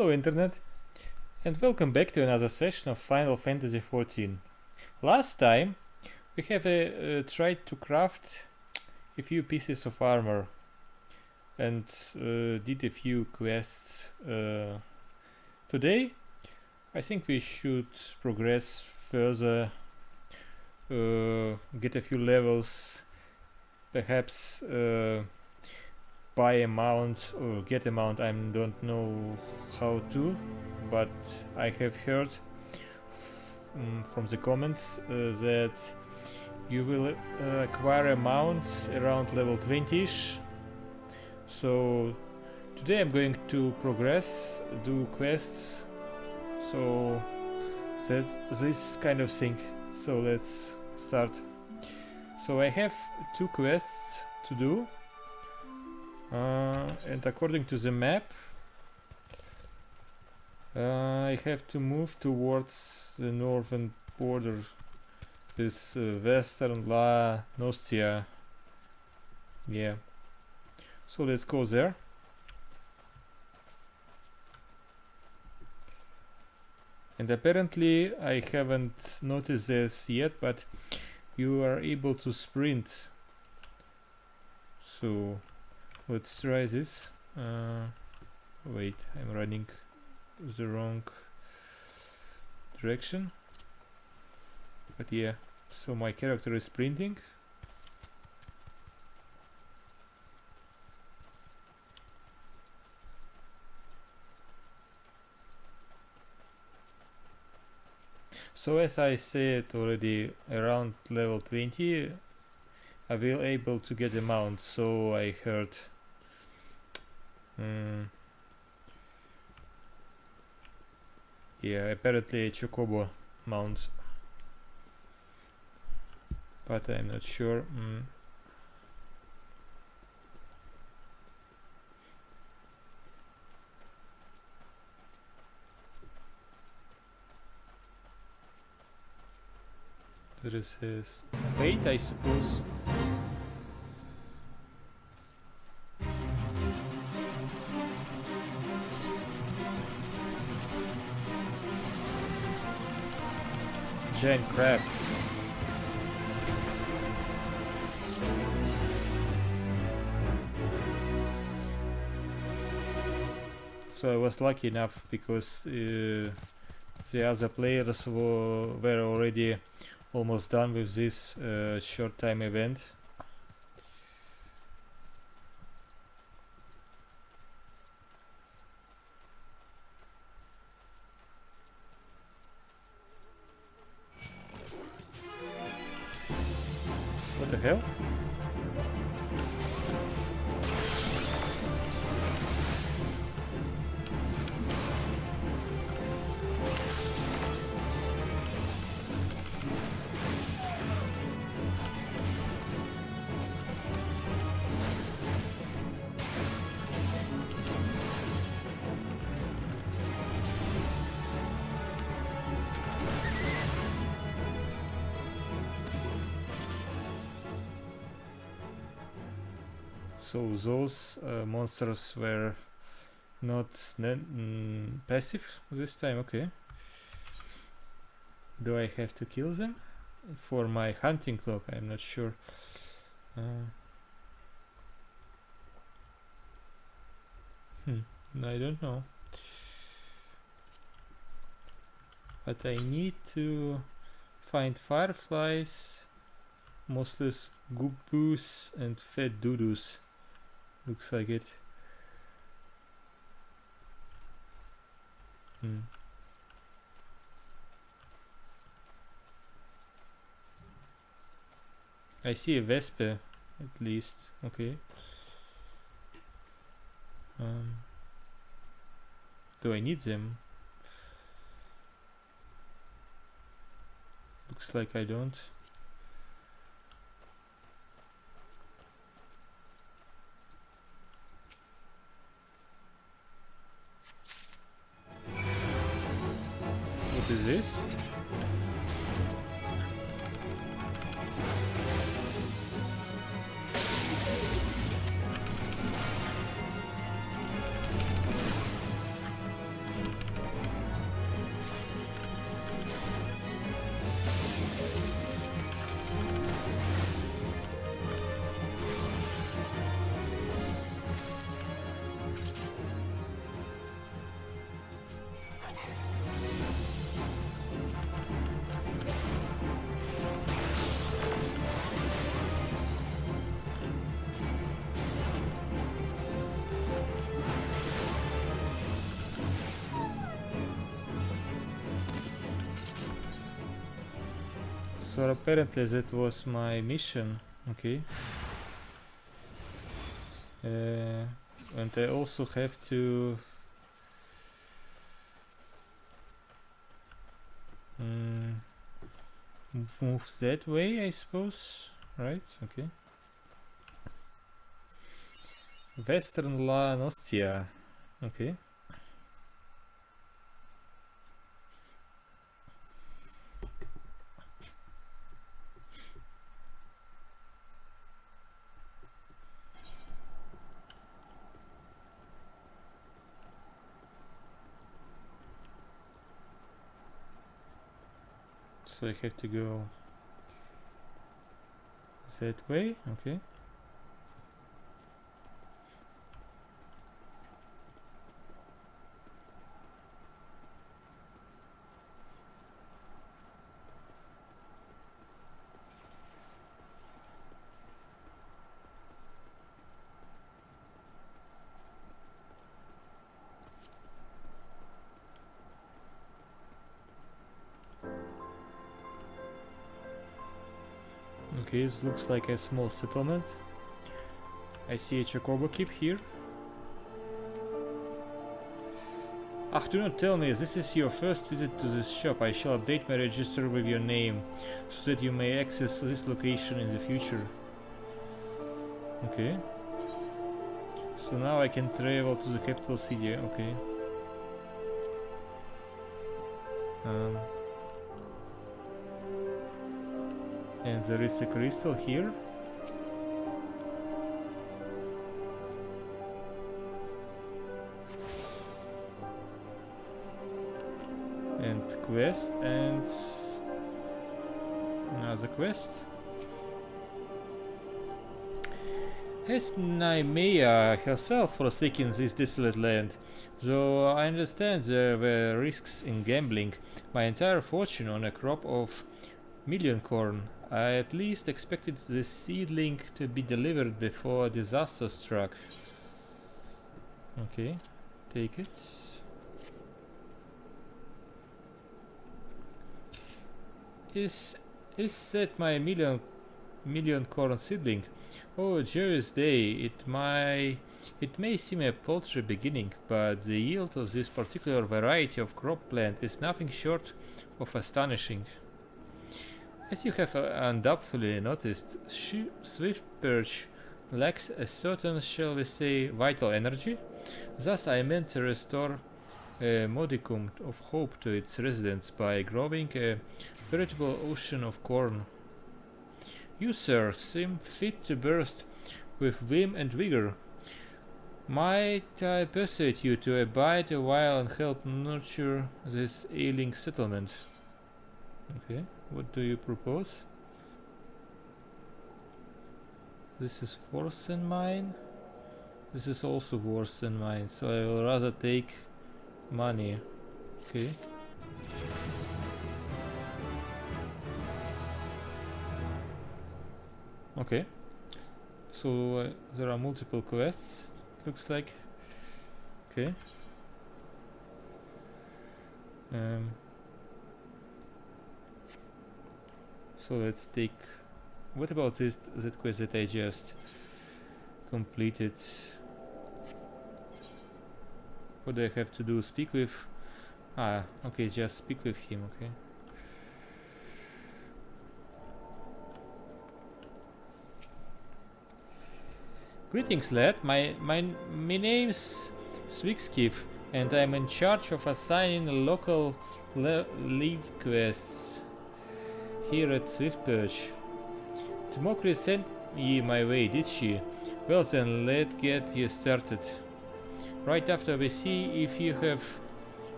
Hello Internet, and welcome back to another session of Final Fantasy XIV. Last time we have tried to craft a few pieces of armor and did a few quests. Today I think we should progress further, get a few levels, perhaps buy a mount or get a mount. I don't know how to, but I have heard from the comments that you will acquire a mount around level 20ish. So today I'm going to progress, do quests, so that's this kind of thing. So let's start. So I have two quests to do. And according to the map, I have to move towards the northern border, this western La Nostia. Yeah, so let's go there. And apparently I haven't noticed this yet, but you are able to sprint. So let's try this. Wait, I'm running the wrong direction. But yeah, so my character is sprinting. So as I said already, around level 20 I will able to get a mount, so I heard. Yeah, apparently a Chocobo mount, but I'm not sure. There is his fate, I suppose. Giant crab. So I was lucky enough because the other players were already almost done with this short time event. What the hell? So those monsters were not passive this time, okay. Do I have to kill them for my hunting cloak? I'm not sure. I don't know. But I need to find fireflies, mostly goobboos and fat doodoo. Looks like it. I see a Vespa, at least. Okay. Do I need them? Looks like I don't. What is this? So apparently that was my mission. Okay. And I also have to move that way, I suppose. Right? Okay. Western La Nostia. Okay. So I have to go that way, okay. Okay, this looks like a small settlement. I see a chocobo keep here. Ah, do not tell me, this is your first visit to this shop. I shall update my register with your name, so that you may access this location in the future. Okay. So now I can travel to the capital city, okay. And there is a crystal here. And quest and another quest. Has Naimea herself forsaken this desolate land? Though I understand there were risks in gambling my entire fortune on a crop of million corn, I at least expected the seedling to be delivered before disaster struck. Okay, take it. Is that my million corn seedling? Oh, joyous day! It may seem a paltry beginning, but the yield of this particular variety of crop plant is nothing short of astonishing. As you have undoubtedly noticed, swift perch lacks a certain, shall we say, vital energy. Thus I meant to restore a modicum of hope to its residents by growing a veritable ocean of corn. You, sir, seem fit to burst with vim and vigor. Might I persuade you to abide a while and help nurture this ailing settlement? Okay, what do you propose? This is worse than mine. This is also worse than mine, so I will rather take money. Okay. Okay. So there are multiple quests, it looks like. Okay. So let's take... What about that quest that I just completed? What do I have to do? Speak with... Ah, okay, just speak with him, okay. Greetings, lad. My name's Swigskiv, and I'm in charge of assigning local leave quests here at Swiftperch. Timokri sent ye my way, did she? Well then, let's get you started. Right after we see if you have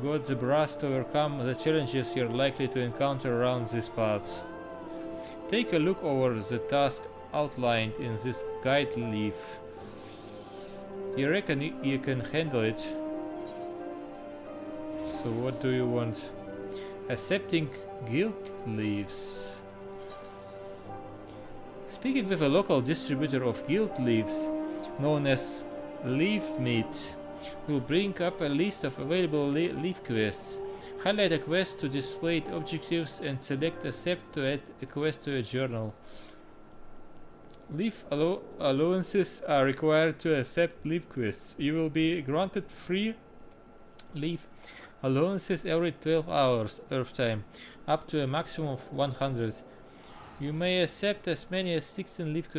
got the brass to overcome the challenges you're likely to encounter around these parts. Take a look over the task outlined in this guide leaf. You reckon you can handle it? So what do you want? Accepting guild leaves. Speaking with a local distributor of guild leaves, known as Leaf Meat, will bring up a list of available leaf quests. Highlight a quest to display objectives and select accept to add a quest to a journal. Leave allowances are required to accept leave quests. You will be granted free leave allowances every 12 hours Earth time, up to a maximum of 100. You may accept as many as 16 leave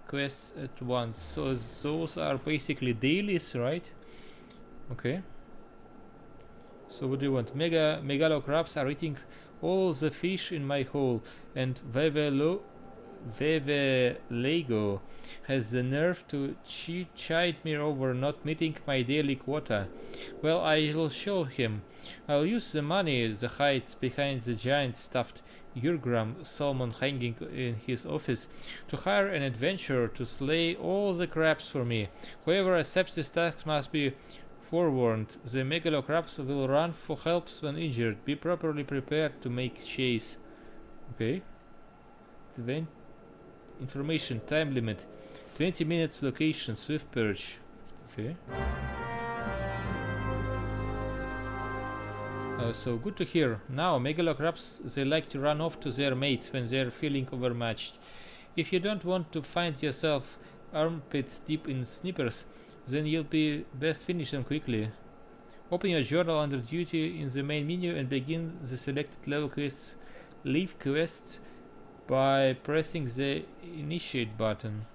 quests at once. So those are basically dailies, right? Okay. So what do you want? Megalo crabs are eating all the fish in my hole, and Lego has the nerve to chide me over not meeting my daily quota. Well, I will show him. I'll use the money that hides behind the giant stuffed Urgram salmon hanging in his office to hire an adventurer to slay all the crabs for me. Whoever accepts this task must be forewarned. The megalo crabs will run for help when injured. Be properly prepared to make chase. Okay. Information time limit 20 minutes. Location swift perch. Okay. So good to hear. Now megalo crabs, they like to run off to their mates when they're feeling overmatched. If you don't want to find yourself armpits deep in snippers, then you'll be best finish them quickly. Open your journal under duty in the main menu and begin the selected level quests. Leave quests by pressing the initiate button.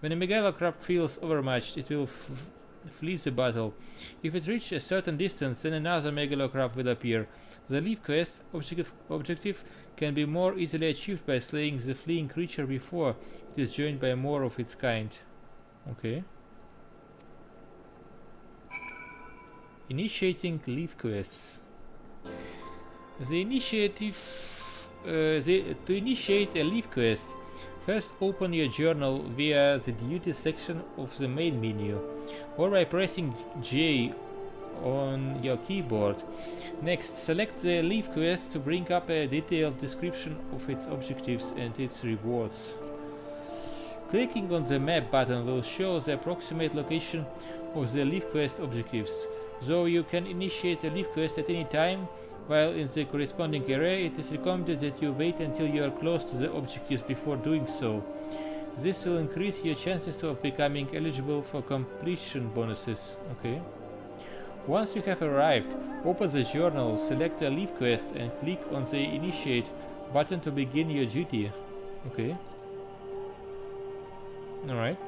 When a megalo crab feels overmatched, it will flee the battle. If it reaches a certain distance, then another megalo crab will appear. The leave quest objective can be more easily achieved by slaying the fleeing creature before it is joined by more of its kind. Okay. Initiating leave quests. To initiate a leave quest, first open your journal via the duty section of the main menu, or by pressing J on your keyboard. Next, select the leave quest to bring up a detailed description of its objectives and its rewards. Clicking on the map button will show the approximate location of the leave quest objectives. Though you can initiate a leave quest at any time, while in the corresponding area, it is recommended that you wait until you are close to the objectives before doing so. This will increase your chances of becoming eligible for completion bonuses. Okay. Once you have arrived, open the journal, select the leave quest, and click on the initiate button to begin your duty. Okay. Alright.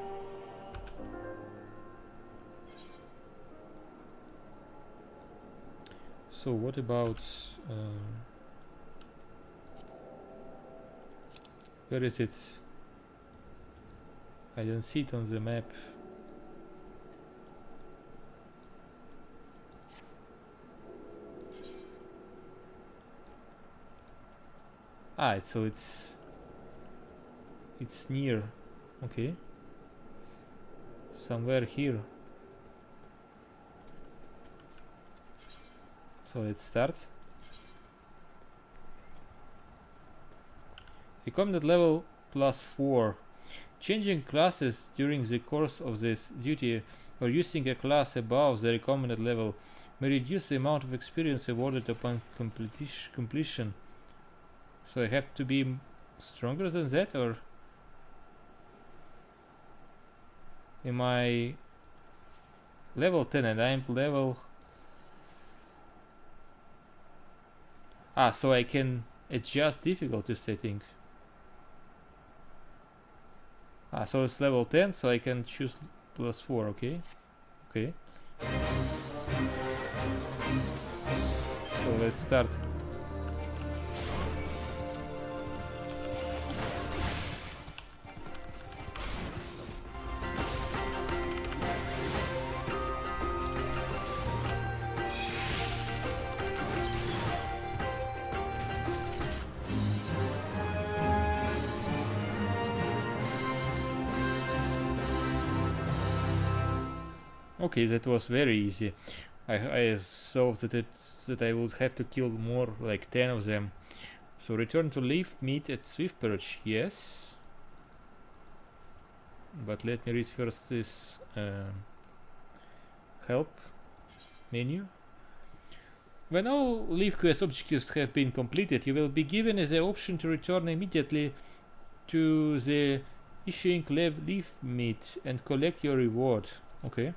So what about where is it? I don't see it on the map. So it's near. Okay. Somewhere here. So let's start. Recommended level +4. Changing classes during the course of this duty or using a class above the recommended level may reduce the amount of experience awarded upon completion. So I have to be stronger than that, or am I level 10 and I'm level... so I can adjust difficulty setting. So it's level 10, so I can choose +4, okay? Okay. So let's start. Okay, that was very easy. I thought that I would have to kill more, like 10 of them. So return to leave meat at Swift Perch, yes. But let me read first this help menu. When all leave quest objectives have been completed, you will be given the option to return immediately to the issuing leave meet and collect your reward. Okay.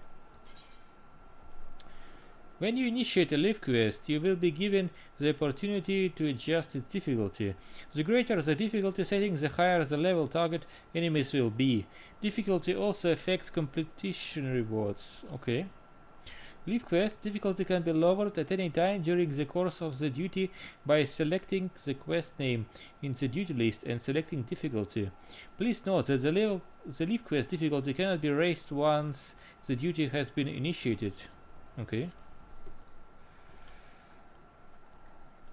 When you initiate a leave quest, you will be given the opportunity to adjust its difficulty. The greater the difficulty setting, the higher the level target enemies will be. Difficulty also affects completion rewards. Okay. Leave quest difficulty can be lowered at any time during the course of the duty by selecting the quest name in the duty list and selecting difficulty. Please note that the leave quest difficulty cannot be raised once the duty has been initiated. Okay.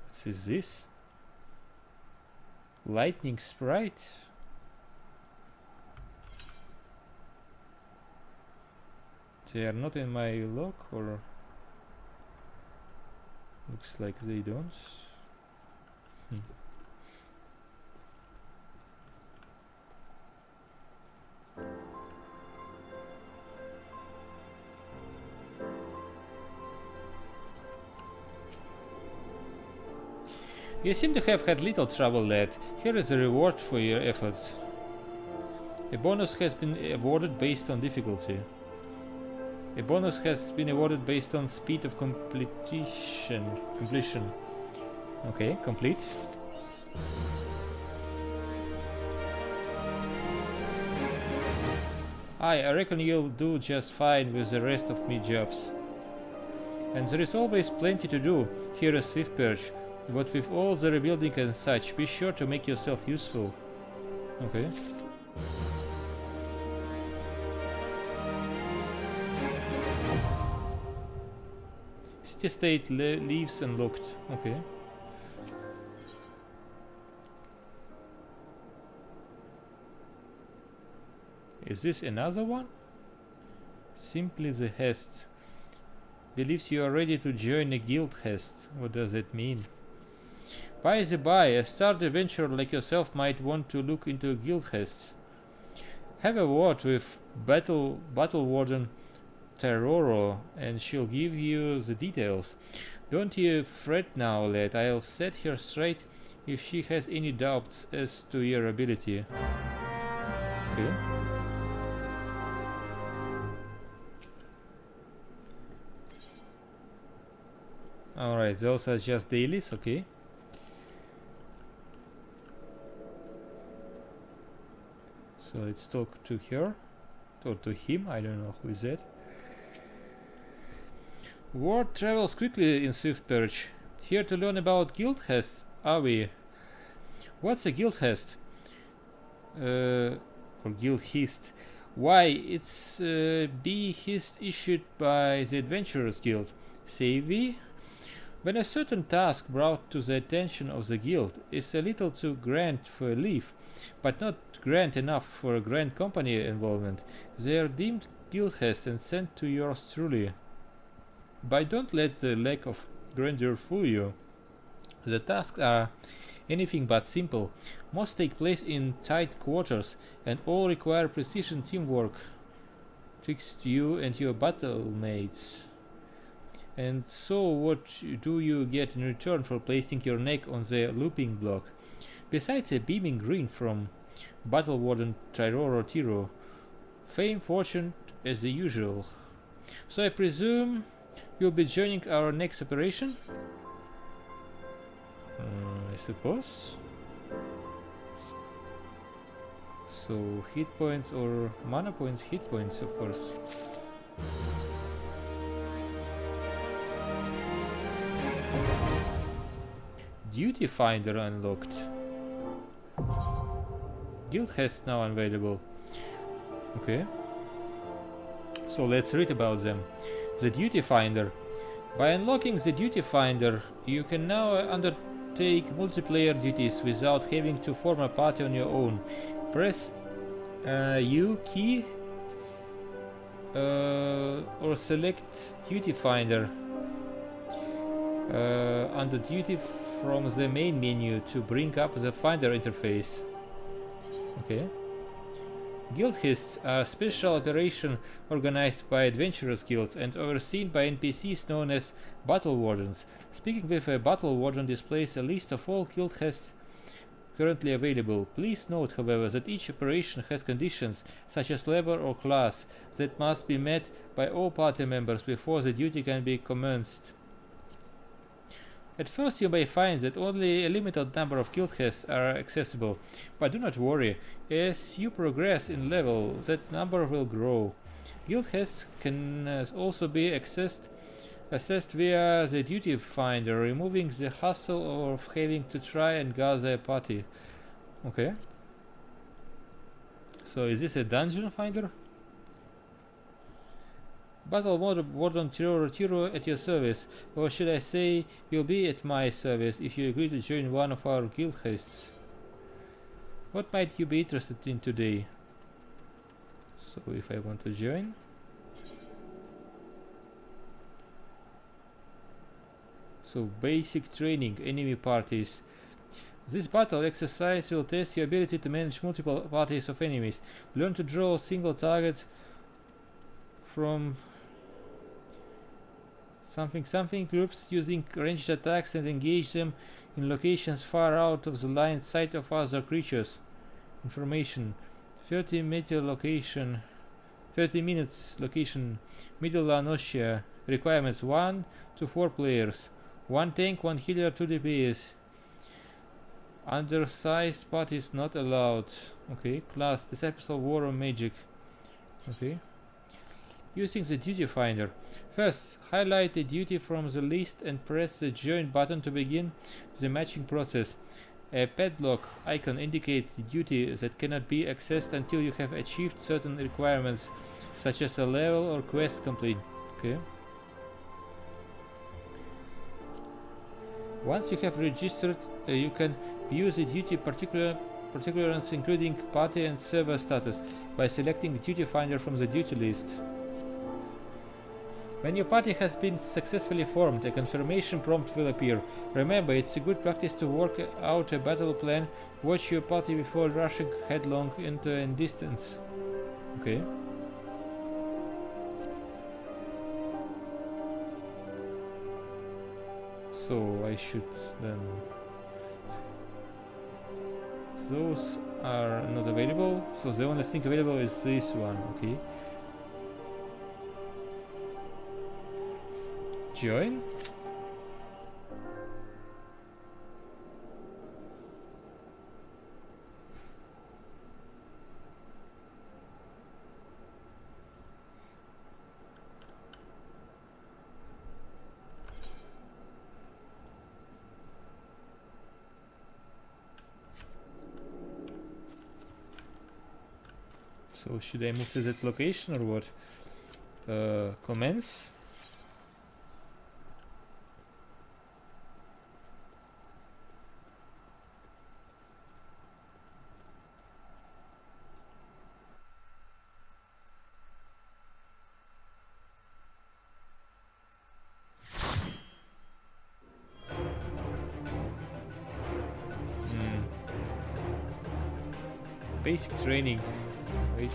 What is this? Lightning sprite? They are not in my log, or looks like they don't. You seem to have had little trouble, lad. Here is a reward for your efforts. A bonus has been awarded based on difficulty. A bonus has been awarded based on speed of completion. Okay, complete. I reckon you'll do just fine with the rest of me jobs. And there is always plenty to do here at Swift Perch, but with all the rebuilding and such, be sure to make yourself useful. Okay. City-state leaves unlocked. Okay. Is this another one? Simply the Hest. Believes you are ready to join a guild Hest. What does that mean? By the by, a starred adventurer like yourself might want to look into a guild Hest. Have a word with Battle Warden Taroro, and she'll give you the details. Don't you fret now, lad. I'll set her straight if she has any doubts as to your ability. Okay. Alright, those are just dailies, okay. So let's talk to her, or to him, I don't know who is that. Word travels quickly in Swift Perch. Here to learn about guild hests, are we? What's a guild hest? Or guild hist? Why, it's be hist issued by the Adventurers Guild. Say we? When a certain task brought to the attention of the guild is a little too grand for a leaf, but not grand enough for a grand company involvement, they are deemed guild hests and sent to yours truly. But don't let the lack of grandeur fool you. The tasks are anything but simple. Most take place in tight quarters and all require precision teamwork twixt you and your battle mates. And so what do you get in return for placing your neck on the looping block? Besides a beaming grin from Battle Warden Tyroro Tiro, fame, fortune as the usual. So I presume you'll be joining our next operation? I suppose. So hit points or mana points, hit points of course. Duty Finder unlocked. Guild has now available. Okay. So let's read about them. The Duty Finder. By unlocking the Duty Finder, you can now undertake multiplayer duties without having to form a party on your own. Press U key or select Duty Finder under Duty from the main menu to bring up the Finder interface. Okay. Guild heists are special operation organized by adventurers guilds and overseen by NPCs known as battle wardens. Speaking with a battle warden displays a list of all guild heists currently available. Please note, however, that each operation has conditions, such as level or class, that must be met by all party members before the duty can be commenced. At first you may find that only a limited number of guild heists are accessible, but do not worry, as you progress in level, that number will grow. Guild heists can also be assessed via the duty finder, removing the hassle of having to try and gather a party. Okay. So is this a dungeon finder? Battle Warden Tiro at your service, or should I say, you'll be at my service if you agree to join one of our guild heists. What might you be interested in today? So if I want to join. So basic training, enemy parties. This battle exercise will test your ability to manage multiple parties of enemies. Learn to draw single targets from something groups using ranged attacks and engage them in locations far out of the line of sight of other creatures. Information: 30 minutes location, Middle Anosia. Requirements: 1 to 4 players, 1 tank, 1 healer, 2 DPS. Undersized parties not allowed. Okay. Class: Disciples of War or Magic. Okay. Using the duty finder. First, highlight the duty from the list and press the join button to begin the matching process. A padlock icon indicates the duty that cannot be accessed until you have achieved certain requirements, such as a level or quest complete. Okay. Once you have registered, you can view the duty particulars including party and server status by selecting the duty finder from the duty list. When your party has been successfully formed, a confirmation prompt will appear. Remember, it's a good practice to work out a battle plan. Watch your party before rushing headlong into a distance. Okay. So I should then... Those are not available, so the only thing available is this one. Okay. Join. So should I move to that location or what? Commence. Basic training. Wait.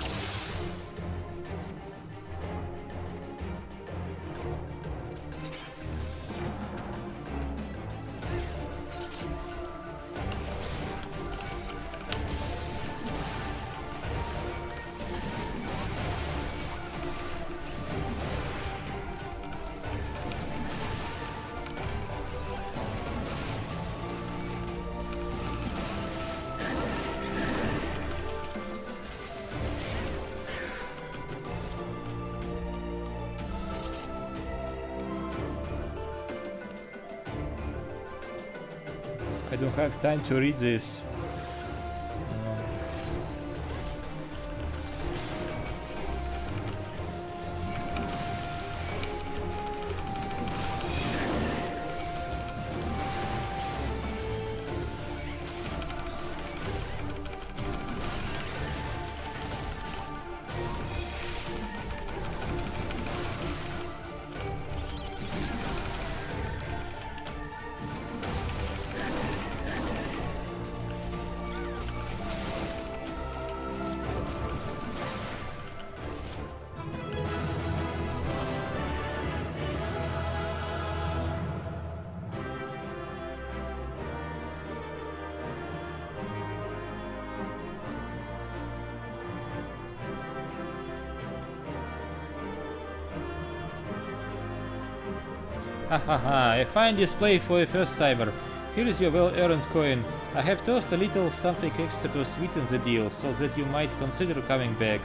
I don't have time to read this. Hahaha, a fine display for a first timer. Here is your well-earned coin. I have tossed a little something extra to sweeten the deal, so that you might consider coming back.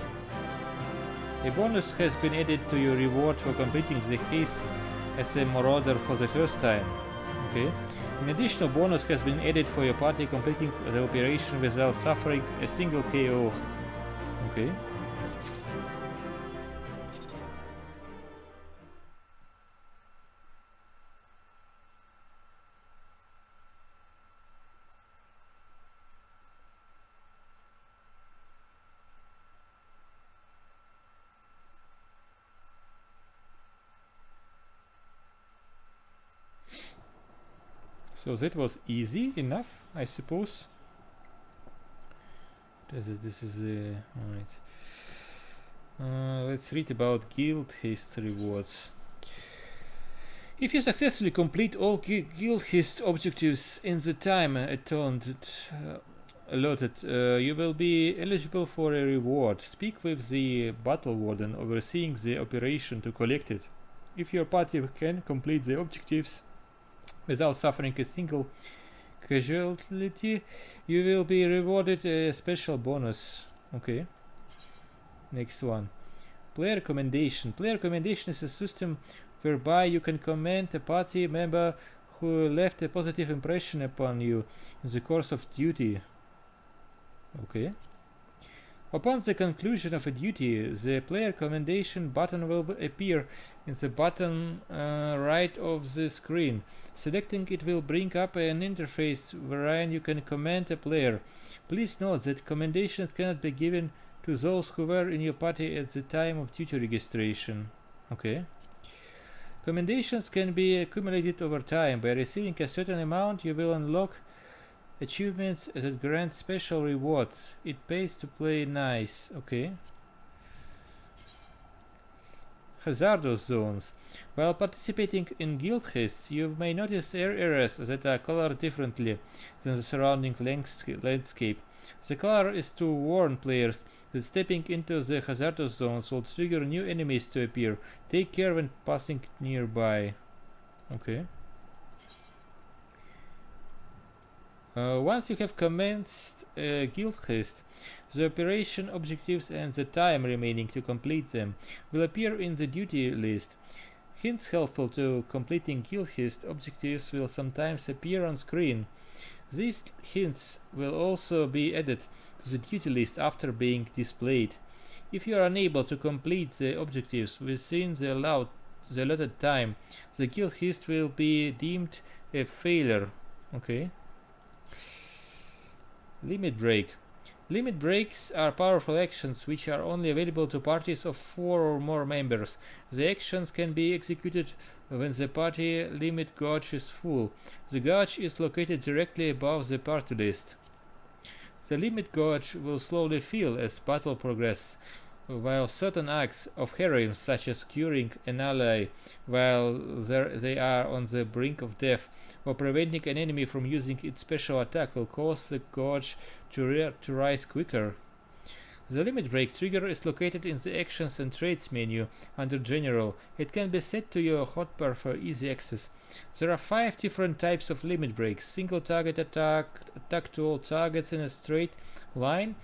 A bonus has been added to your reward for completing the haste as a marauder for the first time. Okay. An additional bonus has been added for your party completing the operation without suffering a single KO. Okay. So that was easy enough, I suppose. This is alright. Let's read about guild haste rewards. If you successfully complete all guild haste objectives in the time allotted, you will be eligible for a reward. Speak with the battle warden overseeing the operation to collect it. If your party can complete the objectives without suffering a single casualty, you will be rewarded a special bonus. Okay. Next one. Player commendation. Player commendation is a system whereby you can commend a party member who left a positive impression upon you in the course of duty. Okay. Upon the conclusion of a duty, the player commendation button will appear in the bottom right of the screen. Selecting it will bring up an interface wherein you can commend a player. Please note that commendations cannot be given to those who were in your party at the time of duty registration. Okay. Commendations can be accumulated over time. By receiving a certain amount, you will unlock achievements that grant special rewards. It pays to play nice. Okay. Hazardous zones. While participating in guild hastes, you may notice areas that are colored differently than the surrounding landscape. The color is to warn players that stepping into the hazardous zones will trigger new enemies to appear. Take care when passing nearby. Okay. Once you have commenced a guild haste, the operation objectives and the time remaining to complete them will appear in the duty list. Hints helpful to completing guild haste objectives will sometimes appear on screen. These hints will also be added to the duty list after being displayed. If you are unable to complete the objectives within the allotted time, the guild haste will be deemed a failure. Okay. Limit break. Limit breaks are powerful actions which are only available to parties of 4 or more members. The actions can be executed when the party limit gauge is full. The gauge is located directly above the party list. The limit gauge will slowly fill as battle progresses, while certain acts of heroism, such as curing an ally while they are on the brink of death, or preventing an enemy from using its special attack, will cause the gauge to rise quicker. The limit break trigger is located in the Actions and Traits menu under General. It can be set to your hotbar for easy access. There are 5 different types of limit breaks: single target attack, attack to all targets in a straight line,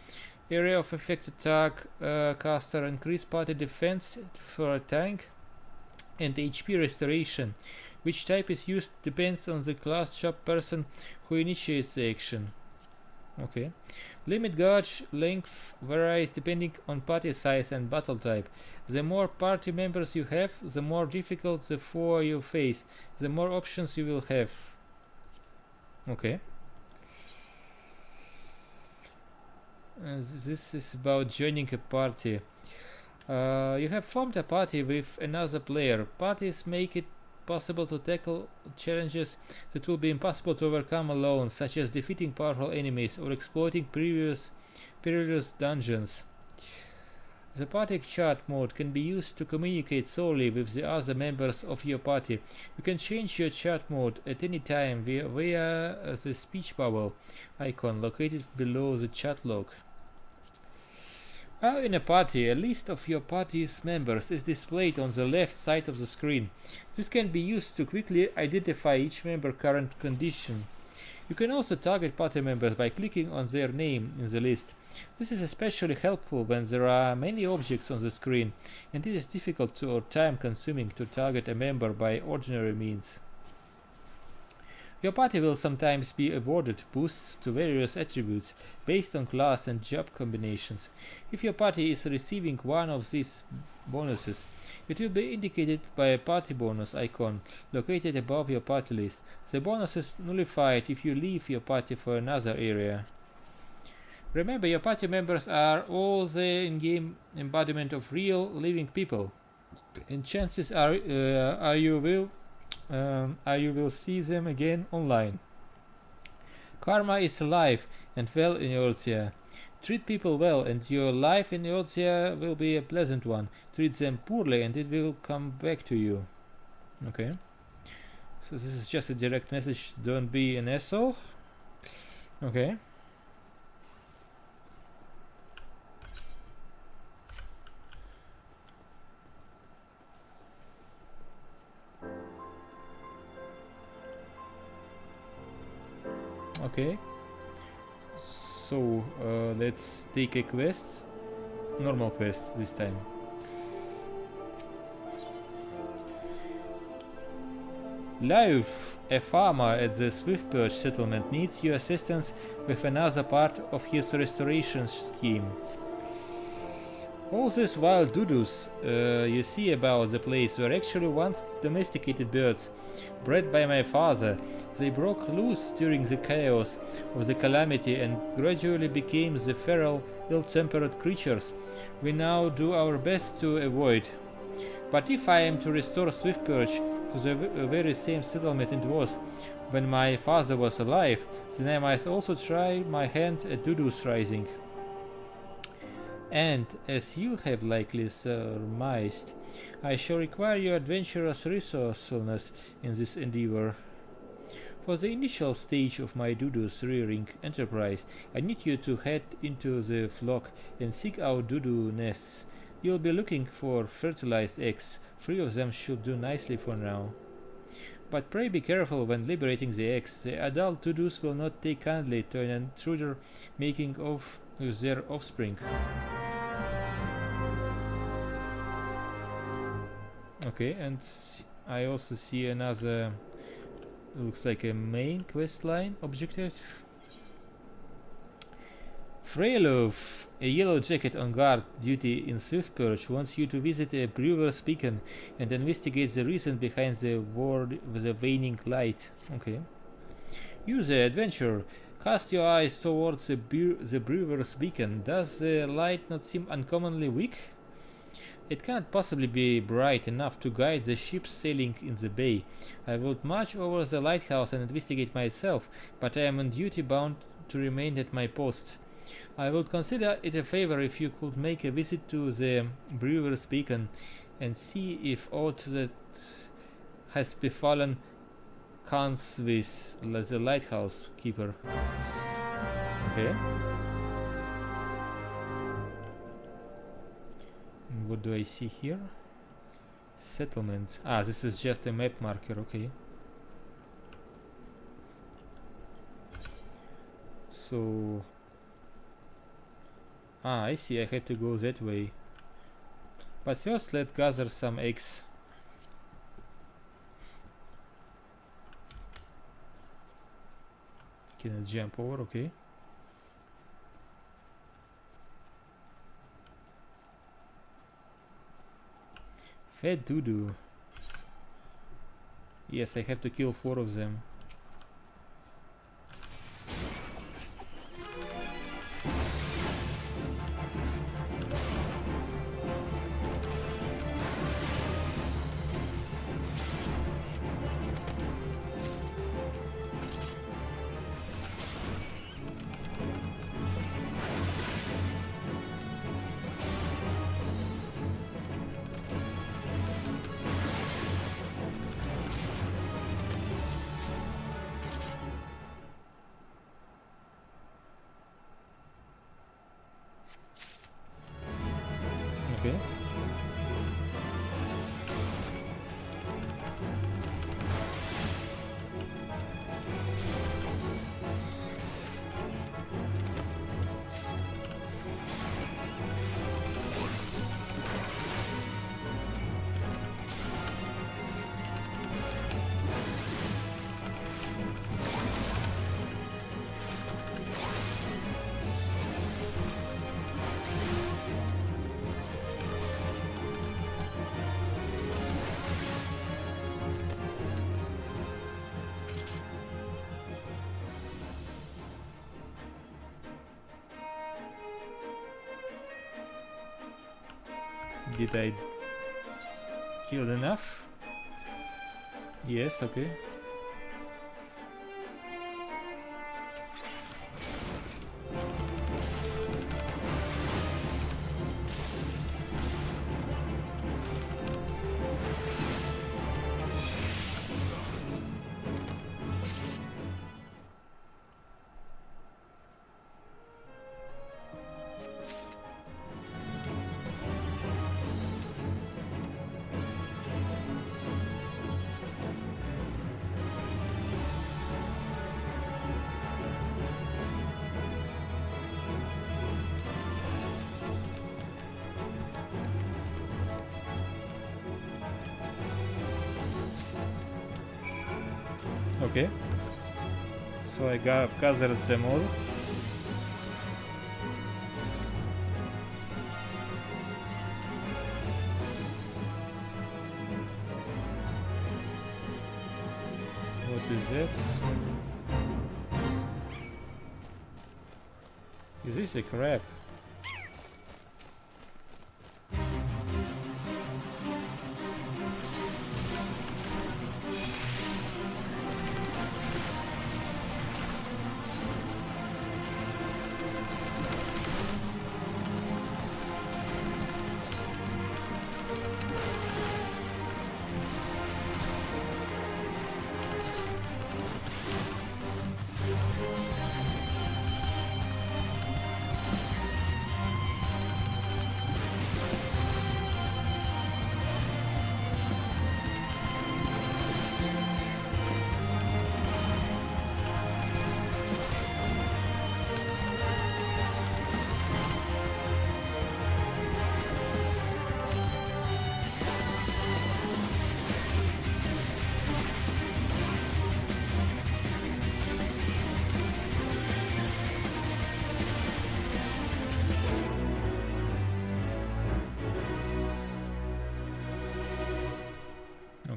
area of effect attack, caster, increased party defense for a tank, and HP restoration. Which type is used depends on the class shop person who initiates the action. Okay. Limit gauge length varies depending on party size and battle type. The more party members you have, the more difficult the foe you face, the more options you will have. Okay. This is about joining a party. You have formed a party with another player. Parties make it possible to tackle challenges that will be impossible to overcome alone, such as defeating powerful enemies or exploiting perilous dungeons. The party chat mode can be used to communicate solely with the other members of your party. You can change your chat mode at any time via the speech bubble icon located below the chat log. In a party, a list of your party's members is displayed on the left side of the screen. This can be used to quickly identify each member's current condition. You can also target party members by clicking on their name in the list. This is especially helpful when there are many objects on the screen and it is difficult or time consuming to target a member by ordinary means. Your party will sometimes be awarded boosts to various attributes based on class and job combinations. If your party is receiving one of these bonuses, it will be indicated by a party bonus icon located above your party list. The bonus is nullified if you leave your party for another area. Remember, your party members are all the in-game embodiment of real living people, and chances are you will see them again online. Karma is alive and well in Eorzea. Treat people well and your life in Eorzea will be a pleasant one. Treat them poorly and it will come back to you. Okay. So this is just a direct message, don't be an asshole. Okay. Okay, so let's take a quest, normal quest this time. Lauf, a farmer at the Swiftbirch settlement, needs your assistance with another part of his restoration scheme. All these wild doodles you see about the place were actually once domesticated birds, bred by my father. They broke loose during the chaos of the calamity and gradually became the feral, ill-tempered creatures we now do our best to avoid. But if I am to restore Swiftbirch to the very same settlement it was when my father was alive, then I must also try my hand at Dudu's Rising. And, as you have likely surmised, I shall require your adventurous resourcefulness in this endeavor. For the initial stage of my Dudu's rearing enterprise, I need you to head into the flock and seek out Dudu nests. You'll be looking for fertilized eggs. 3 of them should do nicely for now. But pray be careful when liberating the eggs. The adult Dudus will not take kindly to an intruder making off with their offspring. Okay, and I also see another, looks like a main quest line objective. Freylov, a yellow jacket on guard duty in Swiftbirch, wants you to visit a brewer's beacon and investigate the reason behind the word with the waning light. Okay. User adventure. Cast your eyes towards the brewer's beacon. Does the light not seem uncommonly weak? It can't possibly be bright enough to guide the ships sailing in the bay. I would march over the lighthouse and investigate myself, but I am on duty bound to remain at my post. I would consider it a favor if you could make a visit to the brewer's beacon and see if aught that has befallen Kansvis, the lighthouse keeper. Okay. And what do I see here? Settlement. Ah, this is just a map marker, okay. So... Ah, I see, I had to go that way. But first let's gather some eggs. Can I jump over? Okay. Fat Dudu. Yes, I have to kill 4 of them. Did I kill enough? Yes, okay. Okay, so I got gathered them all. What is that? Is this a crab?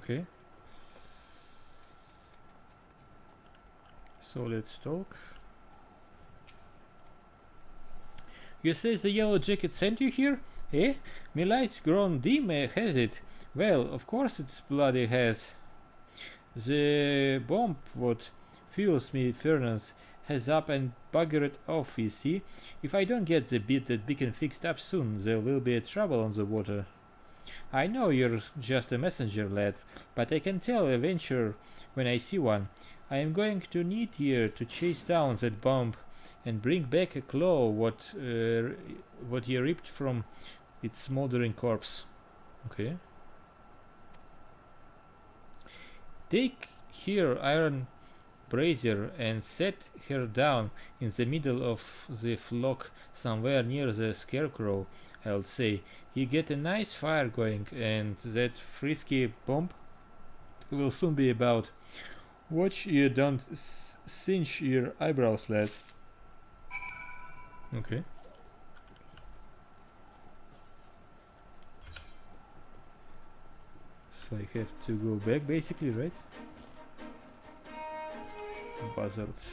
Okay. So let's talk. You say the yellow jacket sent you here? Eh? Me light's grown dim, has it? Well, of course it's bloody has. The bomb what fuels me furnace has up and buggered off, you see. If I don't get the bit that beacon fixed up soon, there will be trouble on the water. I know you're just a messenger, lad, but I can tell a venture when I see one. I am going to need you to chase down that bomb and bring back a claw what you ripped from its smoldering corpse. Okay. Take her iron brazier and set her down in the middle of the flock somewhere near the scarecrow, I'll say. You get a nice fire going and that frisky bomb will soon be about. Watch you don't cinch your eyebrows, lad. Okay. So I have to go back basically, right? Buzzards.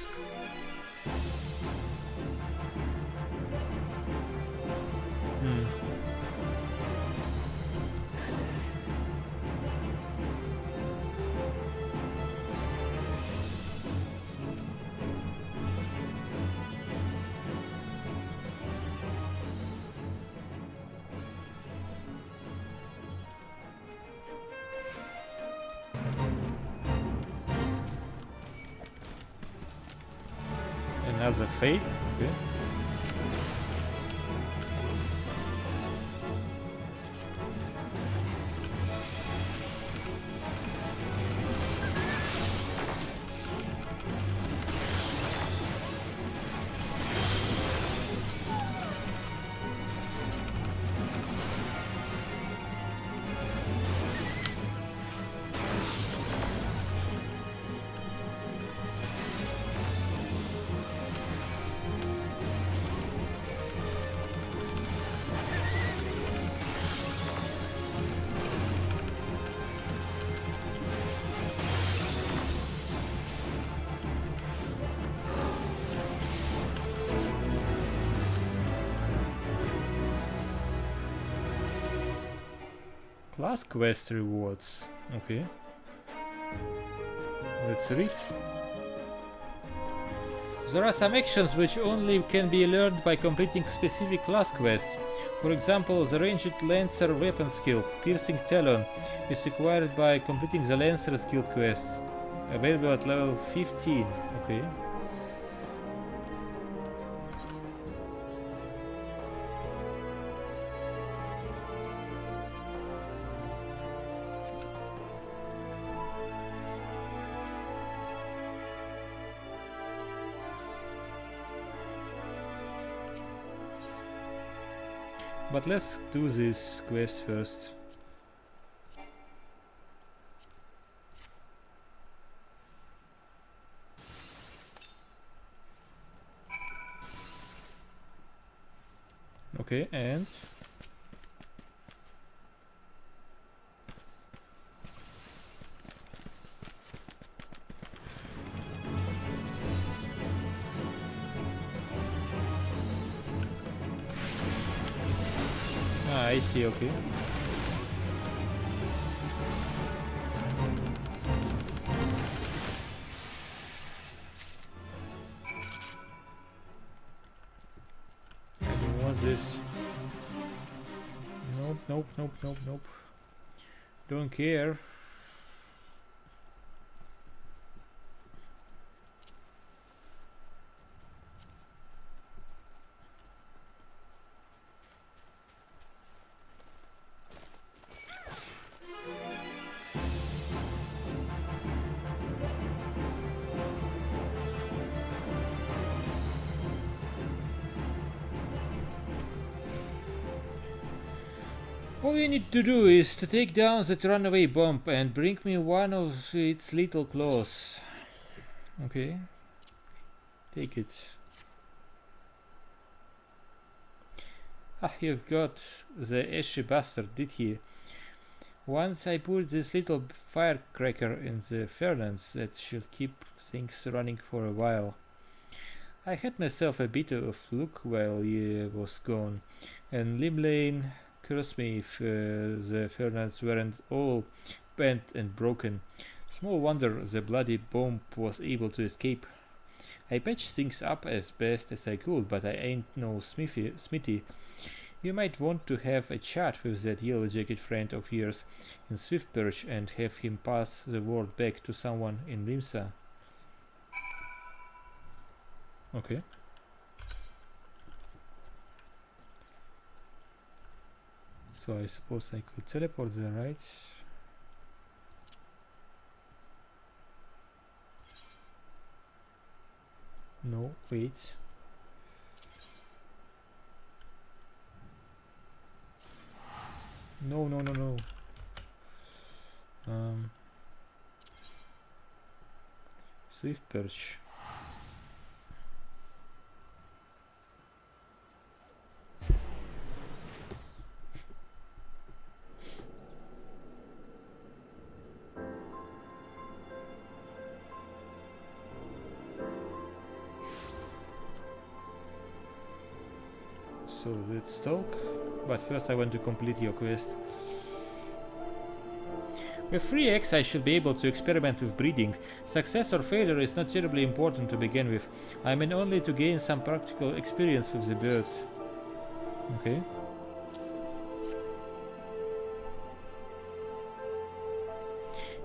Another fate. Okay. Class quest rewards. Okay. Let's read. There are some actions which only can be learned by completing specific class quests. For example, the ranged Lancer weapon skill, Piercing Talon, is acquired by completing the Lancer's guild quests. Available at level 15. Okay. But let's do this quest first. Okay, and I see, okay. I don't want this. Nope, nope, nope, nope, nope. Don't care. All we need to do is to take down that runaway bomb and bring me one of its little claws. Okay. Take it. Ah, you've got the ashy bastard, did he? Once I put this little firecracker in the furnace, that should keep things running for a while. I had myself a bit of luck while he was gone, and Limlane curse me if the furnace weren't all bent and broken. Small wonder the bloody bomb was able to escape. I patched things up as best as I could, but I ain't no smithy. You might want to have a chat with that yellow jacket friend of yours in Swiftperch and have him pass the word back to someone in Limsa. Okay. So I suppose I could teleport there, right? No, wait. No, no, no, no. Swiftperch. So let's talk, but first I want to complete your quest. With 3x I should be able to experiment with breeding. Success or failure is not terribly important to begin with. I mean only to gain some practical experience with the birds. Okay.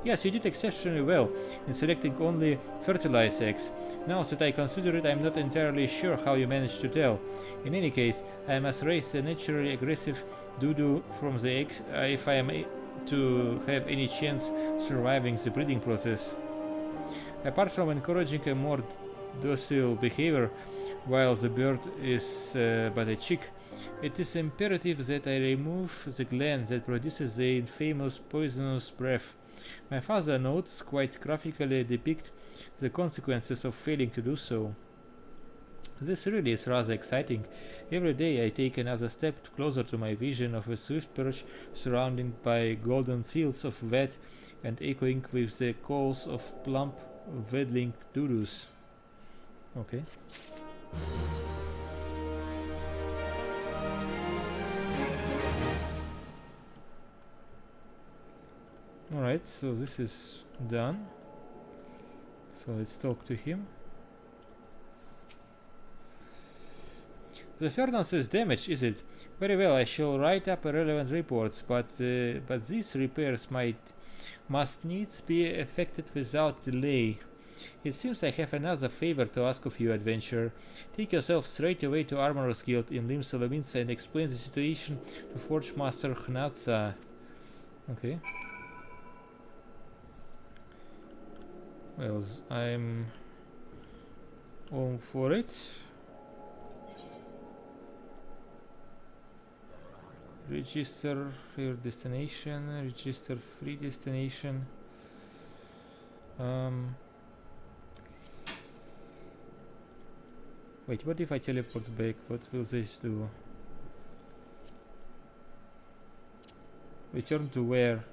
Yes, you did exceptionally well in selecting only fertilized eggs. Now that I consider it, I'm not entirely sure how you managed to tell. In any case, I must raise a naturally aggressive doo-doo from the eggs if I am to have any chance surviving the breeding process. Apart from encouraging a more docile behavior while the bird is but a chick, it is imperative that I remove the gland that produces the infamous poisonous breath. My father notes quite graphically depict the consequences of failing to do so. This really is rather exciting. Every day I take another step closer to my vision of a Swiftperch surrounded by golden fields of wet and echoing with the calls of plump waddling doodles. Okay. Alright, so this is done. So let's talk to him. The furnace is damaged, is it? Very well, I shall write up relevant reports, but these repairs must needs be effected without delay. It seems I have another favor to ask of you, adventurer. Take yourself straight away to Armorer's Guild in Lim Solominsa and explain the situation to Forge Master Hnatsa. Okay. Well, I'm on for it. Register your destination, register free destination. Wait, what if I teleport back? What will this do? Return to where?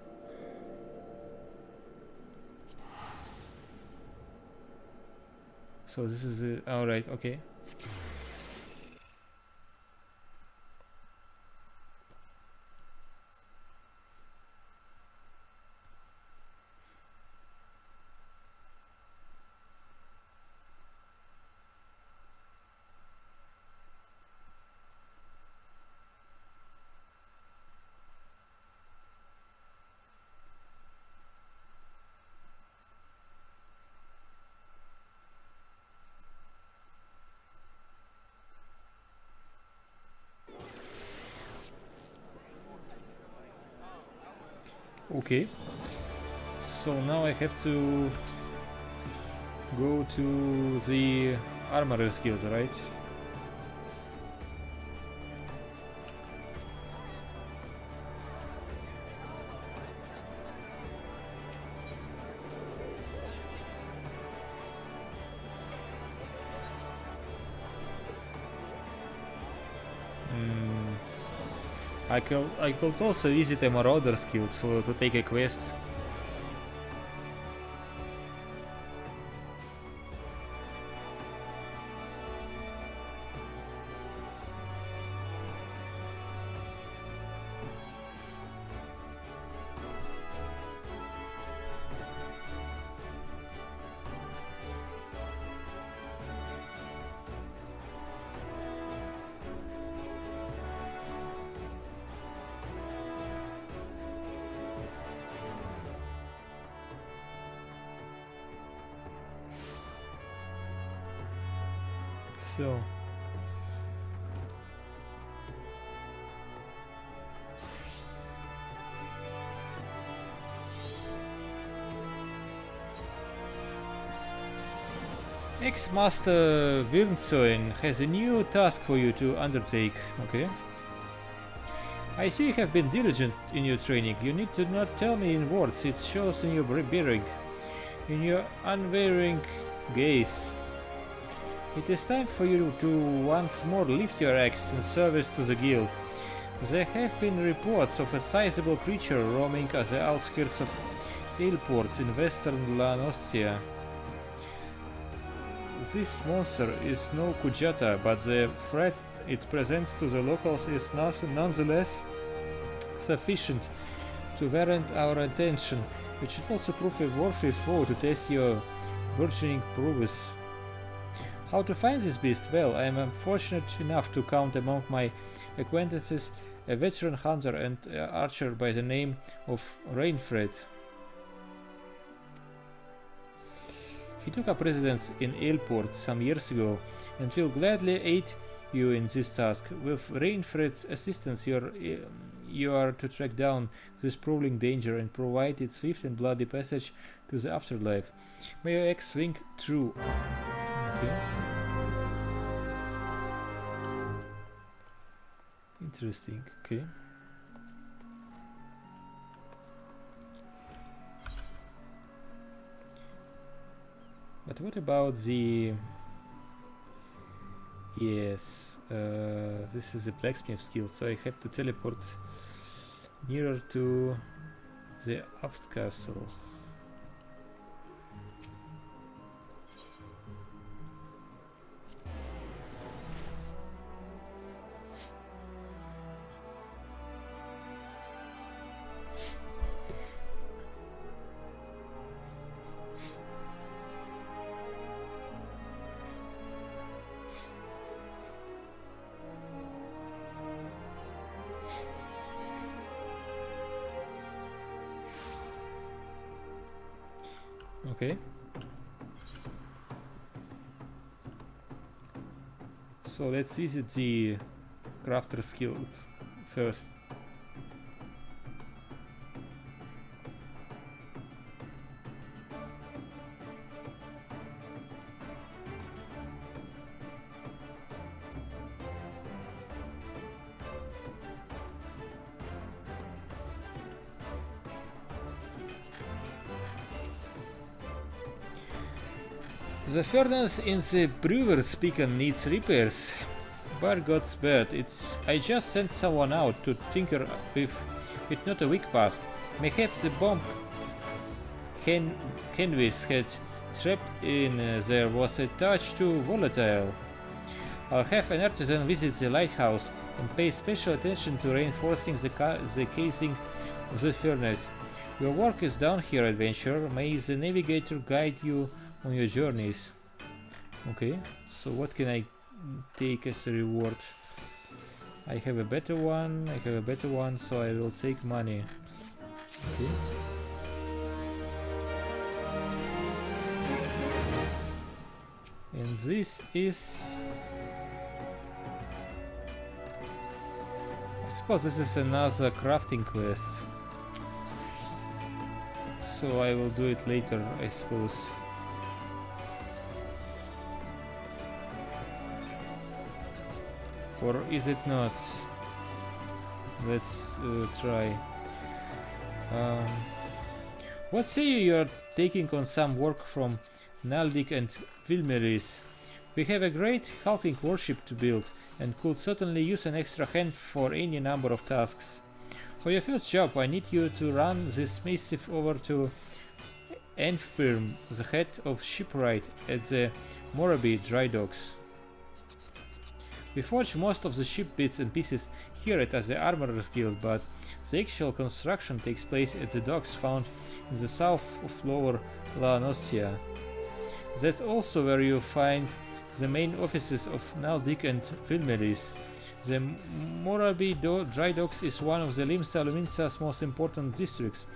So this is alright, okay. Okay, so now I have to go to the Armorer's Guild, right? I could also visit a Marauder's Guild to take a quest. So Ex-Master Wirnzoin has a new task for you to undertake. Okay. I see you have been diligent in your training. You need to not tell me in words, it shows in your bearing, in your unwavering gaze. It is time for you to once more lift your axe in service to the guild. There have been reports of a sizable creature roaming at the outskirts of Ailport in western La Nostia. This monster is no Kujata, but the threat it presents to the locals is nonetheless sufficient to warrant our attention. It should also prove a worthy foe to test your burgeoning prowess. How to find this beast? Well, I am fortunate enough to count among my acquaintances a veteran hunter and archer by the name of Rainfred. He took up residence in Ailport some years ago and will gladly aid you in this task. With Rainfred's assistance, you are to track down this prowling danger and provide its swift and bloody passage to the afterlife. May your axe swing true. Okay. Interesting. Okay. But what about the... Yes, this is a blacksmith skill, so I have to teleport nearer to the Aft Castle. Okay. So let's visit the crafter skill first. The furnace in the brewer's beacon needs repairs. Bar God's bad. I just sent someone out to tinker with it, not a week past. Mayhaps the bomb Henvis had trapped in there was a touch too volatile. I'll have an artisan visit the lighthouse and pay special attention to reinforcing the casing of the furnace. Your work is done here, adventurer. May the navigator guide you on your journeys. Okay, so what can I take as a reward? I have a better one, so I will take money. Okay. And this is... I suppose this is another crafting quest. So I will do it later, I suppose. Or is it not? Let's try. What say you are taking on some work from Naldik and Vilmeris? We have a great hulking warship to build and could certainly use an extra hand for any number of tasks. For your first job, I need you to run this missive over to Enfpirm, the head of shipwright at the Moraby dry docks. We forge most of the ship bits and pieces here at the Armorers Guild, but the actual construction takes place at the docks found in the south of Lower La Nocia. That's also where you find the main offices of Naldik and Vilmeris. The Moraby dry docks is one of the Limsa Luminsa's most important districts,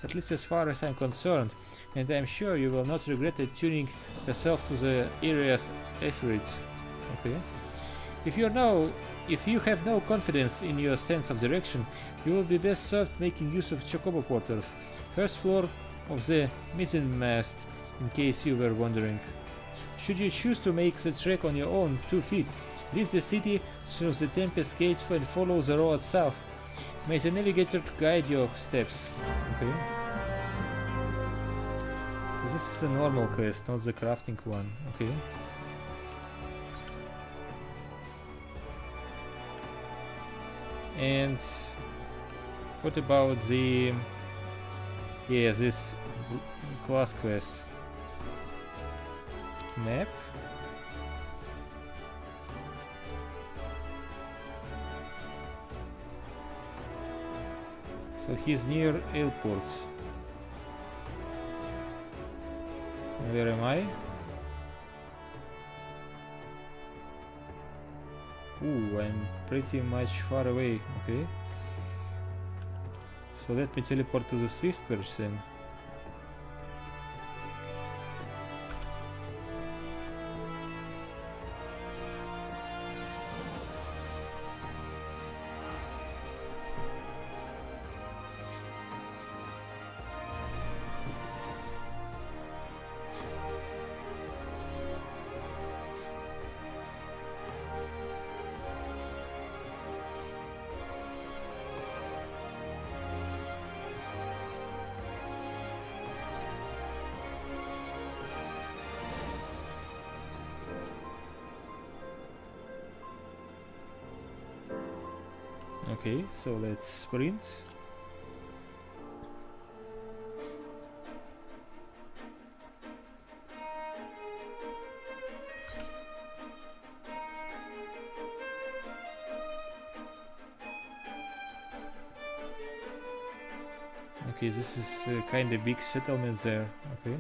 at least as far as I'm concerned, and I'm sure you will not regret tuning yourself to the area's efforts. Okay. If you have no confidence in your sense of direction, you will be best served making use of Chocobo quarters, first floor of the mizzenmast, in case you were wondering. Should you choose to make the trek on your own 2 feet, leave the city through the Tempest Gates and follow the road south. May the navigator guide your steps. Okay. So this is a normal quest, not the crafting one. Okay. And what about this class quest? Map? So he's near airport. Where am I? Ooh, I'm pretty much far away, okay. So let me teleport to the Swift Perch then. Okay, so let's sprint. Okay, this is kind of big settlement there. Okay.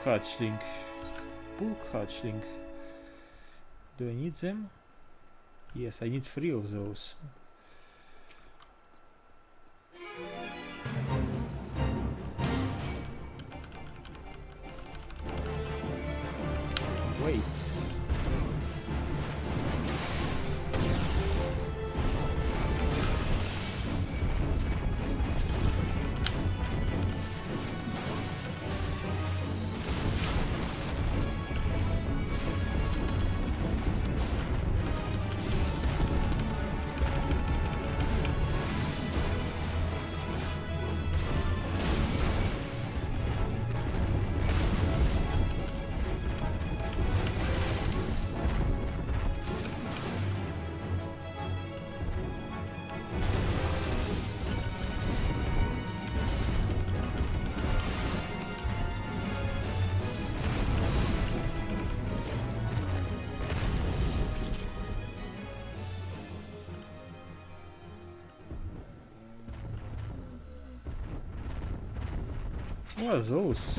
hatchling. Bulk hatchling. Do I need them? Yes, I need 3 of those. Wait. What are those?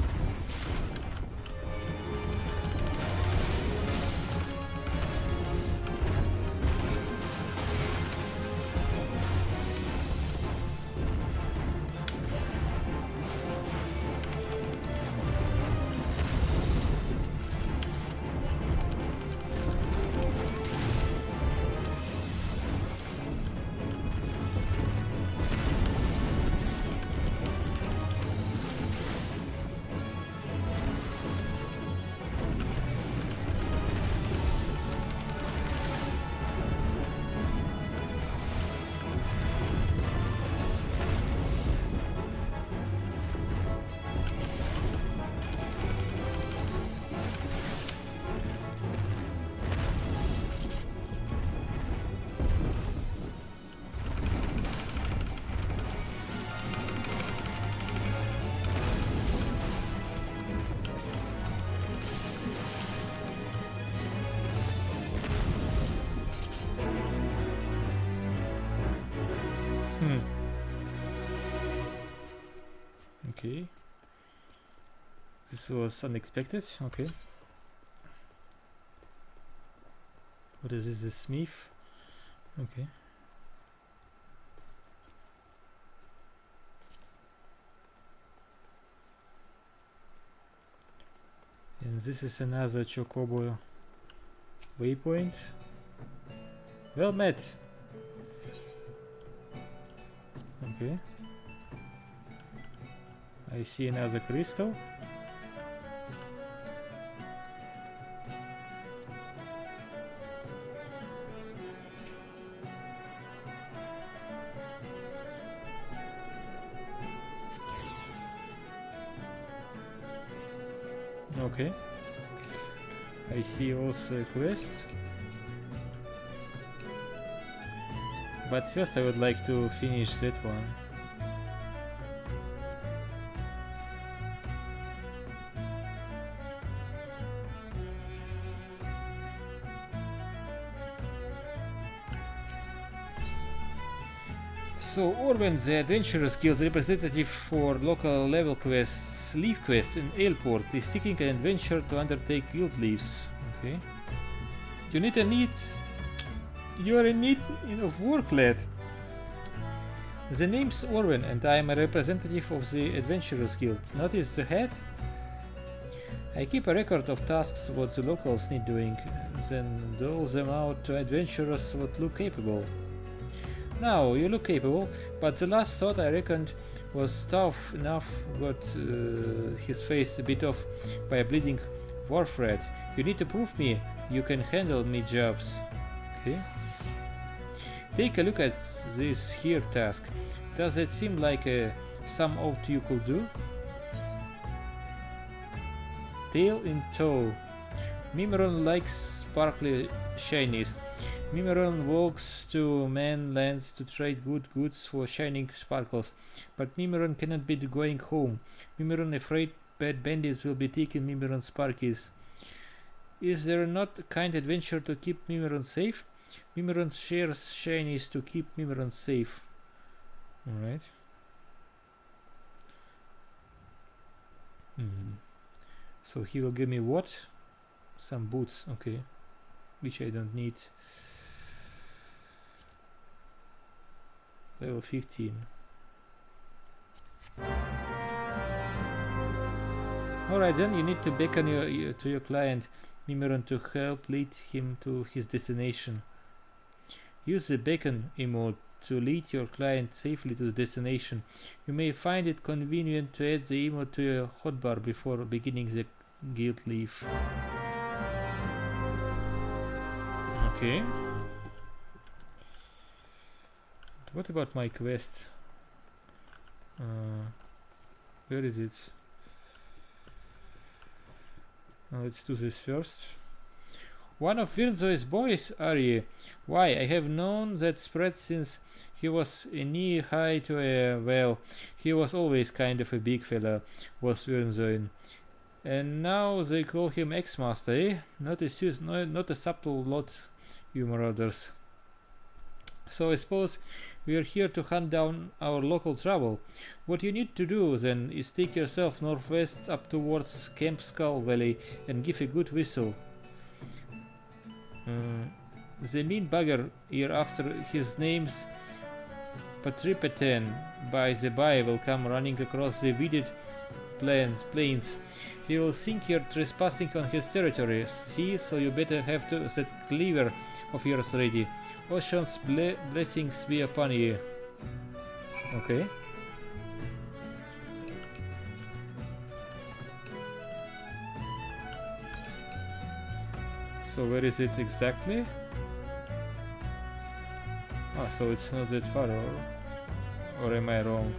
Okay. This was unexpected. Okay. What is this? A smith? Okay. And this is another Chocobo waypoint. Well met. Okay. I see another crystal. Okay. I see also a quest. But first I would like to finish that one. So Orwen, the Adventurer Guild representative for local level quests, leave quests in Airport, is seeking an adventurer to undertake guild leaves. Okay. You are in need of work, lad. The name's Orwen and I am a representative of the Adventurers Guild. Notice the hat? I keep a record of tasks what the locals need doing, then dole them out to adventurers what look capable. Now, you look capable, but the last thought I reckoned was tough enough got his face a bit off by a bleeding wharf rat. You need to prove me you can handle me jobs. Okay. Take a look at this here task. Does it seem like some of you could do? Tail in tow. Mimeron likes sparkly shinies. Mimeron walks to man lands to trade good goods for shining sparkles, but Mimeron cannot be going home. Mimeron afraid bad bandits will be taking Mimeron sparkies. Is there not a kind adventure to keep Mimeron safe? Mimeron shares shinies to keep Mimeron safe. Alright. So he will give me what? Some boots, okay, which I don't need. Level 15. Alright then, you need to beckon to your client Mimiron to help lead him to his destination. Use the beckon emote to lead your client safely to the destination. You may find it convenient to add the emote to your hotbar before beginning the guild leave. Okay. What about my quest? Where is it? Let's do this first. One of Virzo's boys, are you? Why, I have known that spread since he was knee high to a well. He was always kind of a big fella, was Virzoin. And now they call him X-Master, eh? Not a subtle lot, you marauders. So I suppose we are here to hunt down our local trouble. What you need to do then is take yourself northwest up towards Camp Skull Valley and give a good whistle. The mean bugger here after his name's Patripetan by the by will come running across the wooded plains. He will think you're trespassing on his territory. See, so you better have that cleaver of yours ready. Ocean's blessings be upon you. Okay. So where is it exactly? Ah, so it's not that far, or am I wrong?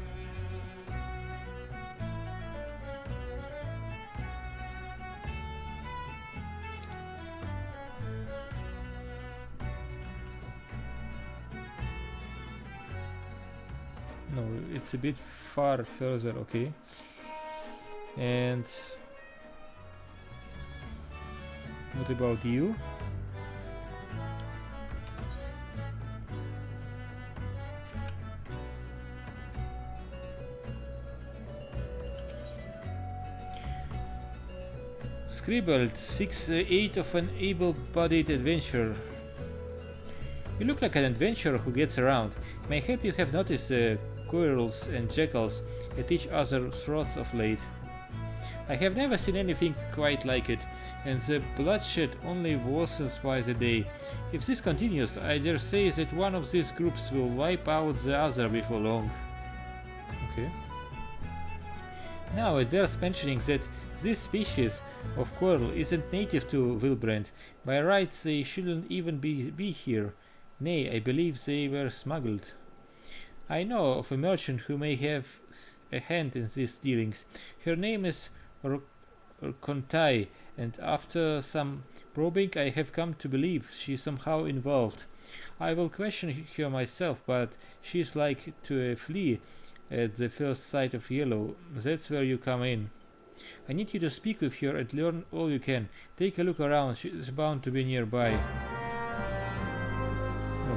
No, it's a bit far further, okay. And what about you? Scribbled, 6'8" of an able-bodied adventurer. You look like an adventurer who gets around. May help you have noticed the squirrels and jackals at each other's throats of late. I have never seen anything quite like it, and the bloodshed only worsens by the day. If this continues, I dare say that one of these groups will wipe out the other before long. Okay. Now it bears mentioning that this species of squirrel isn't native to Wilbrand. By rights they shouldn't even be here. Nay, I believe they were smuggled. I know of a merchant who may have a hand in these dealings. Her name is Kontai, and after some probing I have come to believe she is somehow involved. I will question her myself, but she is like to flee at the first sight of yellow. That's where you come in. I need you to speak with her and learn all you can. Take a look around, she is bound to be nearby.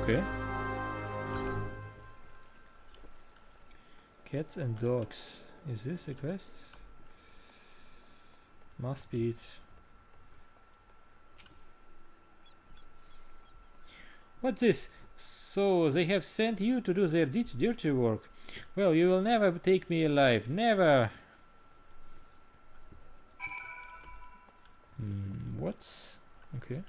Okay. Cats and dogs. Is this a quest? Must be it. What's this? So they have sent you to do their dirty work. Well, you will never take me alive. Never! What's... Okay.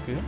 Okay.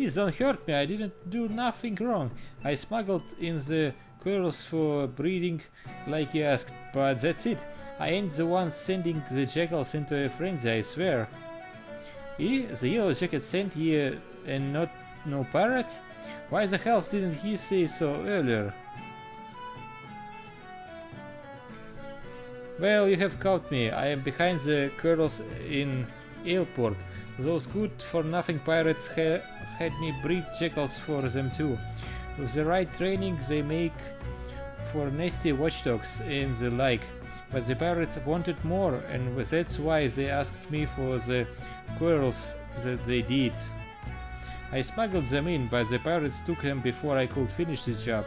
Please don't hurt me, I didn't do nothing wrong. I smuggled in the squirrels for breeding like you asked, but that's it. I ain't the one sending the jackals into a frenzy, I swear. The yellow jacket sent you and not no pirates? Why the hell didn't he say so earlier? Well, you have caught me. I am behind the curls in airport. Those good-for-nothing pirates had me breed jackals for them too. With the right training they make for nasty watchdogs and the like. But the pirates wanted more, and that's why they asked me for the squirrels that they did. I smuggled them in, but the pirates took them before I could finish the job.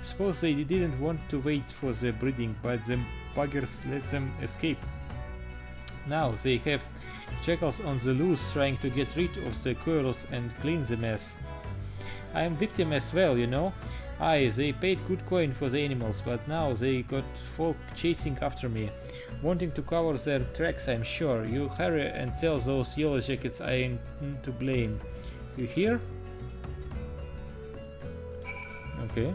Suppose they didn't want to wait for the breeding, but the buggers let them escape. Now they have jackals on the loose trying to get rid of the squirrels and clean the mess. I am victim as well, you know. Aye, they paid good coin for the animals, but now they got folk chasing after me, wanting to cover their tracks, I'm sure. You hurry and tell those yellow jackets I ain't to blame. You hear? Okay.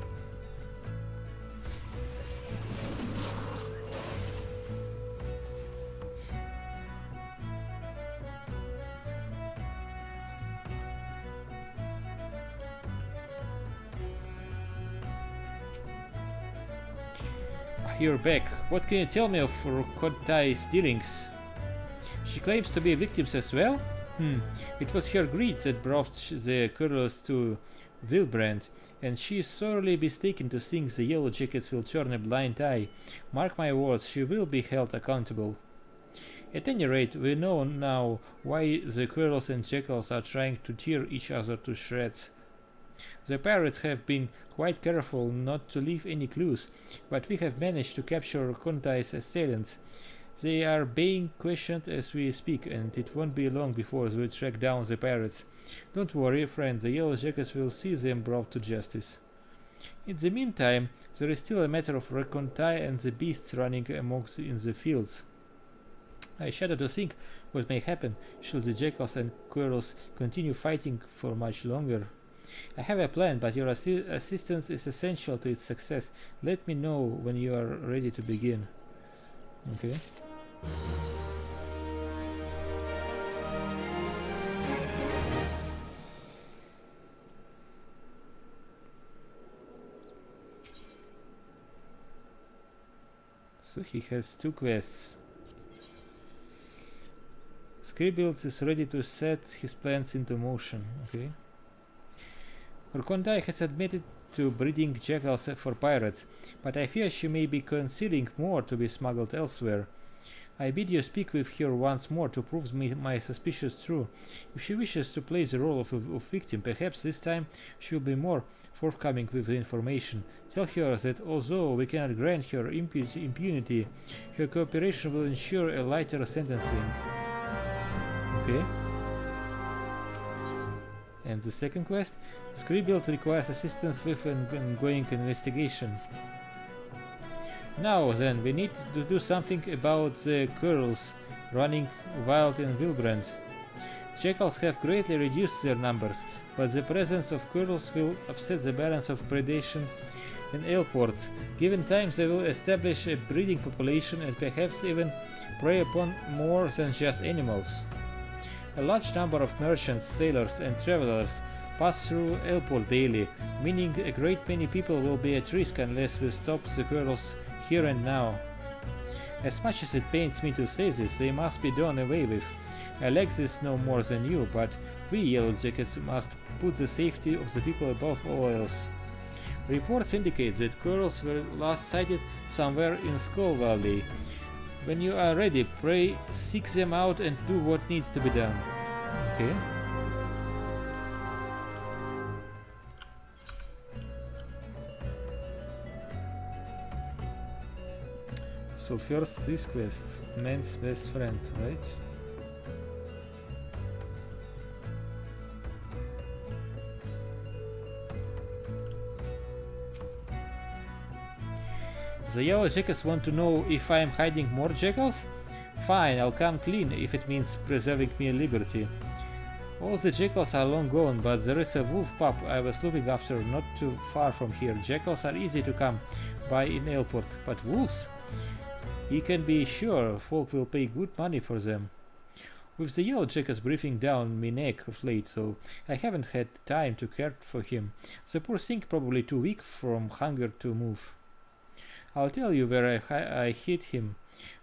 You're back. What can you tell me of Kodai's dealings? She claims to be victims as well? It was her greed that brought the curls to Wilbrand, and she is sorely mistaken to think the yellow jackets will turn a blind eye. Mark my words, she will be held accountable. At any rate, we know now why the squirrels and jackals are trying to tear each other to shreds. The pirates have been quite careful not to leave any clues, but we have managed to capture Kodai's assailants. They are being questioned as we speak, and it won't be long before we track down the pirates. Don't worry, friend, the yellow jackets will see them brought to justice. In the meantime, there is still a matter of Kodai and the beasts running amongst in the fields. I shudder to think what may happen should the jackals and squirrels continue fighting for much longer. I have a plan, but your assistance is essential to its success. Let me know when you are ready to begin. Okay. So he has two quests. Scribbles is ready to set his plans into motion. Okay. Kodai has admitted to breeding jackals for pirates, but I fear she may be concealing more to be smuggled elsewhere. I bid you speak with her once more to prove my suspicions true. If she wishes to play the role of victim, perhaps this time she will be more forthcoming with the information. Tell her that although we cannot grant her impunity, her cooperation will ensure a lighter sentencing. Okay. And the second quest? Scribbled requires assistance with an ongoing investigation. Now then, we need to do something about the curls running wild in Wilbrand. Jackals have greatly reduced their numbers, but the presence of curls will upset the balance of predation in Airport. Given time, they will establish a breeding population and perhaps even prey upon more than just animals. A large number of merchants, sailors and travelers pass through Airport daily, meaning a great many people will be at risk unless we stop the curls here and now. As much as it pains me to say this, they must be done away with. I like this no more than you, but we Yellow Jackets must put the safety of the people above all else. Reports indicate that curls were last sighted somewhere in Skull Valley. When you are ready, pray seek them out and do what needs to be done. Okay. So first this quest, man's best friend, right? The Yellow Jackets want to know if I am hiding more jackals? Fine, I'll come clean if it means preserving me liberty. All the jackals are long gone, but there is a wolf pup I was looking after not too far from here. Jackals are easy to come by in airport, but wolves? You can be sure folk will pay good money for them. With the yellow jackals breathing down my neck of late, so I haven't had time to care for him. The poor thing probably too weak from hunger to move. I'll tell you where I hid him,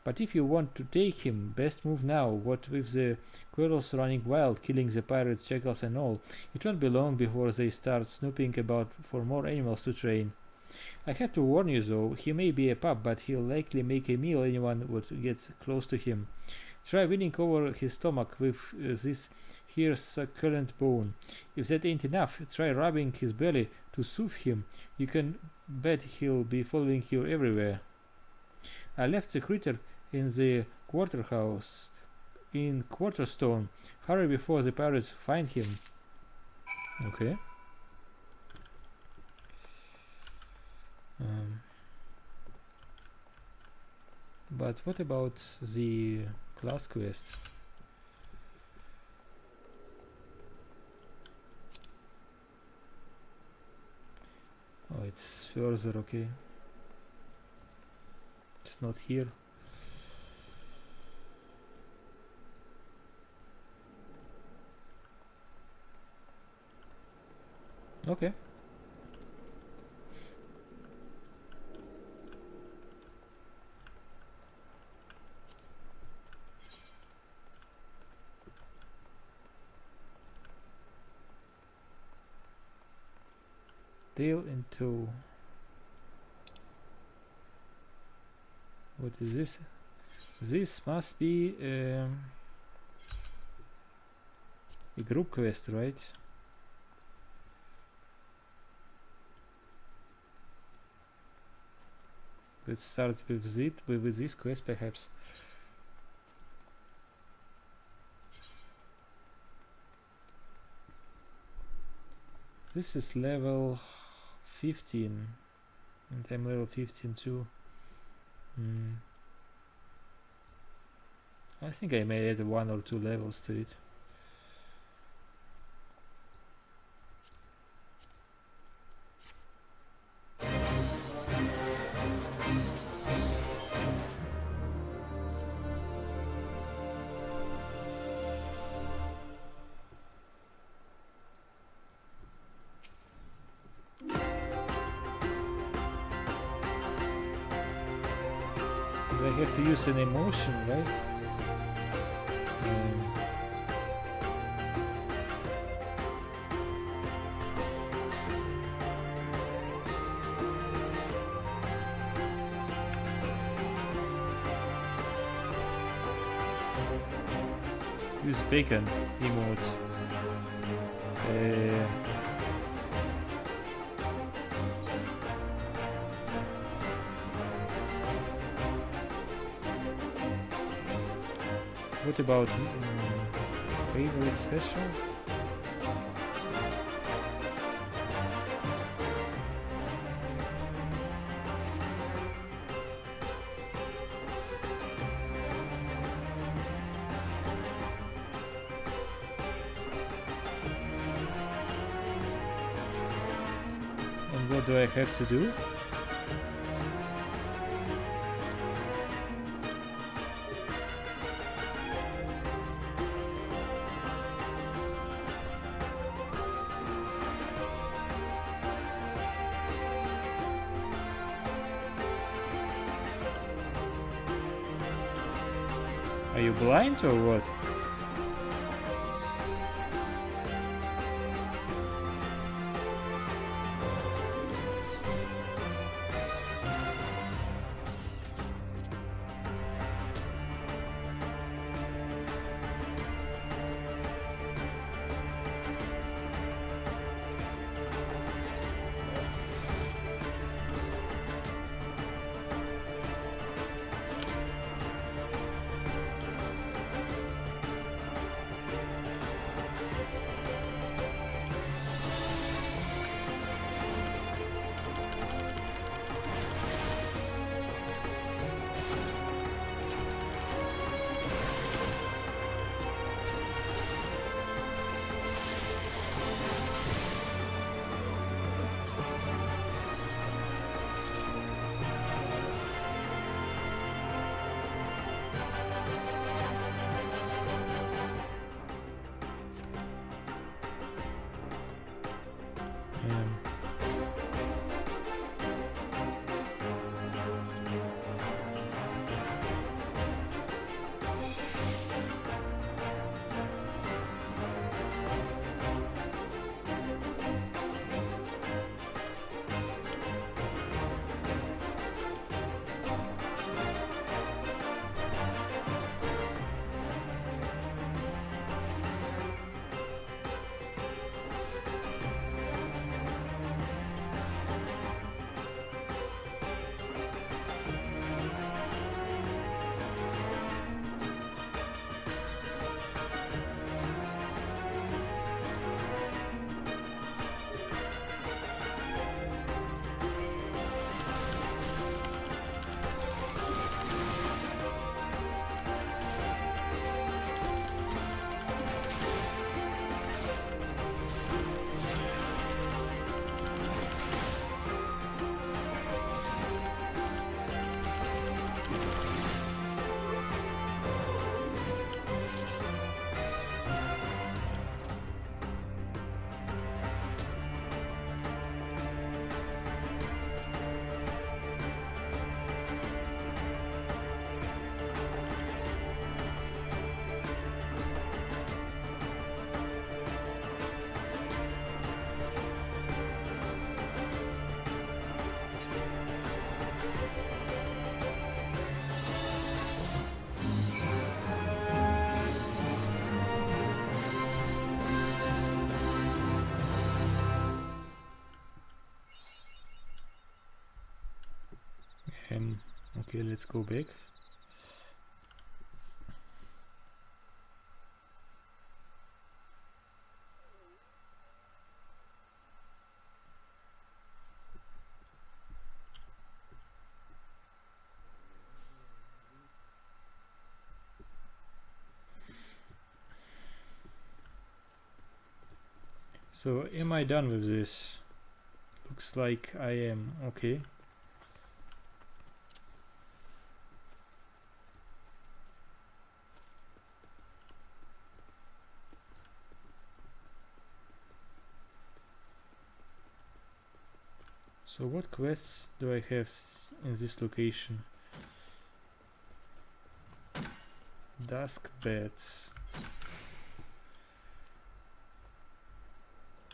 but if you want to take him, best move now. What with the squirrels running wild, killing the pirates, jackals and all, it won't be long before they start snooping about for more animals to train. I have to warn you though, he may be a pup, but he'll likely make a meal anyone who gets close to him. Try winning over his stomach with this here succulent bone. If that ain't enough, try rubbing his belly to soothe him. You can bet he'll be following you everywhere. I left the critter in the quarterhouse in Quarterstone. Hurry before the pirates find him. Okay. But what about the class quest? Oh, it's further, okay. It's not here. Okay. Tail and toe. What is this? This must be a group quest, right? Let's start with this quest perhaps. This is level 15 and I'm level 15 too. I think I may add 1 or 2 levels to it. I have to use an emotion, right? Use bacon emote. What about favorite special? And what do I have to do? Are you blind or what? Okay, let's go back. So am I done with this? Looks like I am. Okay. So what quests do I have in this location? Dusk beds.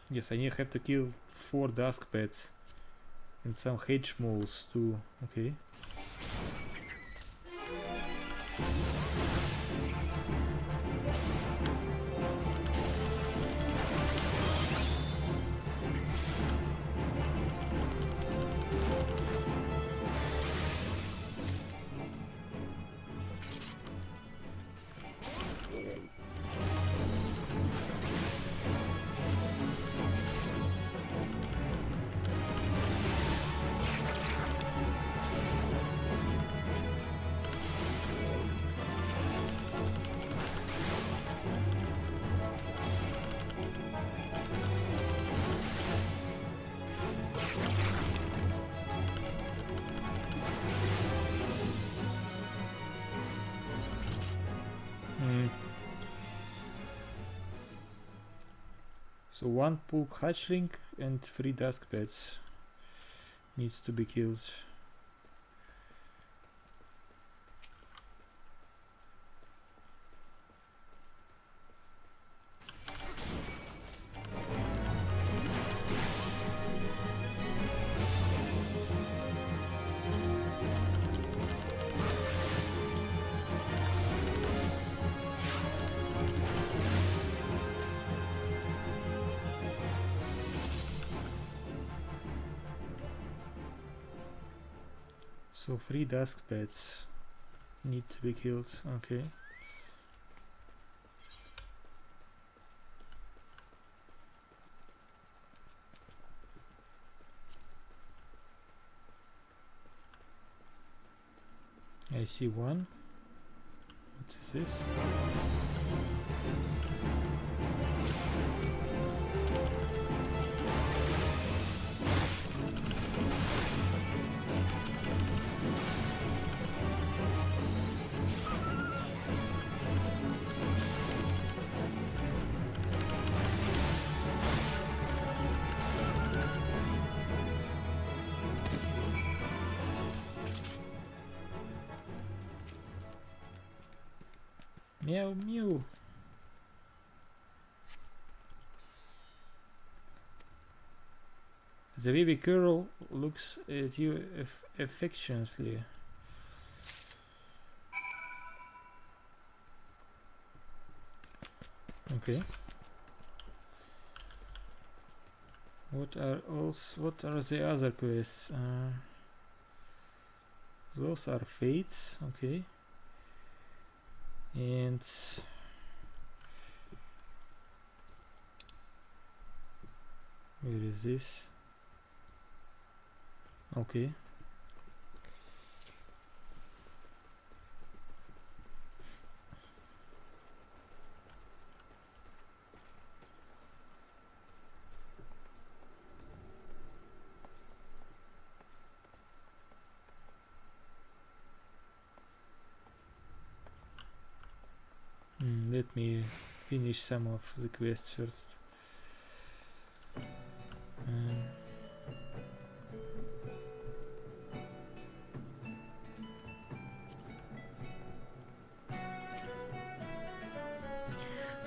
Yes, I have to kill 4 dusk beds and some hedge moles too. Okay. So 1 pulk hatchling and 3 dusk beds needs to be killed. So 3 dusk beds need to be killed. Okay. I see one. What is this? Meow meow. The baby girl looks at you affectionately. Okay. What are the other quests? Those are fates. Okay. And where is this? Okay. Let me finish some of the quests first.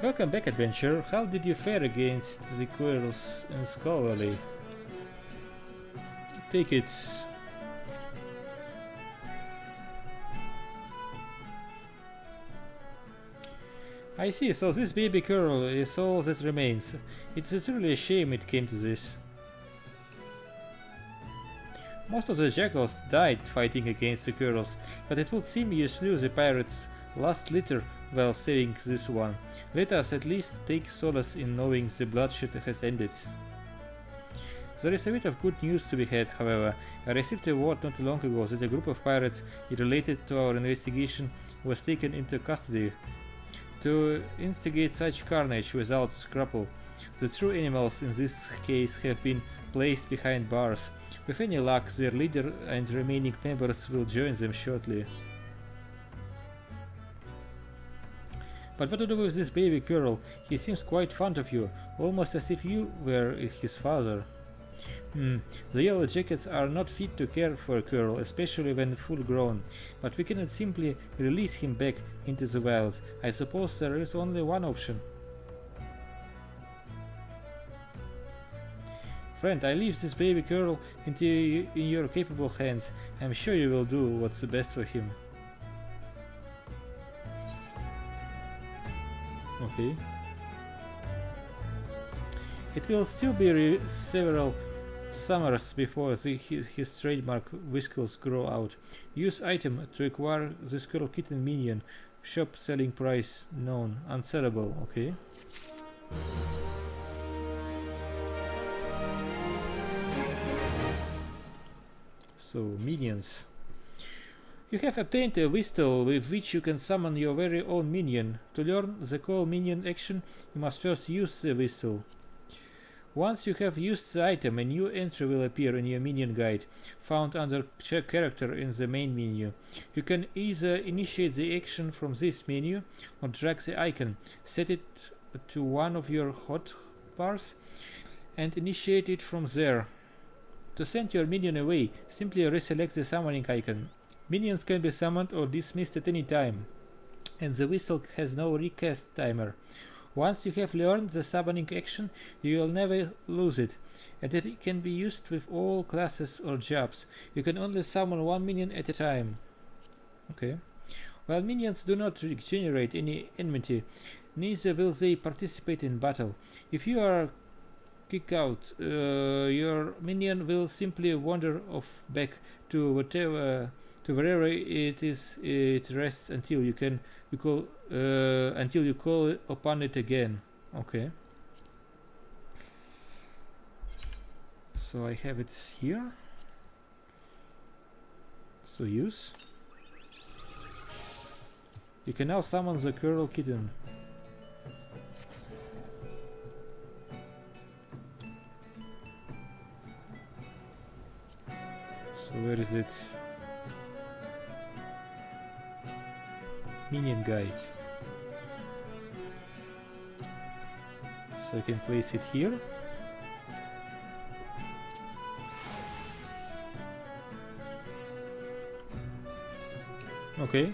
Welcome back, adventurer. How did you fare against the quirls in Scholarly? Take it. I see, so this baby girl is all that remains. It's truly a shame it came to this. Most of the jackals died fighting against the girls, but it would seem you slew the pirates' last litter while saving this one. Let us at least take solace in knowing the bloodshed has ended. There is a bit of good news to be had, however. I received a word not long ago that a group of pirates related to our investigation was taken into custody to instigate such carnage without scruple. The true animals in this case have been placed behind bars. With any luck, their leader and remaining members will join them shortly. But what to do with this baby girl? He seems quite fond of you, almost as if you were his father. The yellow jackets are not fit to care for a girl, especially when full grown, but we cannot simply release him back into the wilds. I suppose there is only one option. Friend, I leave this baby girl in your capable hands. I'm sure you will do what's the best for him. Okay. It will still be several summers before his trademark whiskers grow out. Use item to acquire the squirrel kitten minion. Shop selling price known. Unsellable. Okay. So, minions. You have obtained a whistle with which you can summon your very own minion. To learn the call minion action, you must first use the whistle. Once you have used the item, a new entry will appear in your minion guide, found under character in the main menu. You can either initiate the action from this menu, or drag the icon, set it to one of your hotbars, and initiate it from there. To send your minion away, simply reselect the summoning icon. Minions can be summoned or dismissed at any time, and the whistle has no recast timer. Once you have learned the summoning action, you will never lose it, and it can be used with all classes or jobs. You can only summon one minion at a time. Okay. While minions do not generate any enmity, neither will they participate in battle. If you are kicked out, your minion will simply wander off back to wherever it rests until you call upon it again. Okay. So I have it here. So use. You can now summon the Curl Kitten. So where is it? Minion guide. So I can place it here. Okay.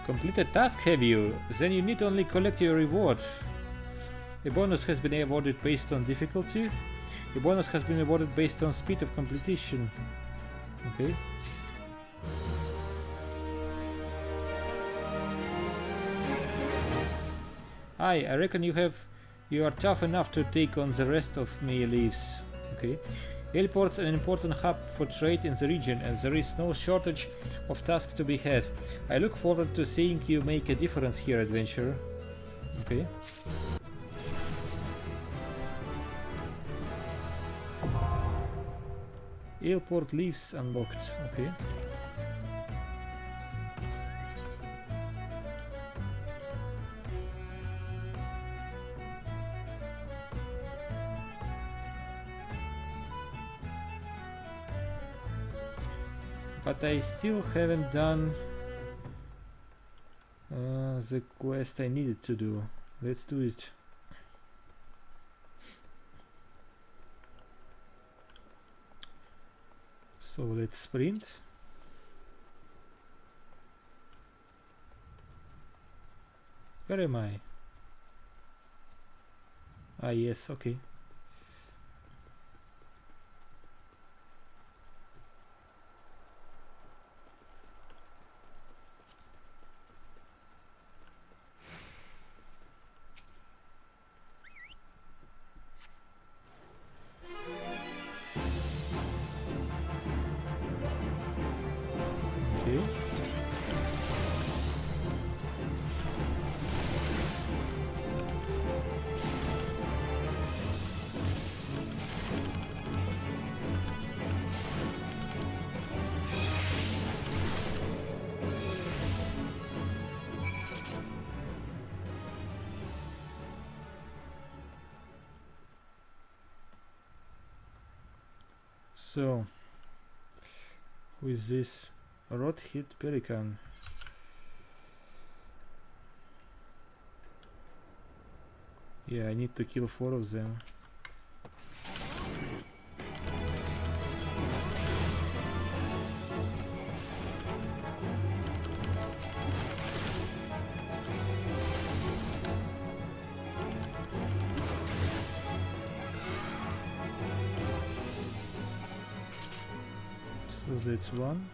Completed task, have you? Then you need only collect your reward. A bonus has been awarded based on difficulty. A bonus has been awarded based on speed of completion. Okay. I reckon you are tough enough to take on the rest of me leaves. Okay. Airport's an important hub for trade in the region, and there is no shortage of tasks to be had. I look forward to seeing you make a difference here, adventurer. Okay. Airport leaves unlocked. Okay. But I still haven't done the quest I needed to do. Let's do it. So let's sprint. Where am I? Ah, yes, okay. Okay. So, who is this? Rot-hit pelican. Yeah, I need to kill 4 of them. So that's one.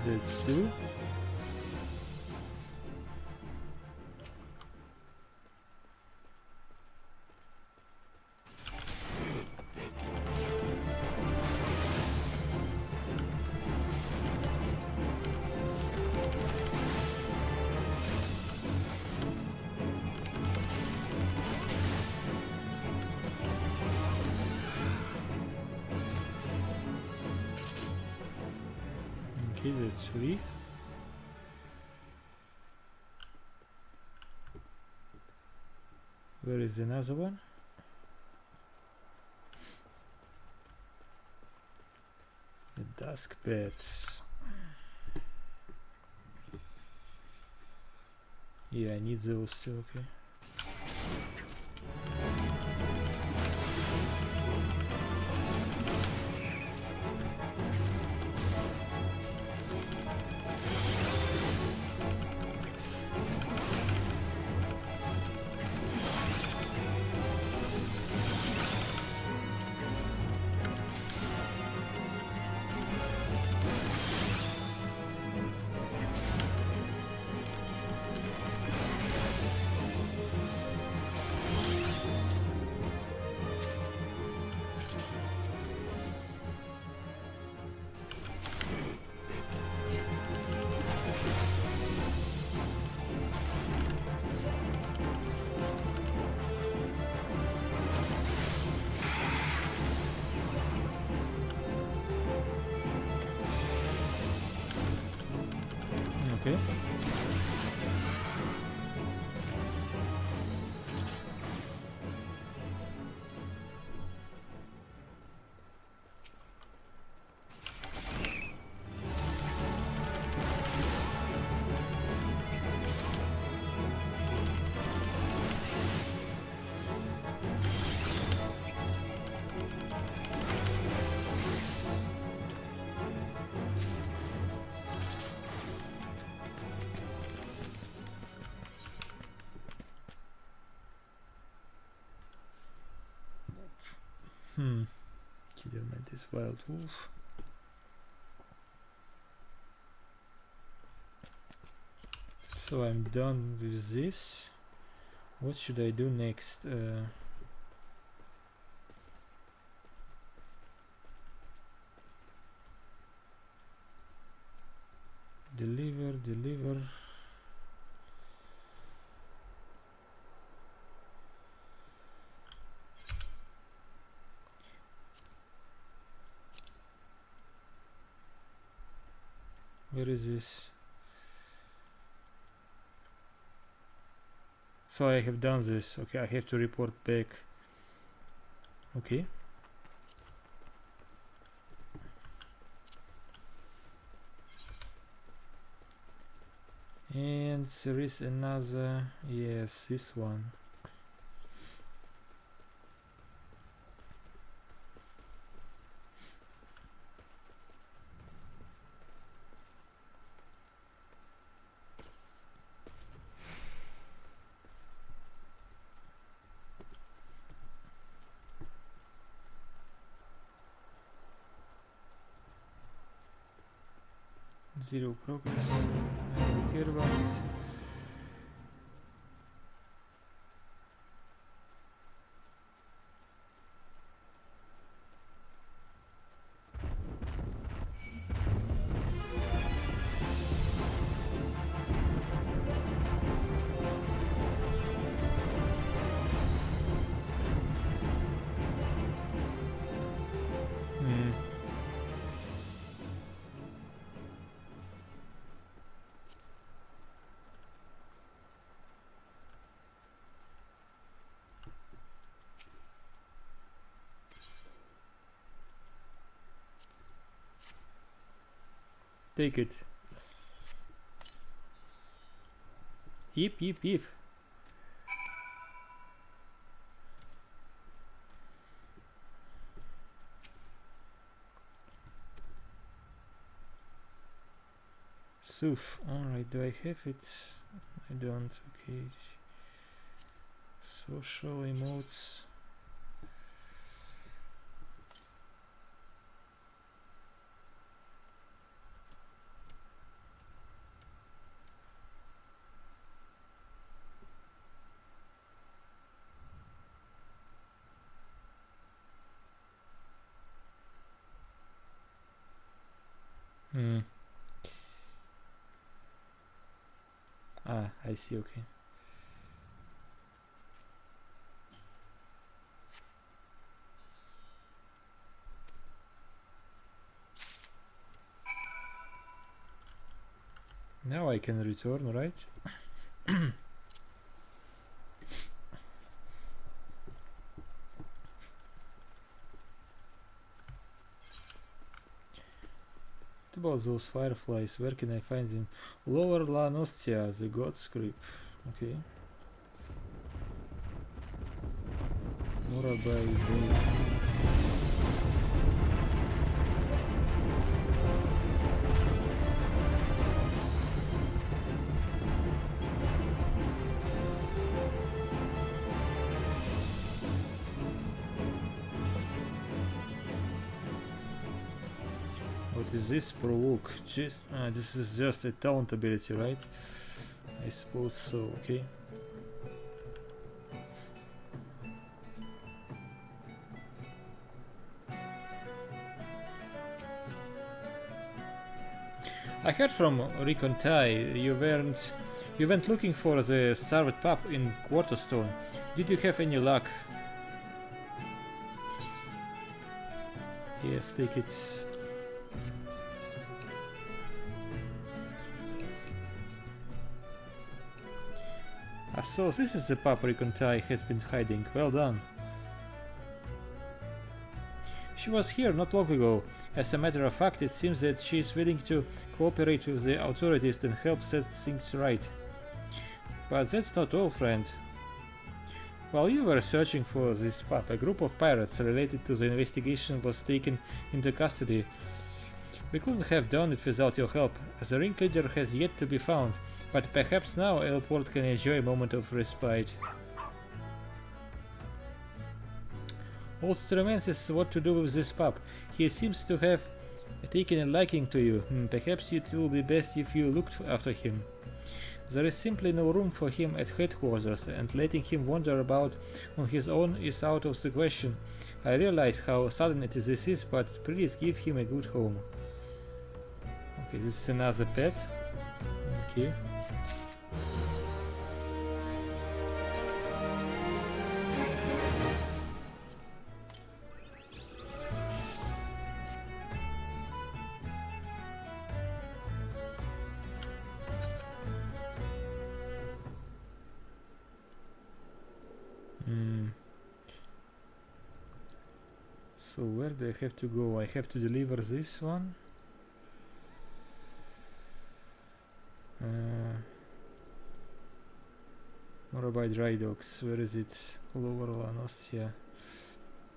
That's two. Okay, that's 3. Where is another one? The dusk beds. Yeah, I need those too, okay. Okay. Killer Mantis Wild Wolf. So I'm done with this. What should I do next? Deliver. Where is this? So I have done this. Okay, I have to report back. Okay. And there is another. Yes, this one. Zero progress. I don't care about it. Take it. Yep, yep, yep. Suf. Alright, do I have it? I don't. Okay. Social emotes. Ah, I see, okay. Now I can return, right? What about those fireflies? Where can I find them? Lower La Nostia, the god script. Okay. Mora by day. What is this? Provoke. Just this is just a talent ability, right? I suppose so. Okay. I heard from Ricontai you went looking for the starved pup in Quarterstone. Did you have any luck? Yes, take it. Ah, so this is the pup Ricontai has been hiding. Well done. She was here not long ago. As a matter of fact, it seems that she is willing to cooperate with the authorities and help set things right. But that's not all, friend. While you were searching for this pup, a group of pirates related to the investigation was taken into custody. We couldn't have done it without your help. The ringleader has yet to be found, but perhaps now Elport can enjoy a moment of respite. All that remains is what to do with this pup. He seems to have taken a liking to you. Perhaps it will be best if you looked after him. There is simply no room for him at headquarters, and letting him wander about on his own is out of the question. I realize how sudden this is, but please give him a good home. Okay, this is another pet. Okay. So where do I have to go? I have to deliver this one. Morabai Dry Docks. Where is it? Lower Lanostia.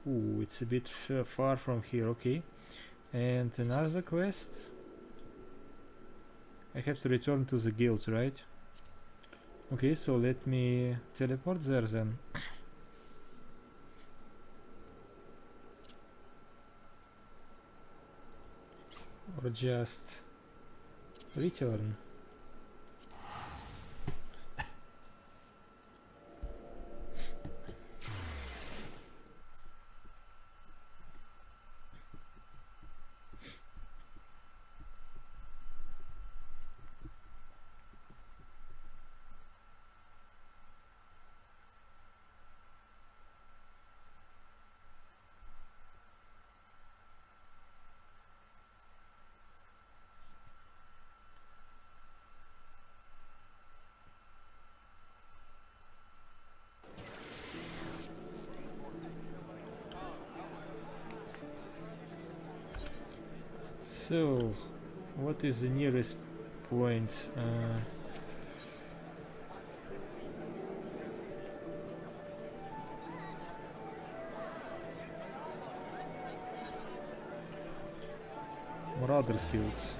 Ooh, it's a bit far from here. Okay. And another quest. I have to return to the guild, right? Okay, so let me teleport there then. Or just Return. So, what is the nearest point? More other skills.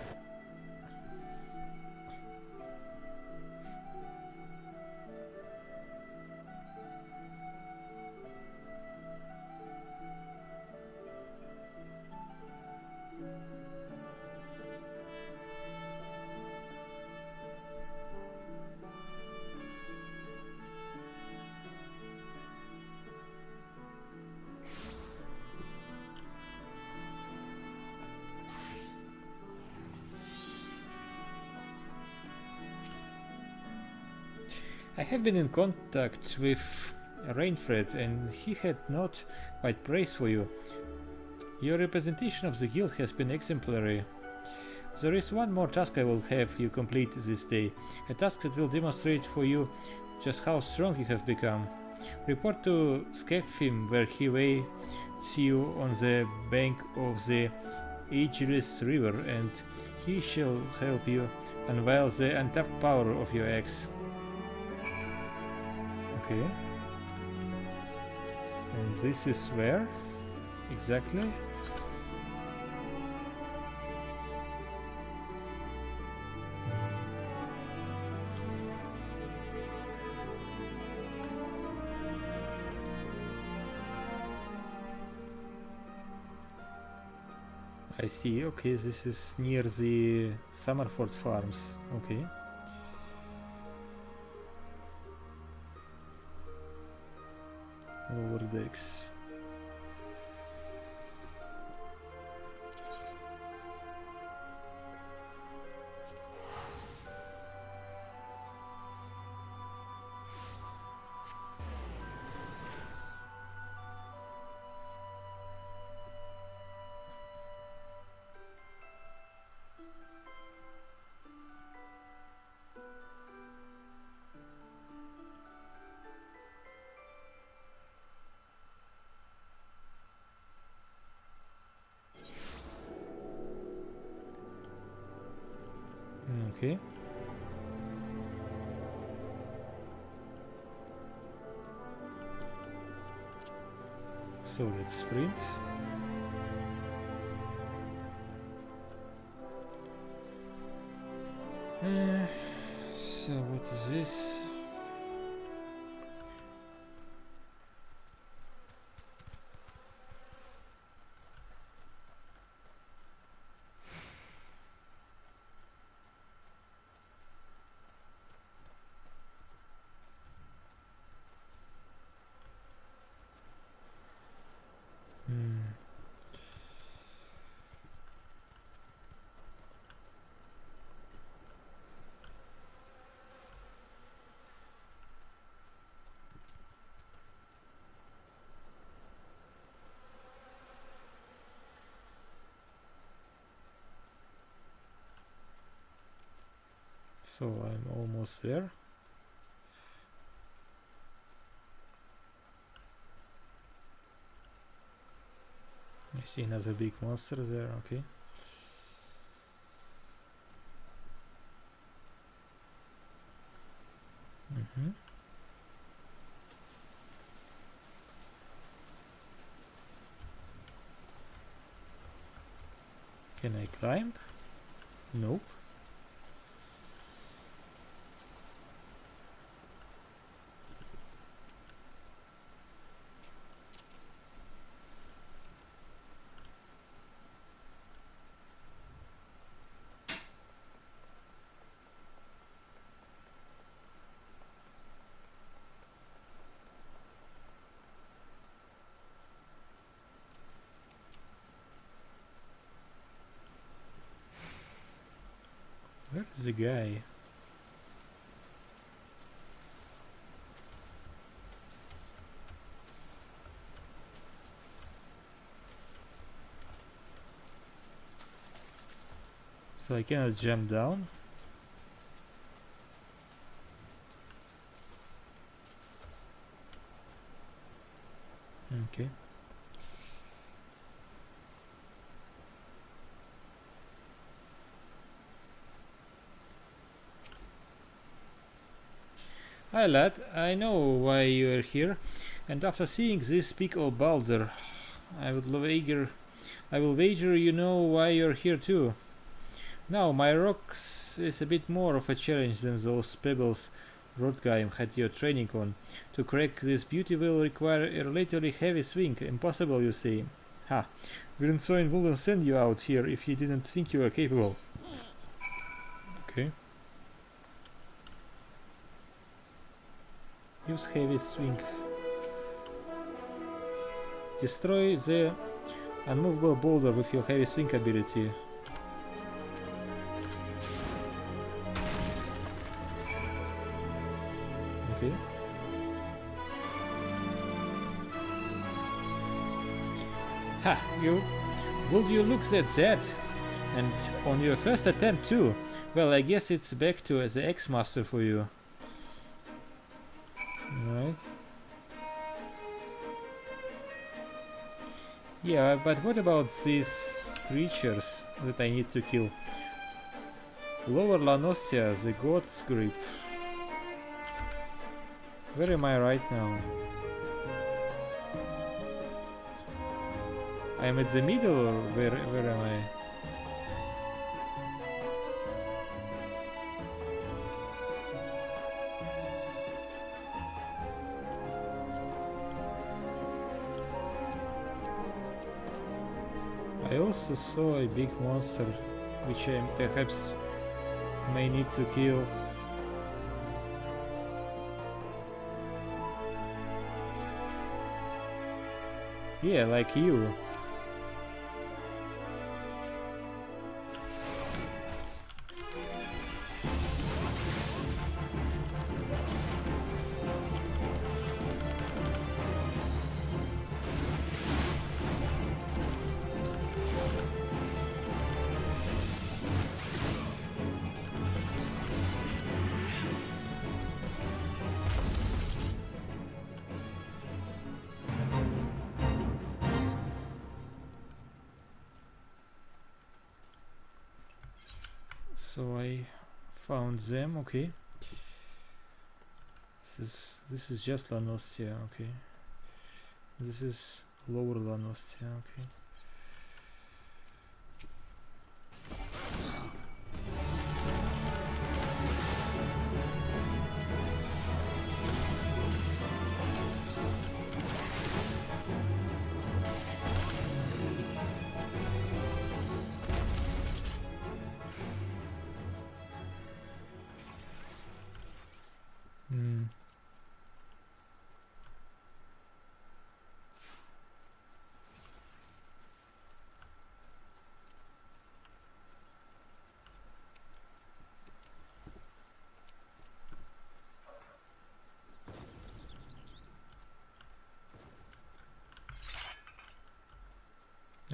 I have been in contact with Rainfred, and he had not but praise for you. Your representation of the guild has been exemplary. There is one more task I will have you complete this day, a task that will demonstrate for you just how strong you have become. Report to Skepfim where he waits you on the bank of the Aegis River, and he shall help you unveil the untapped power of your axe. Okay. And this is where? Exactly? I see, okay, this is near the Summerford Farms, okay. Lower decks. Okay. So let's sprint. So what is this? So I'm almost there. I see another big monster there, okay. Can I climb? Nope. The guy. So I cannot jump down. Okay. Hi lad, I know why you are here, and after seeing this peak of Balder, I will wager you know why you're here too. Now, my rocks is a bit more of a challenge than those pebbles Rodgheim had you training on. To crack this beauty will require a relatively heavy swing, impossible you see. Ha, Virensoin wouldn't send you out here if he didn't think you were capable. Okay. Use heavy swing. Destroy the unmovable boulder with your heavy swing ability. Okay. Ha! Would you look at that? And on your first attempt too. Well, I guess it's back to the X-Master for you. Right. Yeah, but what about these creatures that I need to kill? Lower Lanostia, the God's Grip. Where am I right now? I'm at the middle, or where am I? I also saw a big monster, which I perhaps may need to kill. Yeah, like you. So I found them, okay. This is just Lanostia, okay. This is lower Lanostia, okay.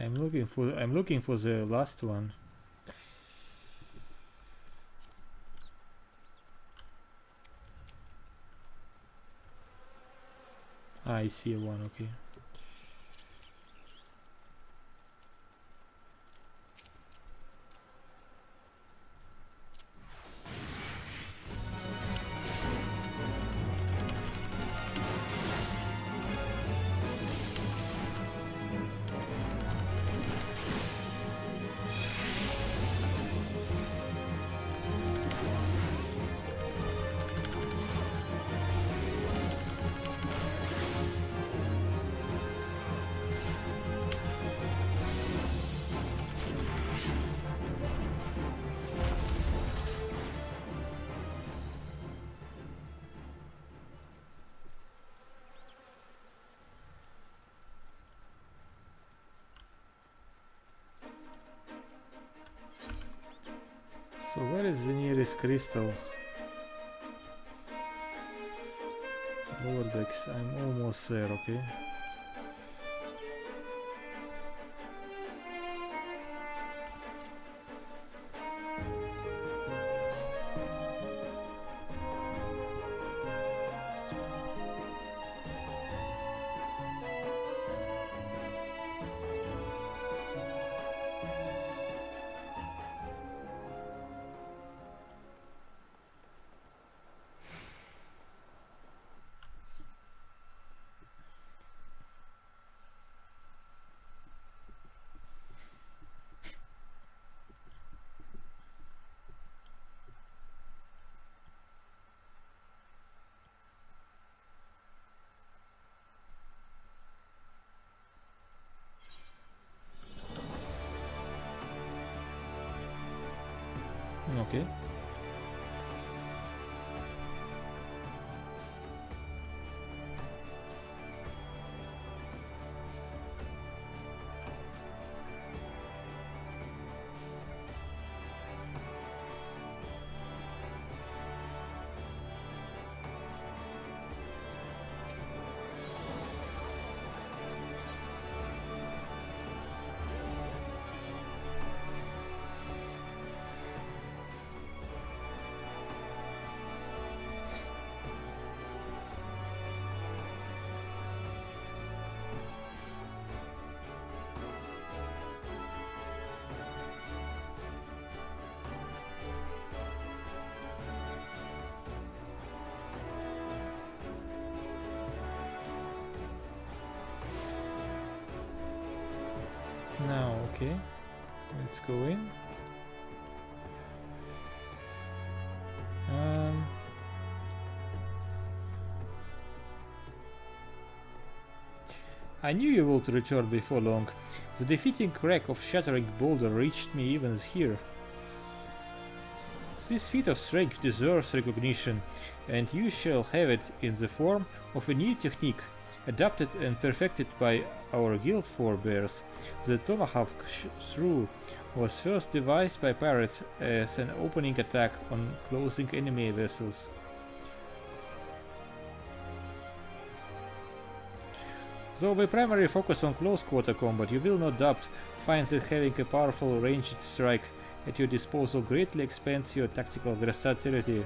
I'm looking for the last one. I see one, okay. So where is the nearest crystal? Lower decks, I'm almost there, okay. Okay. Now, okay, let's go in. I knew you would return before long. The defeating crack of shattering boulder reached me even here. This feat of strength deserves recognition, and you shall have it in the form of a new technique, adapted and perfected by our guild forebears. The tomahawk shrew was first devised by pirates as an opening attack on closing enemy vessels. Though we primarily focus on close quarter combat, you will no doubt find that having a powerful ranged strike at your disposal greatly expands your tactical versatility.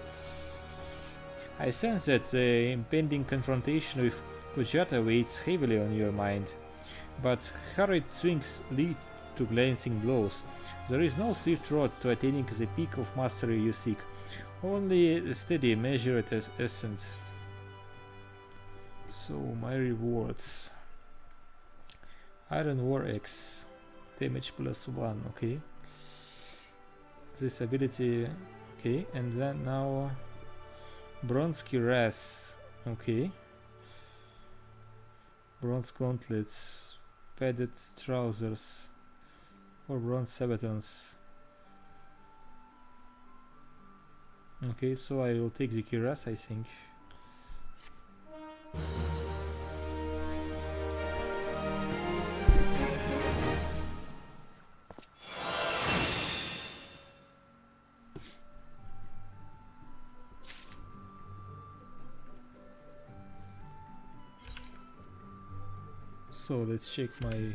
I sense that the impending confrontation with Kujata weighs heavily on your mind, but hurried swings lead to glancing blows. There is no swift road to attaining the peak of mastery you seek, only a steady, measured ascent. So, my rewards. Iron War X, damage +1, okay. This ability, okay, and then now Bronze Cuirass, okay. Bronze gauntlets, padded trousers, or bronze sabatons. Okay, so I will take the cuirass, I think. So let's check my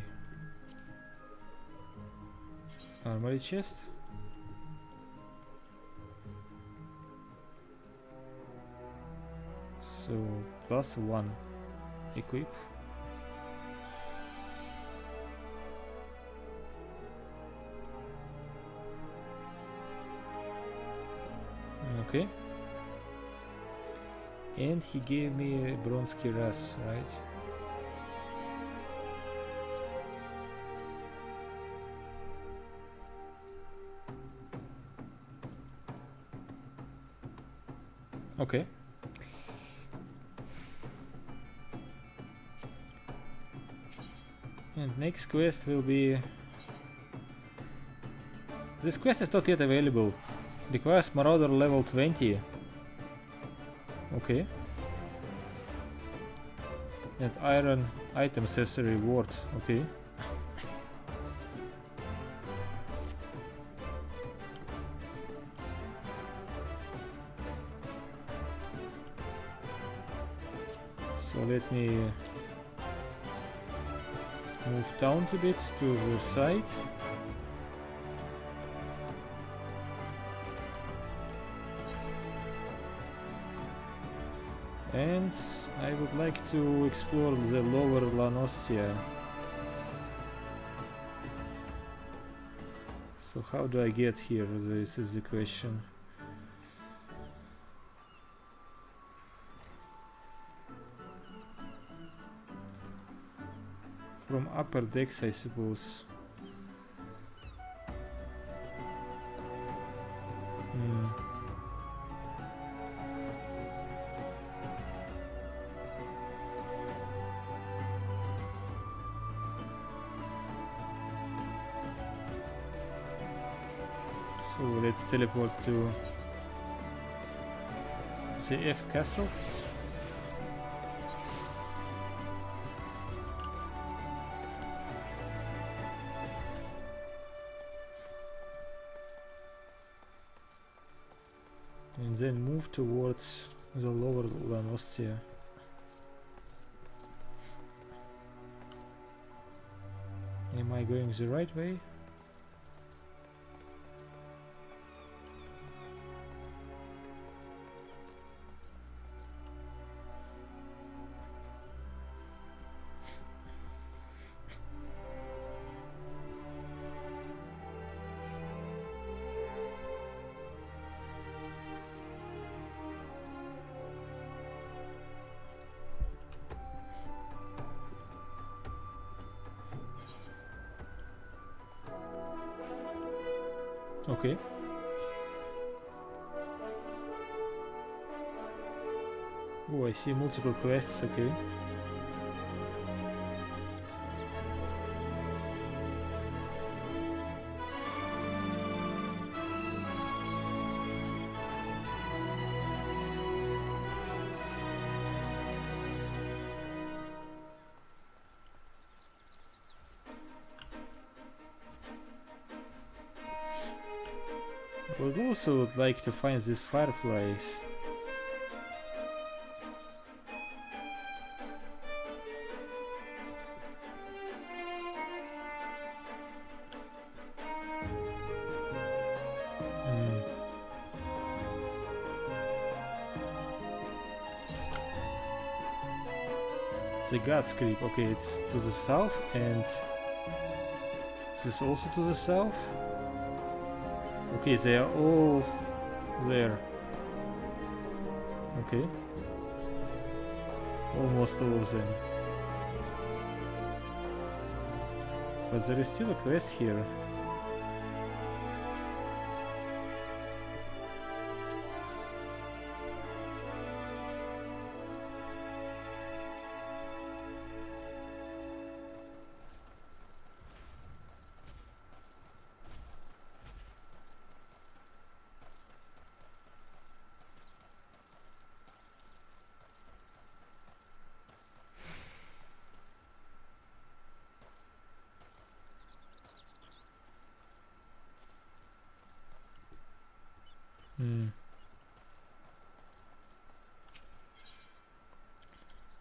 armory chest. So +1 equip. Okay. And he gave me a bronze cuirass, right? Okay. And next quest will be... This quest is not yet available. Requires Marauder level 20. Okay. And iron items as a reward. Okay. So let me move down a bit to the side. And I would like to explore the lower Lanossia. So how do I get here? This is the question. From upper decks, I suppose. So let's teleport to the F castle. And then move towards the lower Lanossia. Am I going the right way? Okay. Oh, I see multiple quests, okay. I would also like to find these fireflies. The God's Creep, okay, it's to the south, and this is also to the south. Okay, they are all there. Okay. Almost all of them. But there is still a quest here.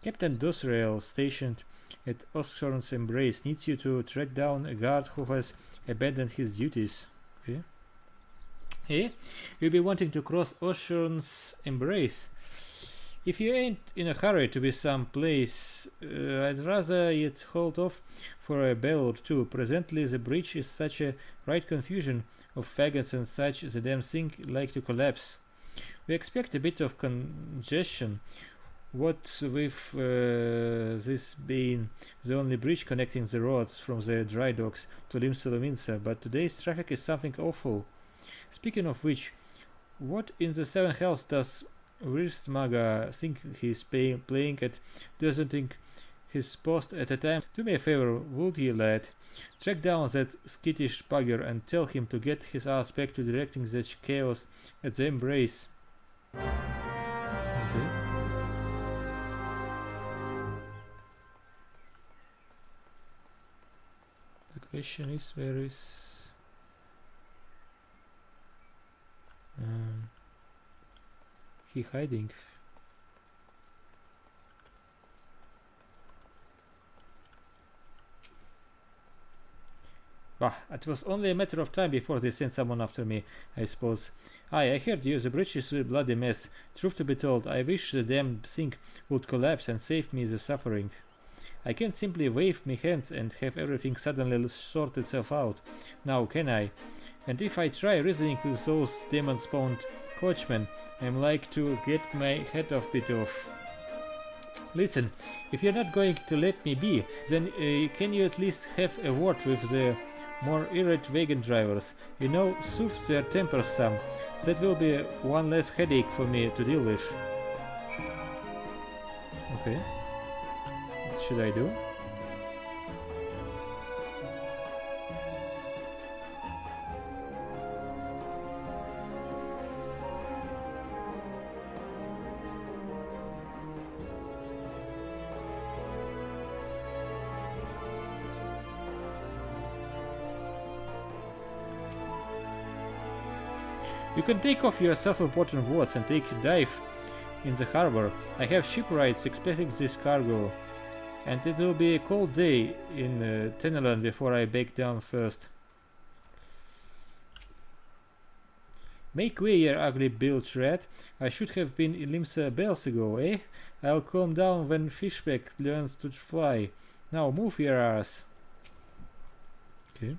Captain Dosrael, stationed at Oscorn's Embrace, needs you to track down a guard who has abandoned his duties. Okay. Hey, you'll be wanting to cross Oscorn's Embrace. If you ain't in a hurry to be someplace, I'd rather you'd hold off for a bell or two. Presently the bridge is such a right confusion of faggots and such, the damn thing like to collapse. We expect a bit of congestion. What with this being the only bridge connecting the roads from the dry docks to Limsa, but today's traffic is something awful. Speaking of which, what in the seven hells does Wirstmaga think he's playing at deserting his post at a time? Do me a favor, would you, lad? Track down that skittish bugger and tell him to get his ass back to directing such chaos at the Embrace. Okay. The question is, where is he hiding? Bah, it was only a matter of time before they sent someone after me, I suppose. Aye, I heard you. The bridge is a bloody mess. Truth to be told, I wish the damn thing would collapse and save me the suffering. I can't simply wave my hands and have everything suddenly sort itself out. Now, can I? And if I try reasoning with those demon-spawned coachmen, I'm like to get my head off bit off. Listen, if you're not going to let me be, then can you at least have a word with the more irate wagon drivers? You know, soothe their tempers some. That will be one less headache for me to deal with. Okay. What should I do? You can take off your self-important words and take a dive in the harbor. I have shipwrights expecting this cargo, and it will be a cold day in Tenelan before I back down first. Make way, you ugly bilge rat. I should have been in Limsa bells ago, eh? I'll calm down when Fishback learns to fly. Now move your ass. Okay.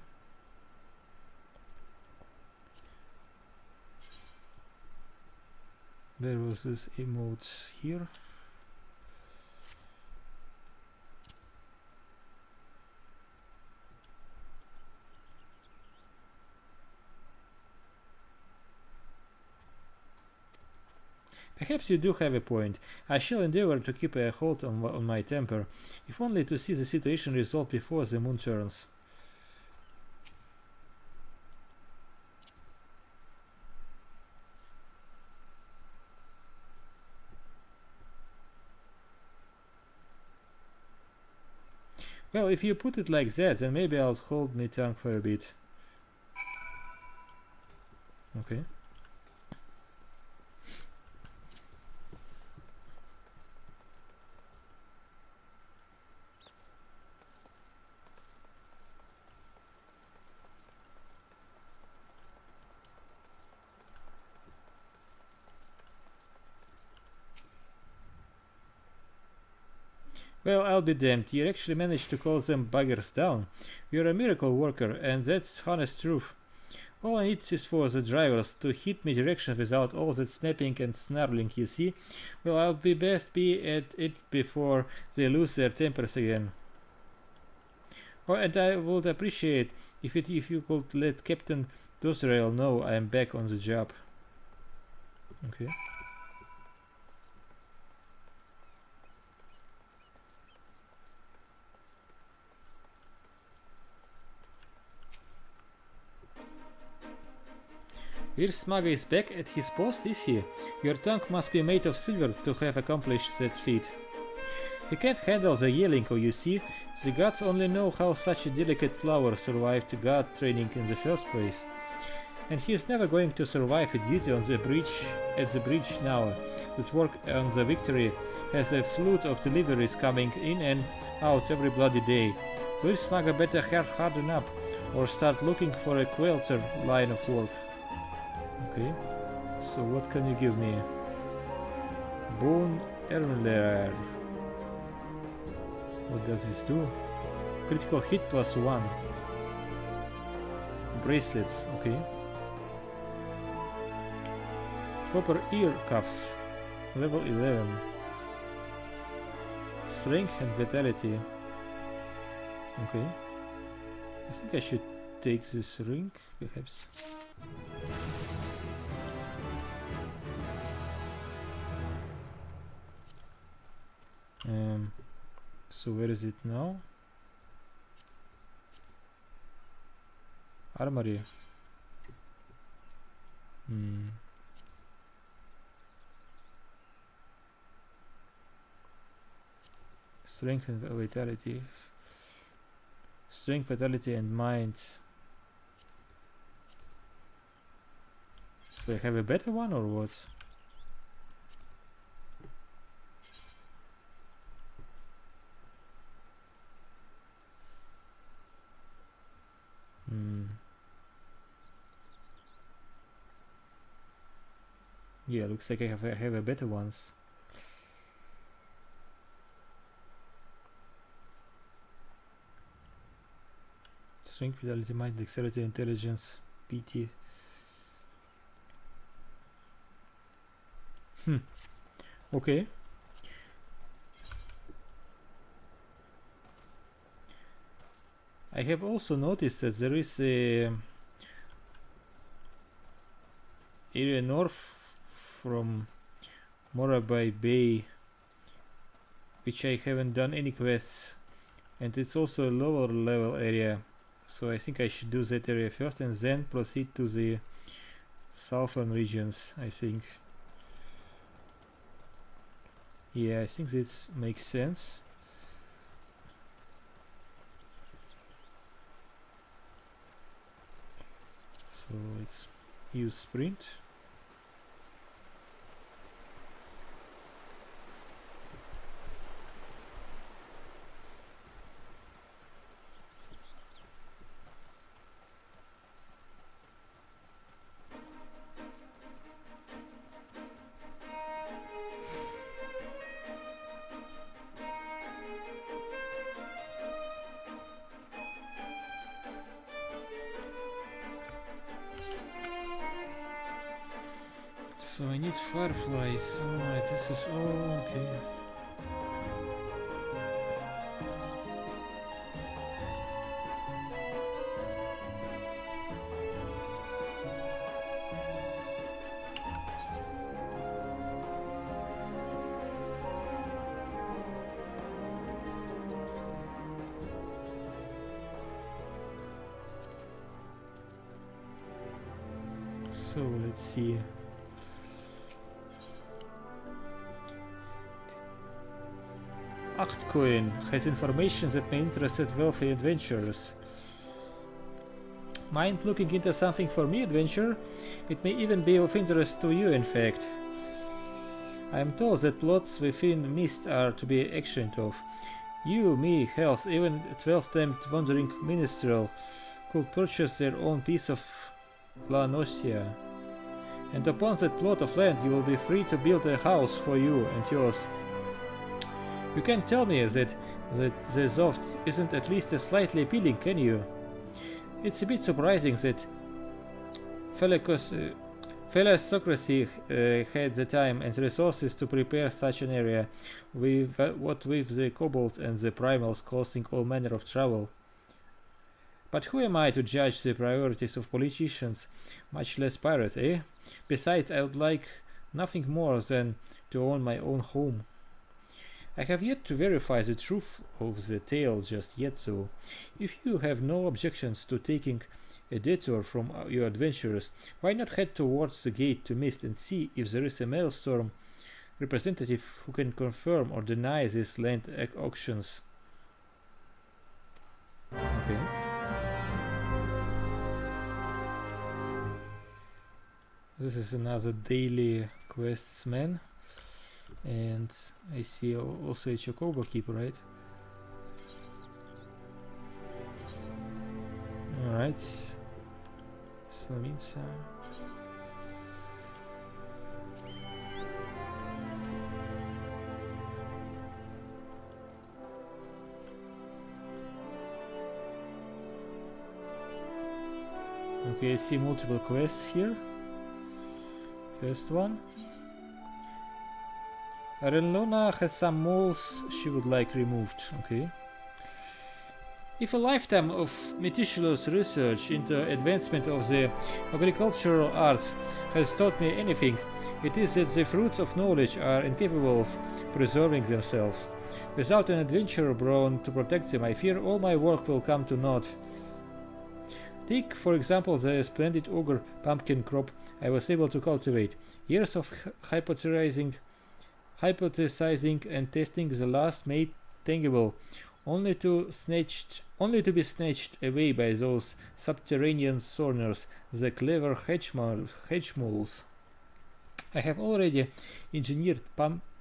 Where was this emote here? Perhaps you do have a point. I shall endeavor to keep a hold on my temper, if only to see the situation resolved before the moon turns. Well, if you put it like that, then maybe I'll hold my tongue for a bit. Okay. Well, I'll be damned, you actually managed to call them buggers down. You're a miracle worker, and that's honest truth. All I need is for the drivers to hit me direction without all that snapping and snarling, you see? Well, I'll be best be at it before they lose their tempers again. Oh, and I would appreciate if you could let Captain Dosrael know I am back on the job. Okay. Smaga is back at his post, is he? Your tongue must be made of silver to have accomplished that feat. He can't handle the yelling, oh you see. The gods only know how such a delicate flower survived god training in the first place. And he's never going to survive a duty on the bridge now. That work on the Victory has a flood of deliveries coming in and out every bloody day. Smaga better harden up, or start looking for a quieter line of work. Okay, so what can you give me? Bone Erler. What does this do? Critical hit +1. Bracelets, okay. Copper ear cuffs, level 11. Strength and vitality. Okay. I think I should take this ring, perhaps. So where is it now? Armory. Strength and vitality. Strength, vitality and mind. So I have a better one or what? Yeah, looks like I have a better ones. Strength, vitality, mind, dexterity, intelligence, PT. Okay. I have also noticed that there is a area north from Morabai Bay which I haven't done any quests, and it's also a lower level area, so I think I should do that area first and then proceed to the southern regions, I think. Yeah, I think this makes sense. So let's use sprint. So I need fireflies. Alright, this is all okay. So let's see. Actcoin has information that may interest wealthy adventurers. Mind looking into something for me, adventurer? It may even be of interest to you, in fact. I am told that plots within Mist are to be actioned of. You, me, Health, even 12-tamed wandering minstrel could purchase their own piece of La Nocia. And upon that plot of land you will be free to build a house for you and yours. You can't tell me that the Zoft isn't at least slightly appealing, can you? It's a bit surprising that Philosocracy had the time and resources to prepare such an area, what with the kobolds and the primals causing all manner of trouble. But who am I to judge the priorities of politicians, much less pirates, eh? Besides, I would like nothing more than to own my own home. I have yet to verify the truth of the tale just yet, so if you have no objections to taking a detour from your adventurers, why not head towards the gate to Mist and see if there is a Maelstrom representative who can confirm or deny these land auctions. Okay. This is another daily quests man. And I see also a Chocobo keep, right? Alright. Slovenca. Okay, I see multiple quests here. First one. Renlona has some moles she would like removed. Okay. If a lifetime of meticulous research into advancement of the agricultural arts has taught me anything, it is that the fruits of knowledge are incapable of preserving themselves. Without an adventurer brawn to protect them, I fear all my work will come to naught. Take, for example, the splendid ogre pumpkin crop I was able to cultivate. Years of hypothesizing and testing the last made tangible, only to be snatched away by those subterranean thorners, the clever hedge moles. I have already engineered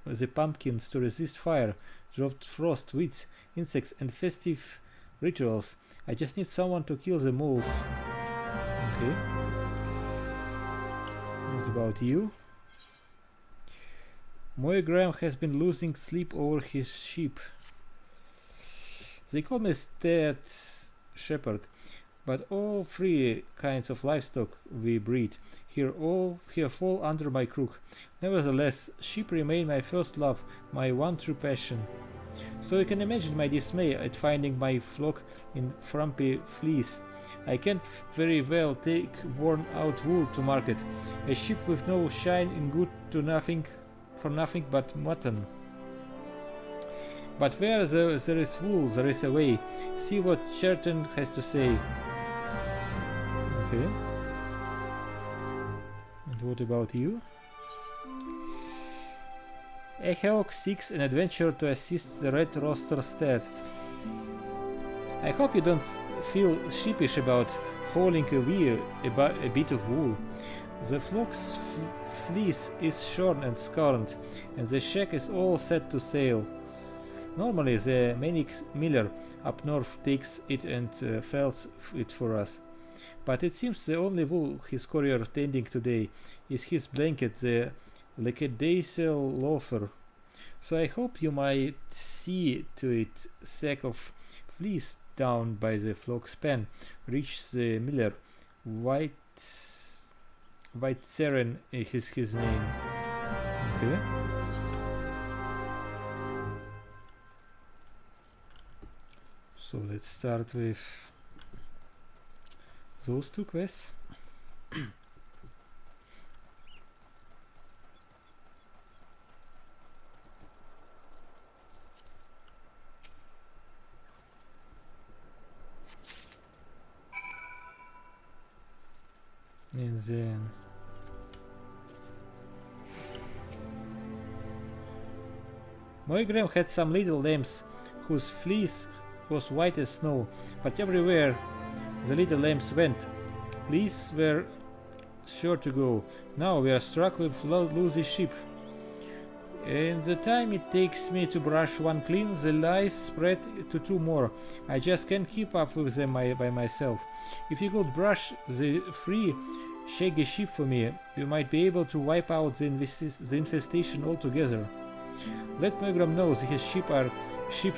the pumpkins to resist fire, drought, frost, weeds, insects, and festive rituals. I just need someone to kill the moles. Okay. What about you? Moigram has been losing sleep over his sheep. They call me Stat Shepherd, but all three kinds of livestock we breed here fall under my crook. Nevertheless, sheep remain my first love, my one true passion. So you can imagine my dismay at finding my flock in frumpy fleece. I can't very well take worn out wool to market. A sheep with no shine in good to nothing for nothing but mutton. But where there is wool, there is a way. See what Cherton has to say. Okay. And what about you? Ehawk seeks an adventurer to assist the Red Roster Stead. I hope you don't feel sheepish about hauling away a bit of wool. The flock's fleece is shorn and scorned, and the shack is all set to sail. Normally the Manic Miller up north takes it and fells it for us. But it seems the only wool his courier tending today is his blanket, the Lackadaisical loafer. So I hope you might see to it sack of fleece down by the flock's pen reach the miller. White Seren is his name. Okay. So let's start with those two quests. And then Moigram had some little lambs whose fleece was white as snow, but everywhere the little lambs went, fleece were sure to go. Now we are struck with lousy sheep. In the time it takes me to brush one clean, the lice spread to two more. I just can't keep up with them by myself. If you could brush the three shaggy sheep for me, you might be able to wipe out the infestation altogether. Let Moigram know that his sheep are sheep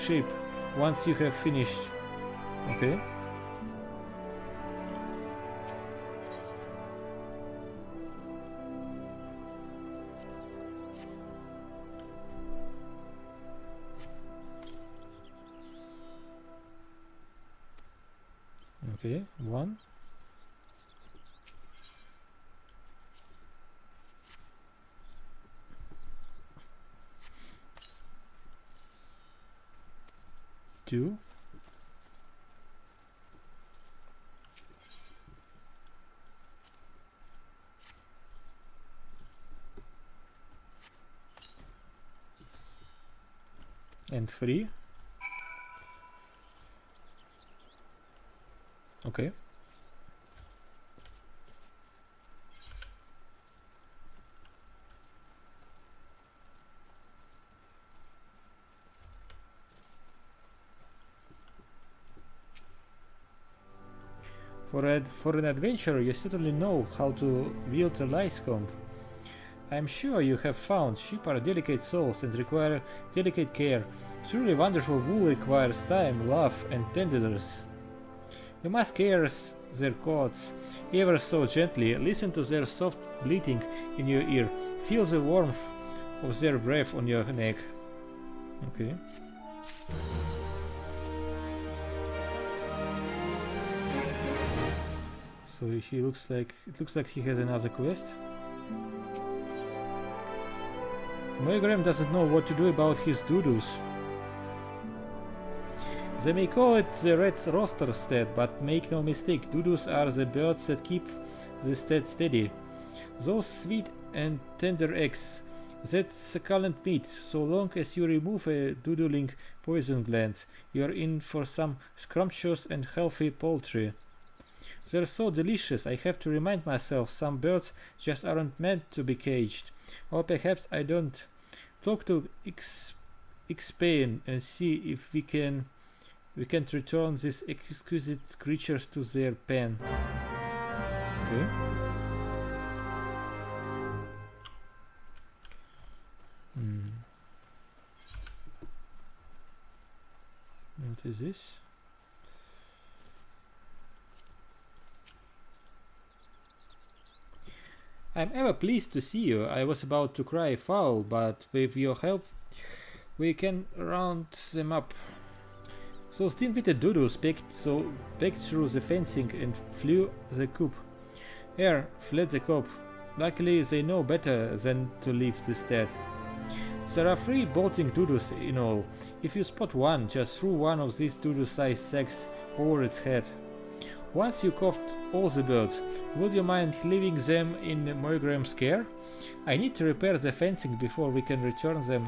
once you have finished. Okay. Okay, one. Two. And three. Okay. For an adventurer, you certainly know how to wield a lice comb. I'm sure you have found sheep are delicate souls and require delicate care. Truly wonderful wool requires time, love, and tenderness. You must caress their coats ever so gently, listen to their soft bleating in your ear, feel the warmth of their breath on your neck. Okay. So it looks like he has another quest. Moigram doesn't know what to do about his doodles. They may call it the Red Roster Stead, but make no mistake, doodles are the birds that keep the stead steady. Those sweet and tender eggs, that succulent meat, so long as you remove a doodling poison glands, you are in for some scrumptious and healthy poultry. They're so delicious, I have to remind myself some birds just aren't meant to be caged. Or perhaps I don't. Talk to Xpain and see if we can We can't return these exquisite creatures to their pen. Okay. What is this? I'm ever pleased to see you. I was about to cry foul, but with your help we can round them up. Those tin-witted doodles pecked through the fencing and flew the coop. Here, fled the cop. Luckily they know better than to leave this dead. There are 3 bolting doodles in all. If you spot one, just throw one of these doodle-sized sacks over its head. Once you caught all the birds, would you mind leaving them in Moigram's care? I need to repair the fencing before we can return them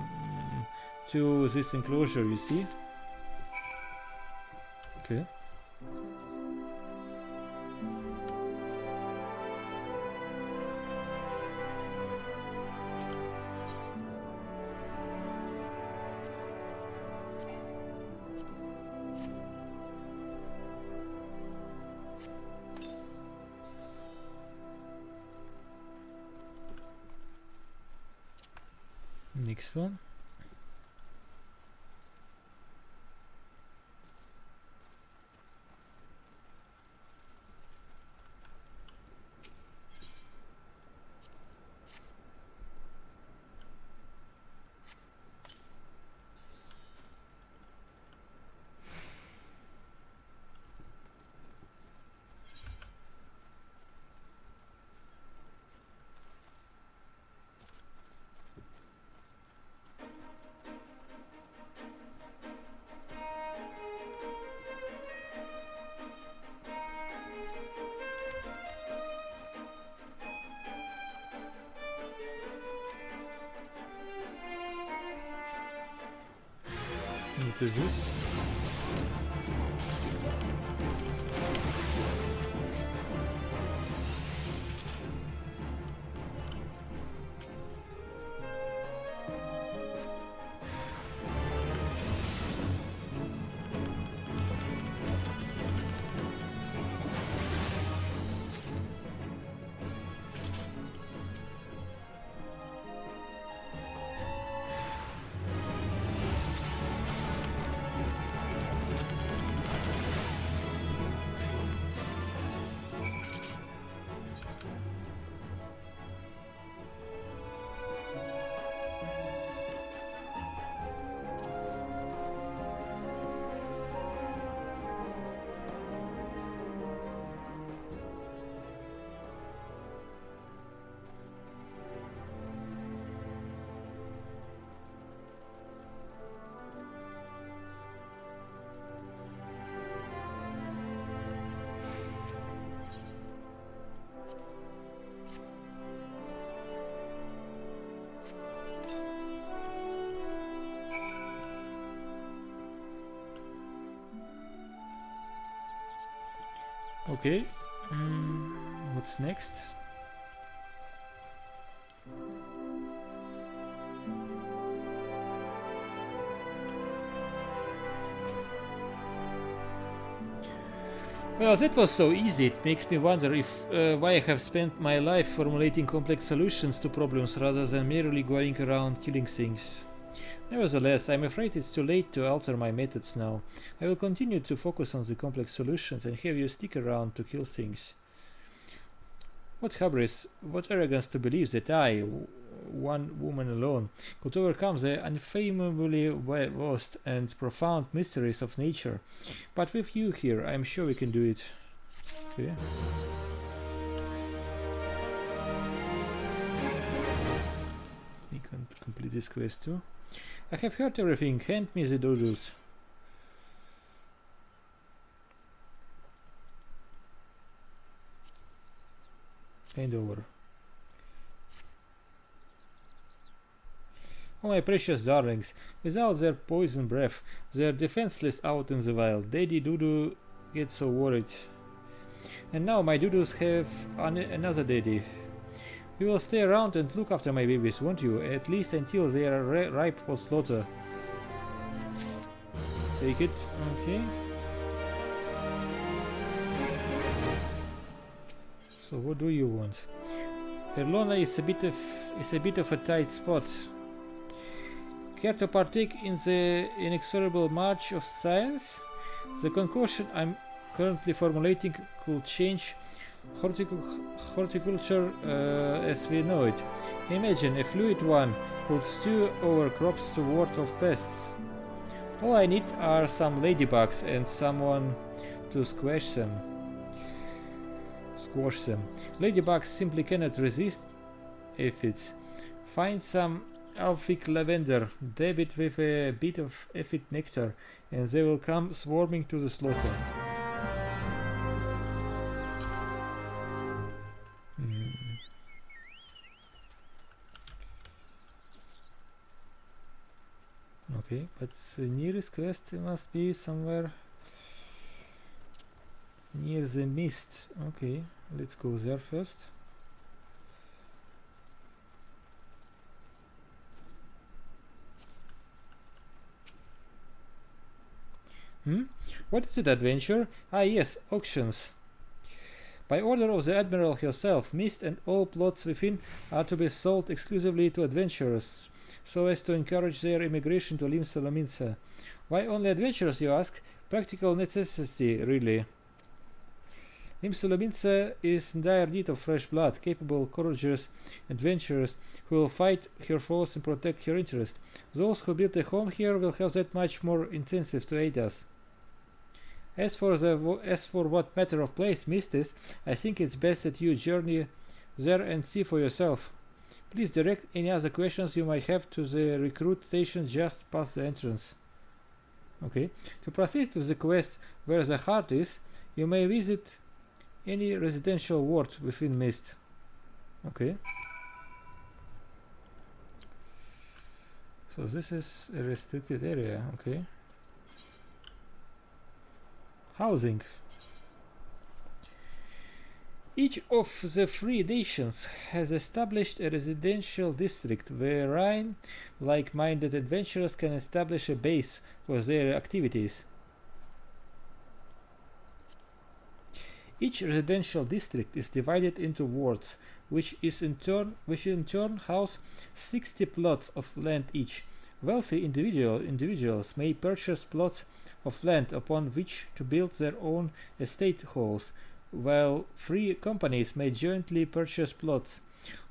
to this enclosure, you see? Okay. Next one. What is this? Okay, what's next? Well, that was so easy. It makes me wonder if why I have spent my life formulating complex solutions to problems rather than merely going around killing things. Nevertheless, I'm afraid it's too late to alter my methods now. I will continue to focus on the complex solutions and have you stick around to kill things. What hubris, what arrogance to believe that I, one woman alone, could overcome the unfathomably vast and profound mysteries of nature. But with you here, I'm sure we can do it. Okay. We can complete this quest too. I have heard everything. Hand me the doodles. Hand over. Oh, my precious darlings, without their poison breath, they're defenseless out in the wild. Daddy Doodoo gets so worried. And now my doodles have another daddy. You will stay around and look after my babies, won't you? At least until they are ripe for slaughter. Take it, okay. So what do you want? Erlona is a bit of a tight spot. Care to partake in the inexorable march of science? The concoction I'm currently formulating could change horticulture as we know it. Imagine a fluid one could stew over crops to ward off pests. All I need are some ladybugs and someone to squash them. Ladybugs simply cannot resist aphids. Find some Alphic lavender, dab it with a bit of aphid nectar, and they will come swarming to the slaughter. Okay, but the nearest quest must be somewhere near the mist. Okay, let's go there first. What is it, adventure? Ah yes, auctions. By order of the Admiral herself, Mist and all plots within are to be sold exclusively to adventurers, so as to encourage their immigration to Lim Solominsa. Why only adventurers, you ask? Practical necessity, really. Lim Solominsa is in dire need of fresh blood, capable, courageous adventurers who will fight her foes and protect her interests. Those who build a home here will have that much more incentive to aid us. As for what matter of place Mist is, I think it's best that you journey there and see for yourself. Please direct any other questions you might have to the recruit station just past the entrance. Okay. To proceed with the quest where the heart is, you may visit any residential ward within Mist. Okay. So this is a restricted area, okay. Housing. Each of the 3 nations has established a residential district wherein like-minded adventurers can establish a base for their activities. Each residential district is divided into wards, which in turn house 60 plots of land each. Wealthy individuals may purchase plots of land upon which to build their own estate halls, while free companies may jointly purchase plots.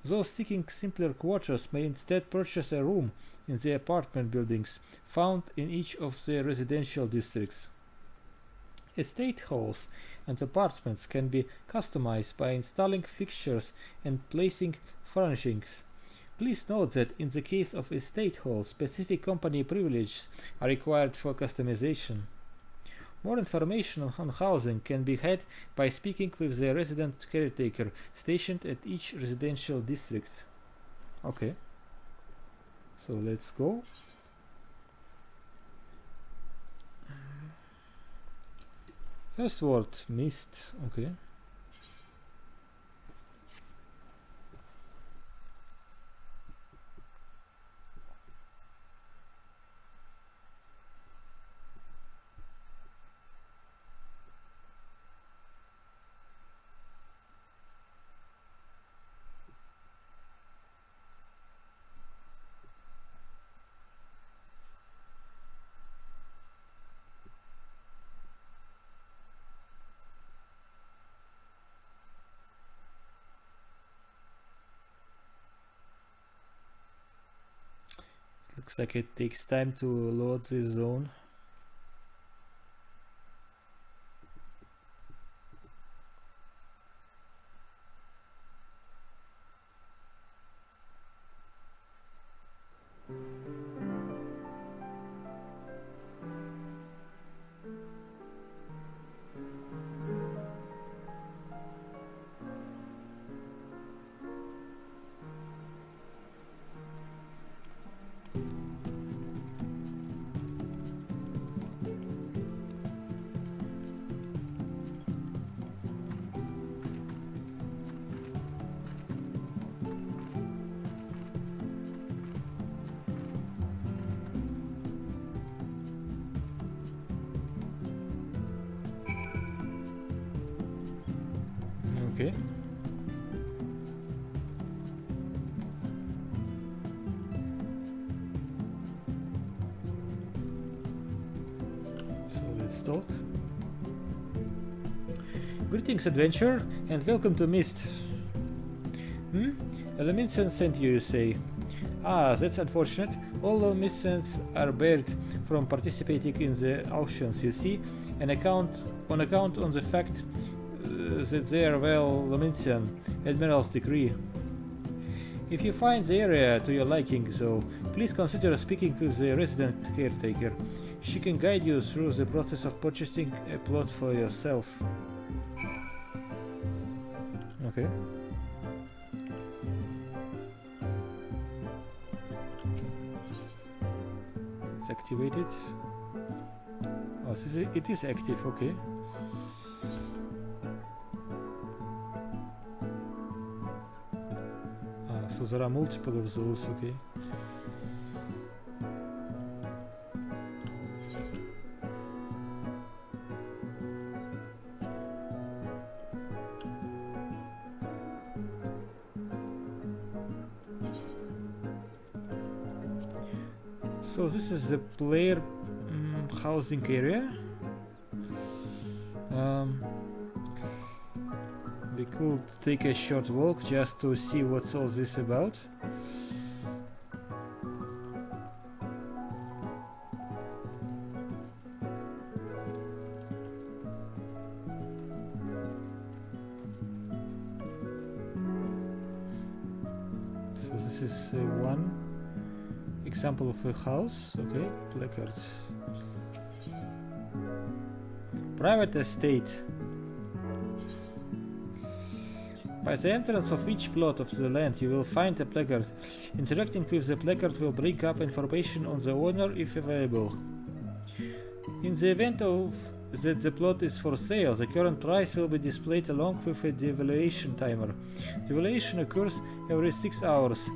Those seeking simpler quarters may instead purchase a room in the apartment buildings found in each of the residential districts. Estate halls and apartments can be customized by installing fixtures and placing furnishings. Please note that in the case of estate halls, specific company privileges are required for customization. More information on housing can be had by speaking with the resident caretaker stationed at each residential district. Okay. So let's go. First word, mist. Okay. Looks like it takes time to load this zone. Okay. let's talk. Greetings, adventurer, and welcome to Mist. Luminescence sent you say. Ah, that's unfortunate. All Luminescents are barred from participating in the auctions, you see, on account of the fact that they are well Luminescent Admiral's decree. If you find the area to your liking, though, please consider speaking with the resident caretaker. She can guide you through the process of purchasing a plot for yourself. Okay. It's activated. Oh, it is active, okay. So there are multiple of those, okay. So this is the player housing area. We could take a short walk just to see what's all this about. So this is one example of a house, okay, placards. Private estate. By the entrance of each plot of the land you will find a placard. Interacting with the placard will bring up information on the owner if available. In the event of that the plot is for sale, the current price will be displayed along with a devaluation timer. Devaluation occurs every 6 hours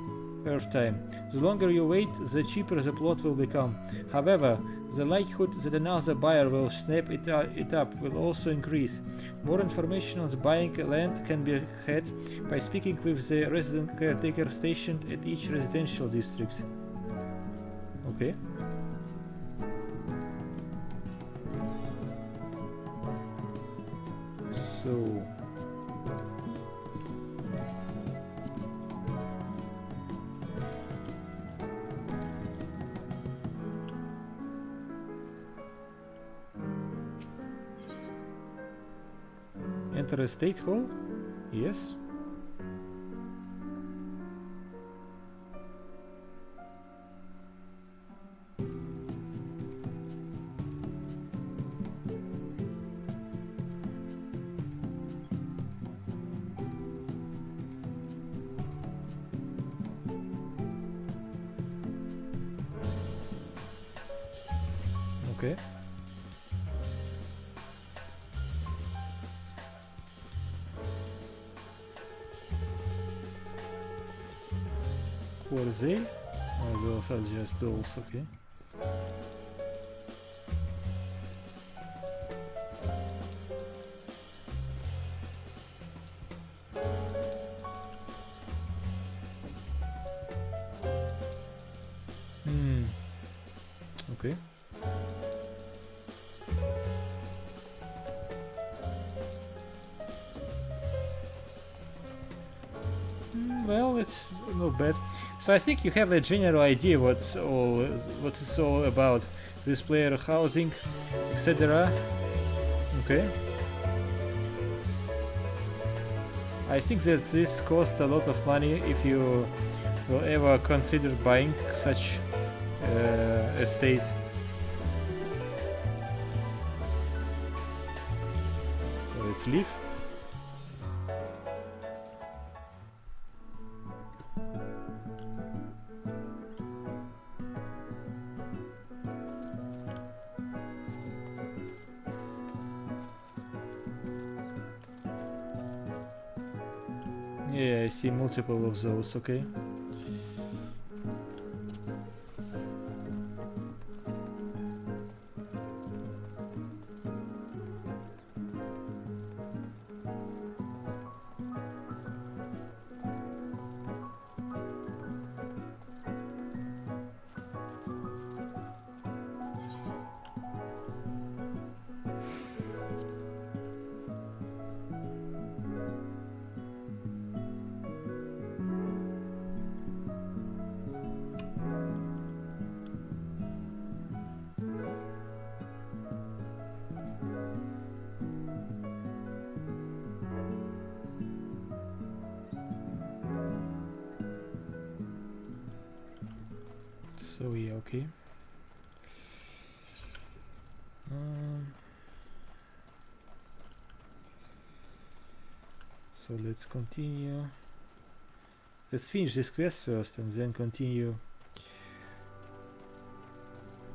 Earth time. The longer you wait, the cheaper the plot will become. However, the likelihood that another buyer will snap it up will also increase. More information on the buying land can be had by speaking with the resident caretaker stationed at each residential district. Okay. So enter a state hall? Yes. Okay. Who are they? Oh, those are just dolls, okay. Okay. Well, it's not bad. So I think you have a general idea what it's all about. This player housing, etc. Okay. I think that this costs a lot of money if you will ever consider buying such estate. So let's leave. Yeah, I see multiple of those, okay. So yeah, okay. So let's continue. Let's finish this quest first and then continue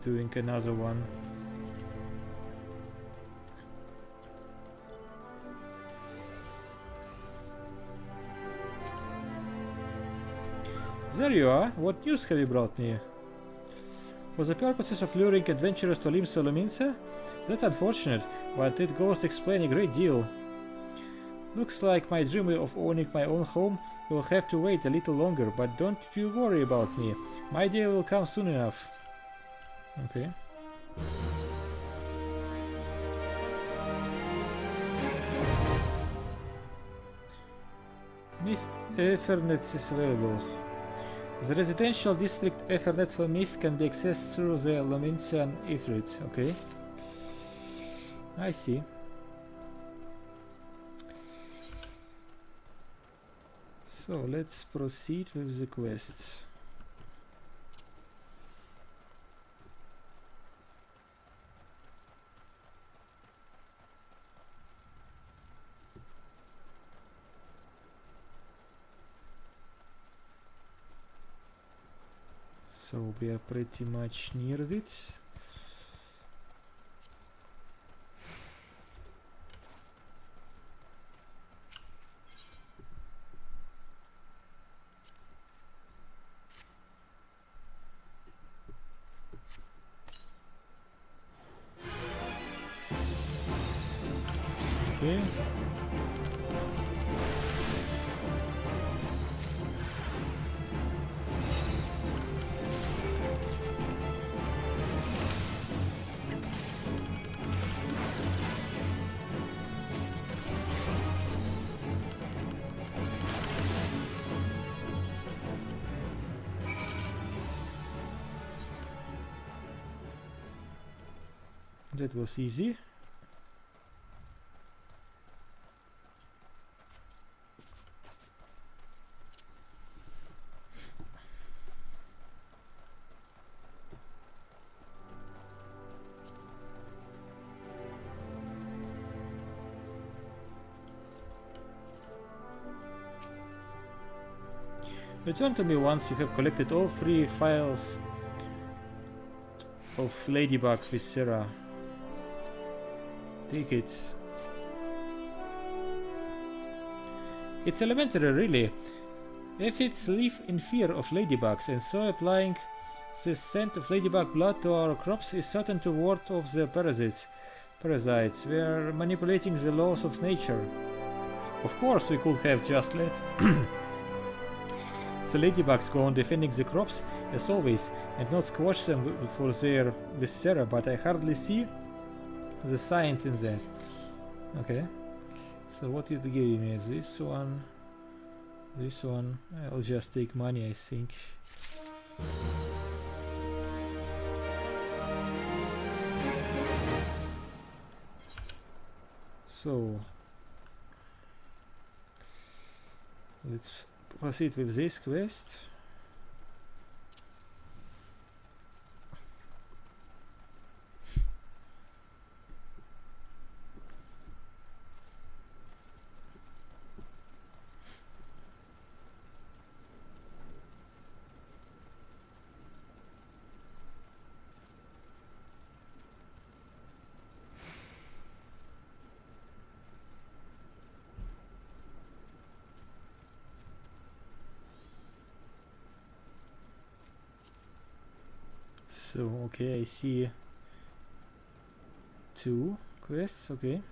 doing another one. There you are. What news have you brought me? For the purposes of luring adventurers to Limsa Lominsa? That's unfortunate, but it goes to explain a great deal. Looks like my dream of owning my own home will have to wait a little longer, but don't you worry about me. My day will come soon enough. Okay. Mist Ethernet is available. The residential district Ethernet for Mist can be accessed through the Lominsian Ethernet. Okay. I see. So let's proceed with the quests. So we are pretty much near it. Okay. That was easy. Return to me once you have collected all 3 files of Ladybug Viscera. Take it. It's elementary, really. Aphids live in fear of ladybugs, and so applying the scent of ladybug blood to our crops is certain to ward off the parasites. We are manipulating the laws of nature. Of course, we could have just let the ladybugs go on defending the crops, as always, and not squash them for their viscera, but I hardly see the science in that. Okay. So what did they give me? This one. This one. I'll just take money, I think. So let's proceed with this quest. So, okay, I see 2 quests, okay.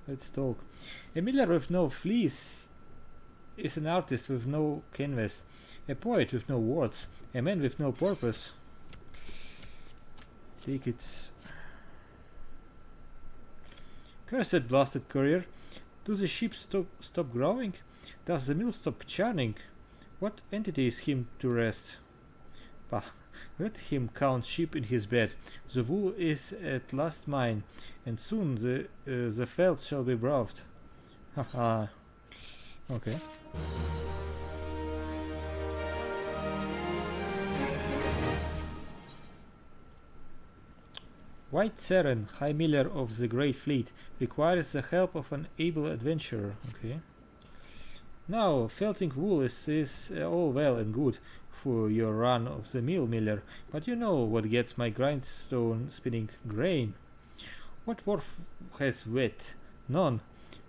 Let's talk. A miller with no fleece is an artist with no canvas, a poet with no words, a man with no purpose. Take it. Cursed blasted courier. Do the sheep stop growing? Does the mill stop churning? What entity is him to rest? Bah, let him count sheep in his bed. The wool is at last mine, and soon the felt shall be browed. Haha. Okay. White Seren, High Miller of the Great Fleet, requires the help of an able adventurer. Okay. Now, felting wool is all well and good for your run-of-the-mill miller, but you know what gets my grindstone spinning? Grain. What dwarf has wet? None,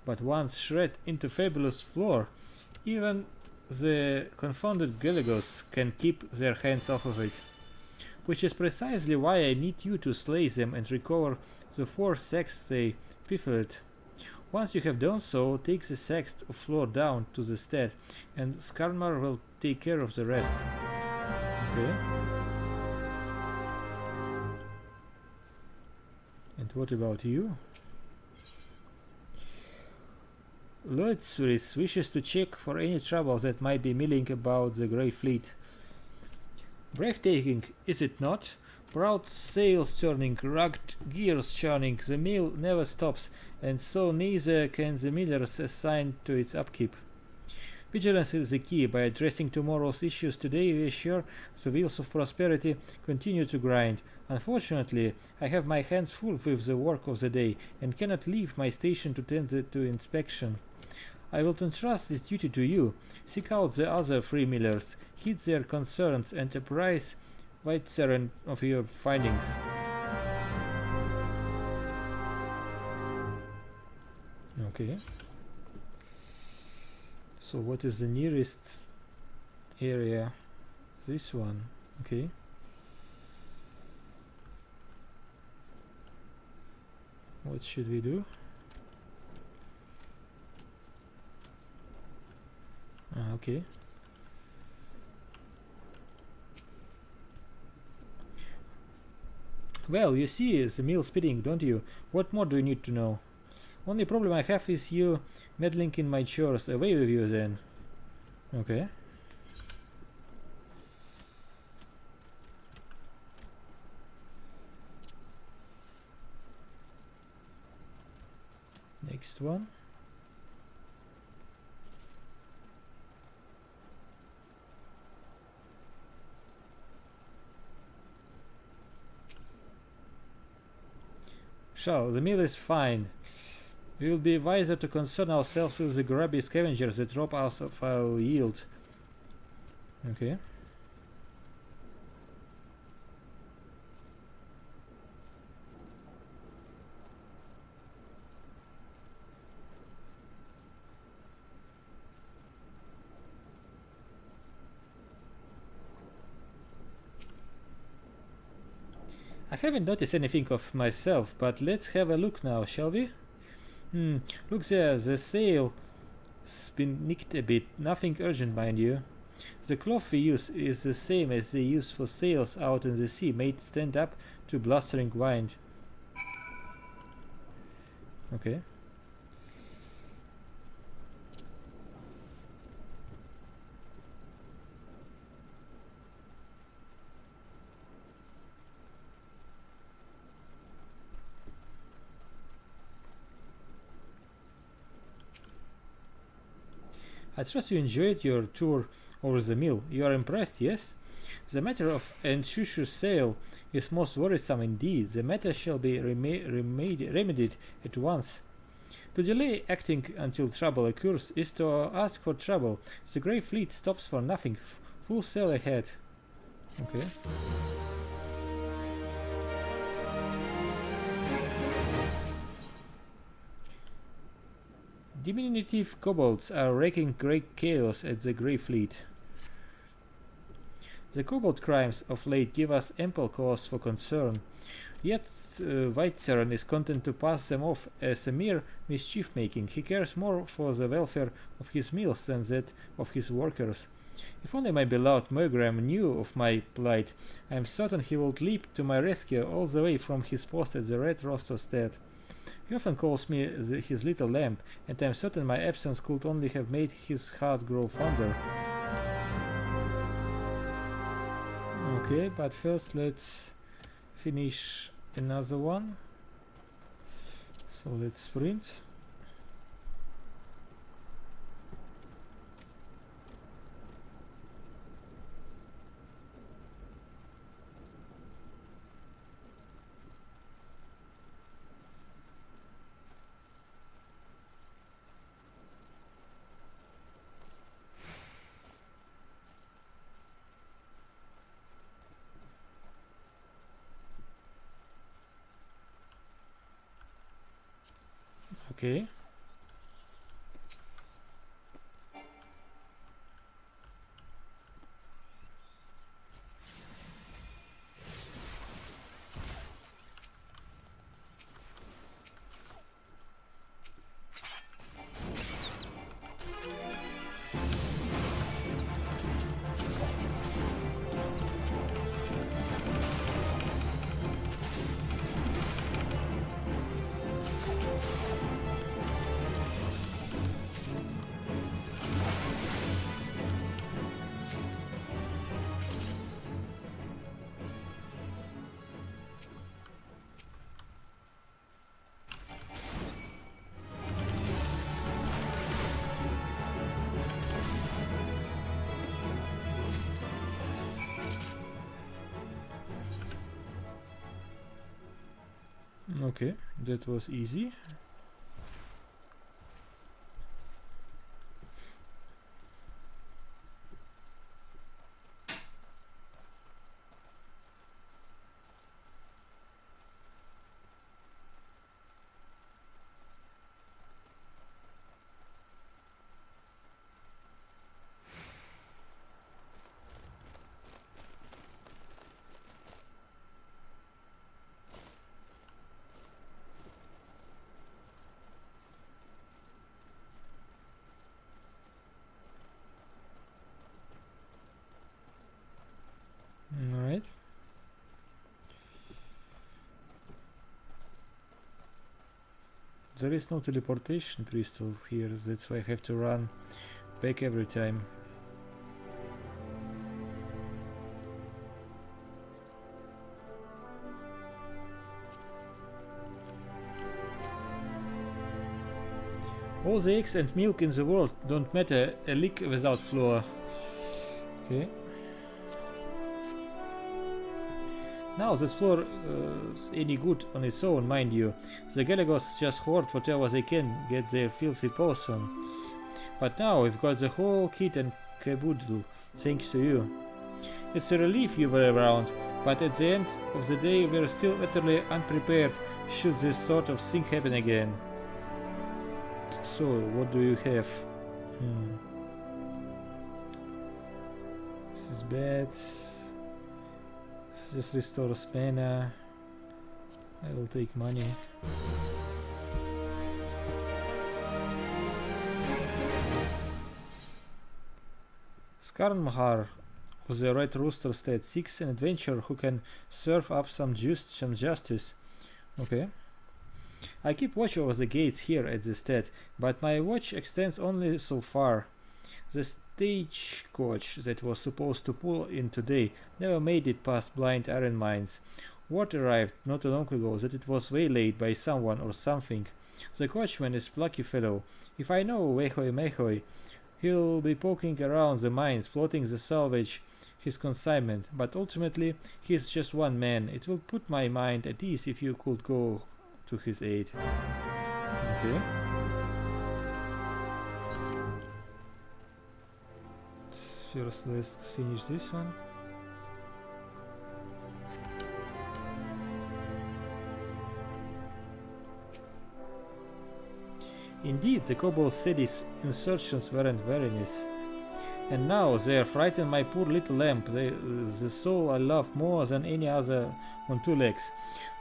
but once shred into fabulous flour. Even the confounded Galagos can keep their hands off of it. Which is precisely why I need you to slay them and recover the 4 sacks they pilfered. Once you have done so, take the sacks of flour down to the stead, and Skarmar will take care of the rest. Okay. And what about you? Loetsuris wishes to check for any trouble that might be milling about the Grey Fleet. Breathtaking, is it not? Proud sails turning, rugged gears churning, the mill never stops, and so neither can the millers assigned to its upkeep. Vigilance is the key. By addressing tomorrow's issues today, we assure the wheels of prosperity continue to grind. Unfortunately, I have my hands full with the work of the day, and cannot leave my station to tend to inspection. I will entrust this duty to you. Seek out the other free millers, heed their concerns, and apprise White Seren of your findings. Okay. So what is the nearest area? This one. Okay. What should we do? Okay. Well, you see the mill spinning, don't you? What more do you need to know? Only problem I have is you meddling in my chores. Away with you then. Okay. Next one. So, the mill is fine. We will be wiser to concern ourselves with the grubby scavengers that rob us of our yield. Okay. I haven't noticed anything of myself, but let's have a look now, shall we? Look there, the sail's been nicked a bit. Nothing urgent, mind you. The cloth we use is the same as they use for sails out in the sea, made stand up to blustering wind. Okay. I trust you enjoyed your tour over the mill. You are impressed, yes? The matter of Enshushu's sail is most worrisome indeed. The matter shall be remedied at once. To delay acting until trouble occurs is to ask for trouble. The Grey Fleet stops for nothing. Full sail ahead. Okay. Diminutive kobolds are wreaking great chaos at the Grey Fleet. The kobold crimes of late give us ample cause for concern, yet White Seren is content to pass them off as a mere mischief-making. He cares more for the welfare of his mills than that of his workers. If only my beloved Mogram knew of my plight, I am certain he would leap to my rescue all the way from his post at the Red Rooster Stead. He often calls me his little lamb, and I am certain my absence could only have made his heart grow fonder. Okay, but first let's finish another one. So let's sprint. Okay. Okay, that was easy. Alright. There is no teleportation crystal here, that's why I have to run back every time. All the eggs and milk in the world don't matter, a leak without flour. Okay. Now that floor is any good on its own, mind you. The Galagos just hoard whatever they can get their filthy paws on. But now we've got the whole kit and caboodle, thanks to you. It's a relief you were around, but at the end of the day we're still utterly unprepared should this sort of thing happen again. So, what do you have? This is bad. This restores mana. I will take money. Skarnmahar of the Red Rooster State seeks an adventurer who can serve up some justice. Okay. I keep watch over the gates here at the stead, but my watch extends only so far. The stagecoach that was supposed to pull in today never made it past blind iron mines. Word arrived not too long ago that it was waylaid by someone or something. The coachman is a plucky fellow. If I know Wehoy Mehoy, he'll be poking around the mines, plotting to salvage his consignment, but ultimately he's just one man. It will put my mind at ease if you could go to his aid. Okay. First, let's finish this one. Indeed, the kobolds said his insertions weren't very nice. And now they are frightened my poor little lamb, the soul I love more than any other on two legs.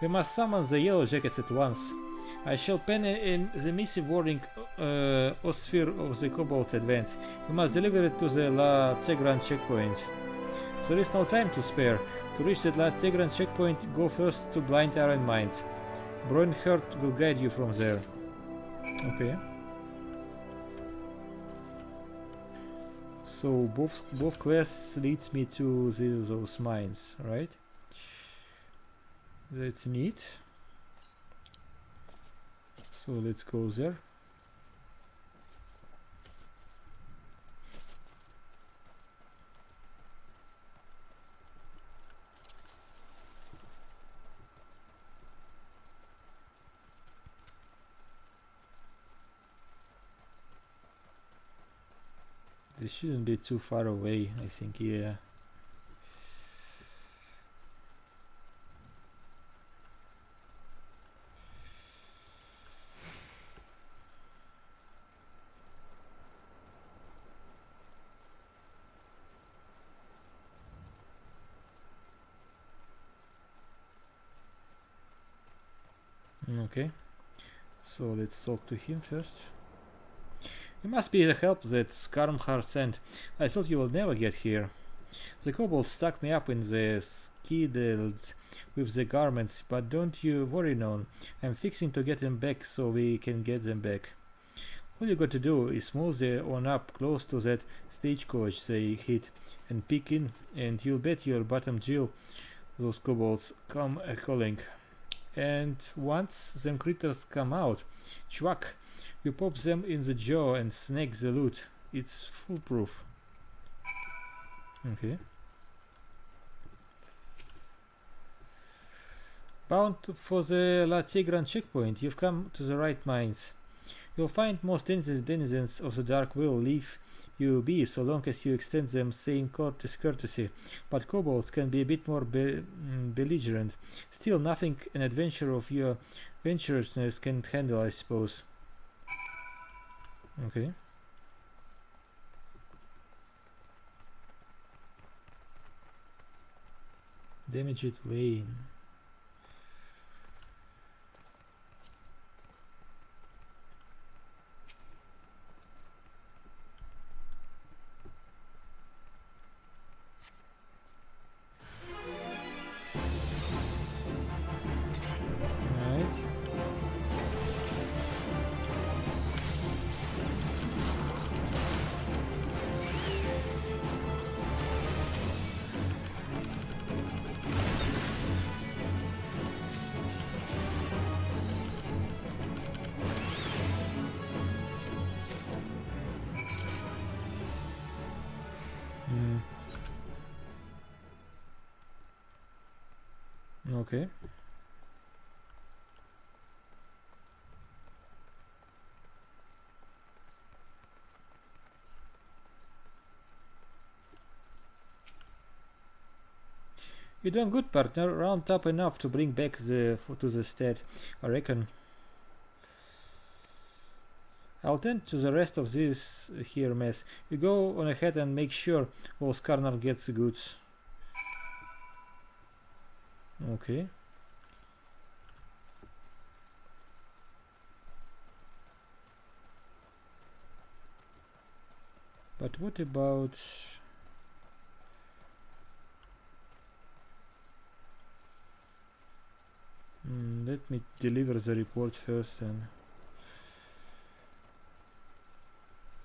We must summon the yellow jackets at once. I shall pen the missive warning Osphere of the kobolds advance. We must deliver it to the La Tegran checkpoint. There is no time to spare. To reach the La Tegran checkpoint, go first to Blind Iron Mines. Broinhurt will guide you from there. Okay. So both quests leads me to those mines, right? That's neat. So let's go there. This shouldn't be too far away, I think, yeah. Okay, so let's talk to him first. You must be the help that Skarmhar sent. I thought you would never get here. The kobolds stuck me up in the skiddles with the garments, but don't you worry, none. I'm fixing to get them back so we can get them back. All you got to do is move on up close to that stagecoach they hit and peek in, and you'll bet your bottom Jill those kobolds come calling. And once them critters come out, chwack, you pop them in the jaw and snag the loot. It's foolproof. Okay. Bound for the La Tigran checkpoint, you've come to the right mines. You'll find most denizens of the Dark will leave you be so long as you extend them same courtesy, but kobolds can be a bit more belligerent. Still, nothing an adventure of your venturousness can handle, I suppose. Okay. Damaged vein. Okay. You're doing good, partner. Round up enough to bring back to the stead, I reckon. I'll tend to the rest of this here mess. You go on ahead and make sure old Skarnar gets the goods. Okay. But what about... let me deliver the report first, and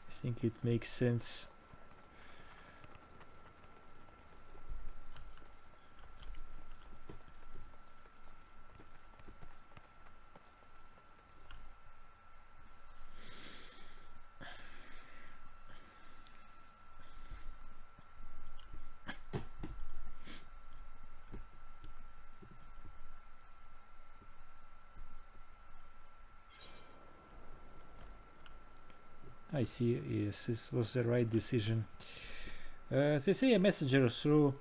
I think it makes sense. I see, yes, this was the right decision. They say a messenger through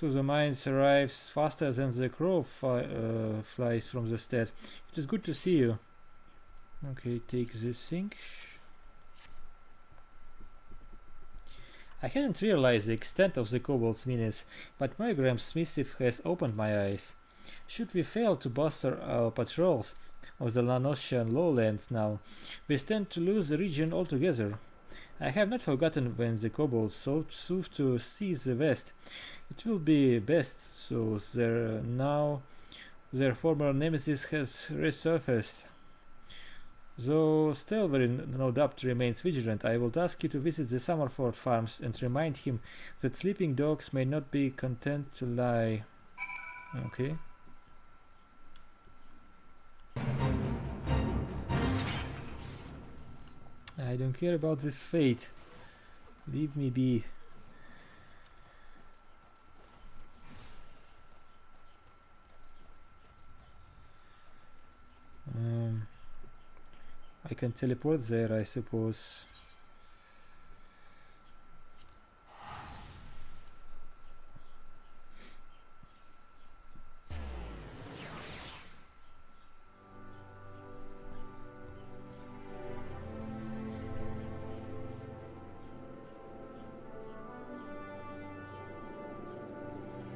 the mines arrives faster than the crow flies from the stead. It is good to see you. Okay, take this thing. I hadn't realized the extent of the kobold's menace, but Milgram's mischief has opened my eyes. Should we fail to bolster our patrols of the Lanosian lowlands now, we stand to lose the region altogether. I have not forgotten when the kobolds sought to seize the west. It will be best, so their former nemesis has resurfaced. Though Stelverin no doubt remains vigilant, I will ask you to visit the Summerford farms and remind him that sleeping dogs may not be content to lie. Okay. I don't care about this fate. Leave me be. I can teleport there, I suppose.